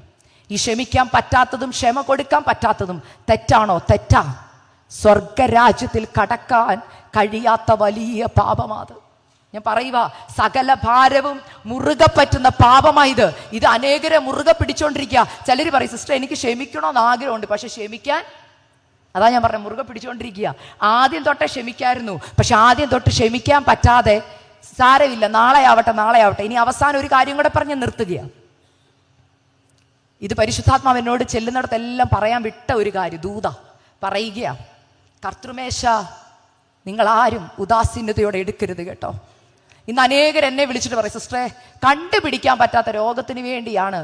ഈ ക്ഷമിക്കാൻ പറ്റാത്തതും ക്ഷമ കൊടുക്കാൻ പറ്റാത്തതും തെറ്റാണോ? തെറ്റാ. സ്വർഗരാജ്യത്തിൽ കടക്കാൻ കഴിയാത്ത വലിയ പാപമാത്. ഞാൻ പറയുക, സകല ഭാരവും മുറുകെ പറ്റുന്ന പാപമായത്. ഇത് അനേകരെ മുറുകെ പിടിച്ചോണ്ടിരിക്കുക. ചിലർ പറയും, സിസ്റ്റർ എനിക്ക് ക്ഷമിക്കണമെന്ന് ആഗ്രഹമുണ്ട്, പക്ഷെ ക്ഷമിക്കാൻ, അതാ ഞാൻ പറഞ്ഞ, മുറുകെ പിടിച്ചുകൊണ്ടിരിക്കുക. ആദ്യം തൊട്ടേ ക്ഷമിക്കായിരുന്നു, പക്ഷെ ആദ്യം തൊട്ട് ക്ഷമിക്കാൻ പറ്റാതെ സാരമില്ല, നാളെ ആവട്ടെ, ഇനി അവസാനം ഒരു കാര്യം കൂടെ പറഞ്ഞ് നിർത്തുകയാണ്. ഇത് പരിശുദ്ധാത്മാവ് എന്നോട് ചെല്ലുന്നിടത്തെല്ലാം പറയാൻ വിട്ട ഒരു കാര്യം. ദൂത പറയുക, കർത്തൃമേശ നിങ്ങൾ ആരും ഉദാസീനതയോടെ എടുക്കരുത് കേട്ടോ. ഇന്ന് അനേകർ എന്നെ വിളിച്ചിട്ട് പറയും, സിസ്റ്ററെ കണ്ടുപിടിക്കാൻ പറ്റാത്ത രോഗത്തിന് വേണ്ടിയാണ്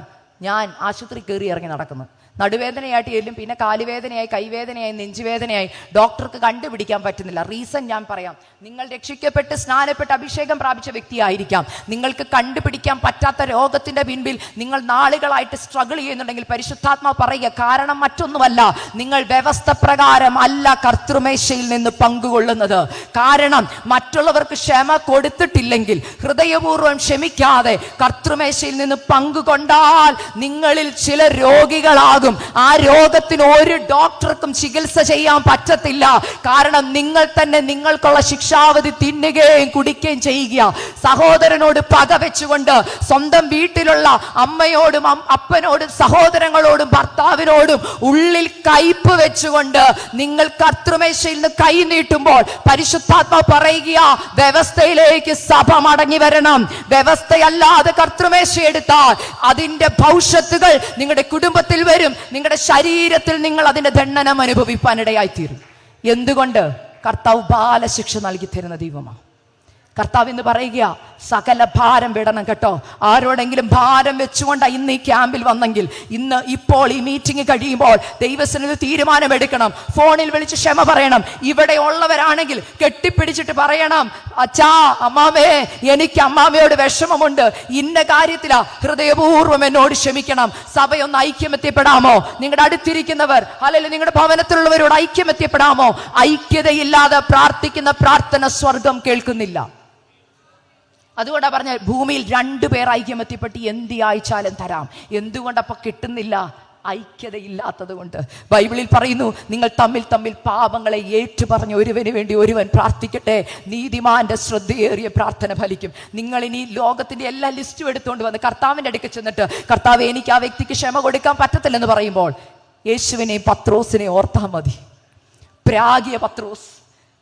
ഞാൻ ആശുപത്രി കയറി ഇറങ്ങി നടക്കുന്നത്. നടുവേദനയായിട്ട് ചെല്ലും, പിന്നെ കാലുവേദനയായി, കൈവേദനയായി, നെഞ്ചുവേദനയായി, ഡോക്ടർക്ക് കണ്ടുപിടിക്കാൻ പറ്റുന്നില്ല. റീസൺ ഞാൻ പറയാം. നിങ്ങൾ രക്ഷിക്കപ്പെട്ട് സ്നാനപ്പെട്ട് അഭിഷേകം പ്രാപിച്ച വ്യക്തിയായിരിക്കാം. നിങ്ങൾക്ക് കണ്ടുപിടിക്കാൻ പറ്റാത്ത രോഗത്തിന്റെ പിൻപിൽ നിങ്ങൾ നാളുകളായിട്ട് സ്ട്രഗിൾ ചെയ്യുന്നുണ്ടെങ്കിൽ പരിശുദ്ധാത്മാവ് പറയുക, കാരണം മറ്റൊന്നുമല്ല, നിങ്ങൾ വ്യവസ്ഥ പ്രകാരം അല്ല കർത്തൃമേശയിൽ നിന്ന് പങ്കുകൊള്ളുന്നത്. കാരണം മറ്റുള്ളവർക്ക് ക്ഷമ കൊടുത്തിട്ടില്ലെങ്കിൽ, ഹൃദയപൂർവ്വം ക്ഷമിക്കാതെ കർത്തൃമേശയിൽ നിന്ന് പങ്കുകൊണ്ടാൽ നിങ്ങളിൽ ചില രോഗികളാകും. ആ രോഗത്തിന് ഒരു ഡോക്ടർക്കും ചികിത്സ ചെയ്യാൻ പറ്റത്തില്ല. കാരണം നിങ്ങൾ തന്നെ നിങ്ങൾക്കുള്ള ശിക്ഷാവധി തിന്നുകയും കുടിക്കുകയും ചെയ്യുക. സഹോദരനോട് പക വെച്ചുകൊണ്ട്, സ്വന്തം വീട്ടിലുള്ള അമ്മയോടും അപ്പനോടും സഹോദരങ്ങളോടും ഭർത്താവിനോടും ഉള്ളിൽ കയ്പ് വെച്ചുകൊണ്ട് നിങ്ങൾ കർത്തൃമേശയിൽ നിന്ന് കൈ നീട്ടുമ്പോൾ പരിശുദ്ധാത്മാവ് പറയുക, വ്യവസ്ഥയിലേക്ക് സഭ മടങ്ങി വരണം. വ്യവസ്ഥയല്ലാതെ കർത്തൃമേശ എടുത്താൽ അതിന്റെ ഭവിഷ്യത്തുകൾ നിങ്ങളുടെ കുടുംബത്തിൽ വരും. നിങ്ങളുടെ ശരീരത്തിൽ നിങ്ങൾ അതിന്റെ ദണ്ഡനം അനുഭവിപ്പാനിടയായിത്തീരും. എന്തുകൊണ്ട്? കർത്താവ് ബാലശിക്ഷ നൽകി തരുന്ന ദൈവമാണ്. കർത്താവ് എന്ന് പറയുക, സകല ഭാരം വിടണം കേട്ടോ. ആരോടെങ്കിലും ഭാരം വെച്ചുകൊണ്ട് ഇന്ന് ഈ ക്യാമ്പിൽ വന്നെങ്കിൽ, ഇപ്പോൾ ഈ മീറ്റിംഗ് കഴിയുമ്പോൾ ദൈവസന്നിധിയിൽ തീരുമാനമെടുക്കണം. ഫോണിൽ വിളിച്ച് ക്ഷമ പറയണം. ഇവിടെ ഉള്ളവരാണെങ്കിൽ കെട്ടിപ്പിടിച്ചിട്ട് പറയണം, അച്ഛാ, അമ്മാമേ, എനിക്ക് അമ്മാമയോട് വിഷമമുണ്ട്, ഇന്ന കാര്യത്തിലാ, ഹൃദയപൂർവ്വം എന്നോട് ക്ഷമിക്കണം. സഭയൊന്ന് ഐക്യമെത്തിപ്പെടാമോ? നിങ്ങളുടെ അടുത്തിരിക്കുന്നവർ, അല്ലെങ്കിൽ നിങ്ങളുടെ ഭവനത്തിലുള്ളവരോട് ഐക്യമെത്തിപ്പെടാമോ? ഐക്യതയില്ലാതെ പ്രാർത്ഥിക്കുന്ന പ്രാർത്ഥന സ്വർഗം കേൾക്കുന്നില്ല. അതുകൊണ്ടാണ് പറഞ്ഞ, ഭൂമിയിൽ 2 പേർ ഐക്യമെത്തിപ്പെട്ട് എന്ത് അയച്ചാലും തരാം. എന്തുകൊണ്ടപ്പോൾ കിട്ടുന്നില്ല? ഐക്യതയില്ലാത്തത് കൊണ്ട്. ബൈബിളിൽ പറയുന്നു, നിങ്ങൾ തമ്മിൽ പാപങ്ങളെ ഏറ്റുപറഞ്ഞ് ഒരുവന് വേണ്ടി ഒരുവൻ പ്രാർത്ഥിക്കട്ടെ, നീതിമാന്റെ ശ്രദ്ധയേറിയ പ്രാർത്ഥന ഫലിക്കും. നിങ്ങൾ ഇനി ലോകത്തിന്റെ എല്ലാ ലിസ്റ്റും എടുത്തുകൊണ്ട് വന്ന് കർത്താവിന്റെ അടുക്ക് ചെന്നിട്ട്, കർത്താവ് എനിക്ക് ആ വ്യക്തിക്ക് ക്ഷമ കൊടുക്കാൻ പറ്റത്തില്ലെന്ന് പറയുമ്പോൾ യേശുവിനെയും പത്രോസിനെയും ഓർത്താൽ മതി.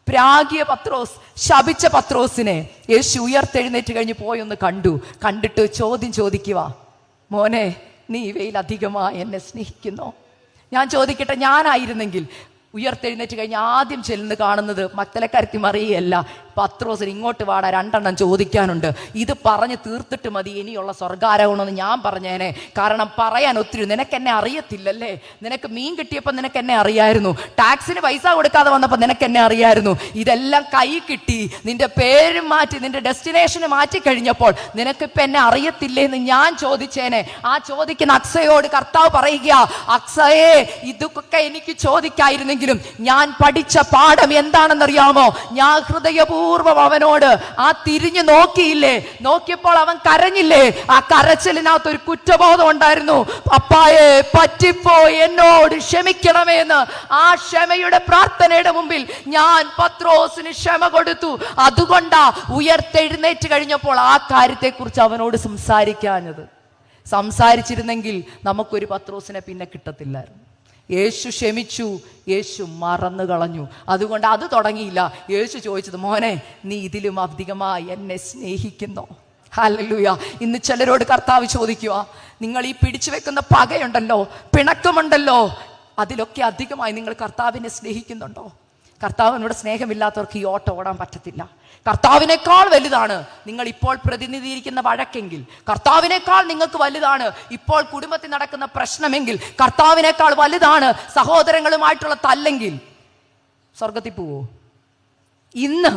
പ്രാഗിയ പത്രോസ്, ശപിച്ച പത്രോസിനെ യേശു ഉയർത്തെഴുന്നേറ്റ് കഴിഞ്ഞ് പോയൊന്ന് കണ്ടിട്ട് ചോദ്യം ചോദിക്കുക, മോനെ, നീ ഇവയിൽ അധികമായി എന്നെ സ്നേഹിക്കുന്നോ? ഞാൻ ചോദിക്കട്ടെ, ഞാനായിരുന്നെങ്കിൽ ഉയർത്തെഴുന്നേറ്റ് കഴിഞ്ഞ് ആദ്യം ചെല്ലുന്ന കാണുന്നത് മക്തലക്കാരത്തി മറിയല്ല, പത്രോസിന് ഇങ്ങോട്ട് വാടാ, 2 എണ്ണം ചോദിക്കാനുണ്ട്. ഇത് പറഞ്ഞ് തീർത്തിട്ട് മതി ഇനിയുള്ള സ്വർഗാരോഹണമെന്ന് ഞാൻ പറഞ്ഞേനെ. കാരണം പറയാൻ ഒത്തിരി. നിനക്കെന്നെ അറിയത്തില്ലല്ലേ? നിനക്ക് മീൻ കിട്ടിയപ്പോൾ നിനക്കെന്നെ അറിയായിരുന്നു, ടാക്സിന് പൈസ കൊടുക്കാതെ വന്നപ്പോൾ നിനക്കെന്നെ അറിയായിരുന്നു. ഇതെല്ലാം കൈ കിട്ടി, നിന്റെ പേരും മാറ്റി, നിന്റെ ഡെസ്റ്റിനേഷന് മാറ്റി കഴിഞ്ഞപ്പോൾ നിനക്കിപ്പോൾ എന്നെ അറിയത്തില്ലേ എന്ന് ഞാൻ ചോദിച്ചേനെ. ആ ചോദിക്കുന്ന അക്സയോട് കർത്താവ് പറയുക, അക്സയെ, ഇതൊക്കെ എനിക്ക് ചോദിക്കായിരുന്നെങ്കിലും ഞാൻ പഠിച്ച പാഠം എന്താണെന്നറിയാമോ? ഞാൻ ഹൃദയപൂർവ്വം അവനോട് ആ തിരിഞ്ഞു നോക്കിയപ്പോൾ അവൻ കരഞ്ഞില്ലേ? ആ കരച്ചിലിനകത്ത് ഒരു കുറ്റബോധം ഉണ്ടായിരുന്നു. അപ്പായെ, പറ്റിപ്പോയി, എന്നോട് ക്ഷമിക്കണമെന്ന്. ആ ക്ഷമയുടെ പ്രാർത്ഥനയുടെ മുമ്പിൽ ഞാൻ പത്രോസിന് ക്ഷമ കൊടുത്തു. അതുകൊണ്ടാ ഉയർത്തെഴുന്നേറ്റ് കഴിഞ്ഞപ്പോൾ ആ കാര്യത്തെക്കുറിച്ച് അവനോട് സംസാരിക്കാഞ്ഞത്. സംസാരിച്ചിരുന്നെങ്കിൽ നമുക്കൊരു പത്രോസിനെ പിന്നെ കിട്ടത്തില്ലായിരുന്നു. യേശു ക്ഷമിച്ചു, യേശു മറന്നു കളഞ്ഞു. അതുകൊണ്ട് അത് തുടങ്ങിയില്ല. യേശു ചോദിച്ചത്, മോനെ നീ ഇതിലും അധികമായി എന്നെ സ്നേഹിക്കുന്നോ? ഹല്ലേലൂയ. ഇന്ന് ചിലരോട് കർത്താവ് ചോദിക്കുക, നിങ്ങൾ ഈ പിടിച്ചു വെക്കുന്ന പകയുണ്ടല്ലോ, പിണക്കമുണ്ടല്ലോ, അതിലൊക്കെ അധികമായി നിങ്ങൾ കർത്താവിനെ സ്നേഹിക്കുന്നുണ്ടോ? കർത്താവിനോട് സ്നേഹമില്ലാത്തവർക്ക് ഈ ഓട്ടം ഓടാൻ പറ്റത്തില്ല. കർത്താവിനേക്കാൾ വലുതാണ് നിങ്ങൾ ഇപ്പോൾ പ്രതിനിധീകരിക്കുന്ന വഴക്കെങ്കിൽ, കർത്താവിനേക്കാൾ നിങ്ങൾക്ക് വലുതാണ് ഇപ്പോൾ കുടുംബത്തിൽ നടക്കുന്ന പ്രശ്നമെങ്കിൽ, കർത്താവിനേക്കാൾ വലുതാണ് സഹോദരങ്ങളുമായിട്ടുള്ള തല്ലെങ്കിൽ, സ്വർഗത്തിൽ പോവോ? ഇന്ന്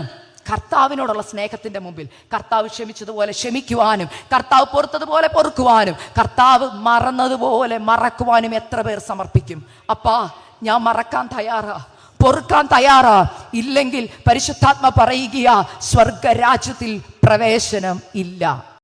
കർത്താവിനോടുള്ള സ്നേഹത്തിന്റെ മുമ്പിൽ കർത്താവ് ക്ഷമിച്ചതുപോലെ ക്ഷമിക്കുവാനും, കർത്താവ് പൊറുത്തതുപോലെ പൊറുക്കുവാനും, കർത്താവ് മറന്നതുപോലെ മറക്കുവാനും എത്ര പേർ സമർപ്പിക്കും? അപ്പാ ഞാൻ മറക്കാൻ തയ്യാറാ, പൊറുക്കാൻ തയ്യാറാ. ഇല്ലെങ്കിൽ പരിശുദ്ധാത്മ പറയുകയാ, സ്വർഗരാജ്യത്തിൽ പ്രവേശനം ഇല്ല.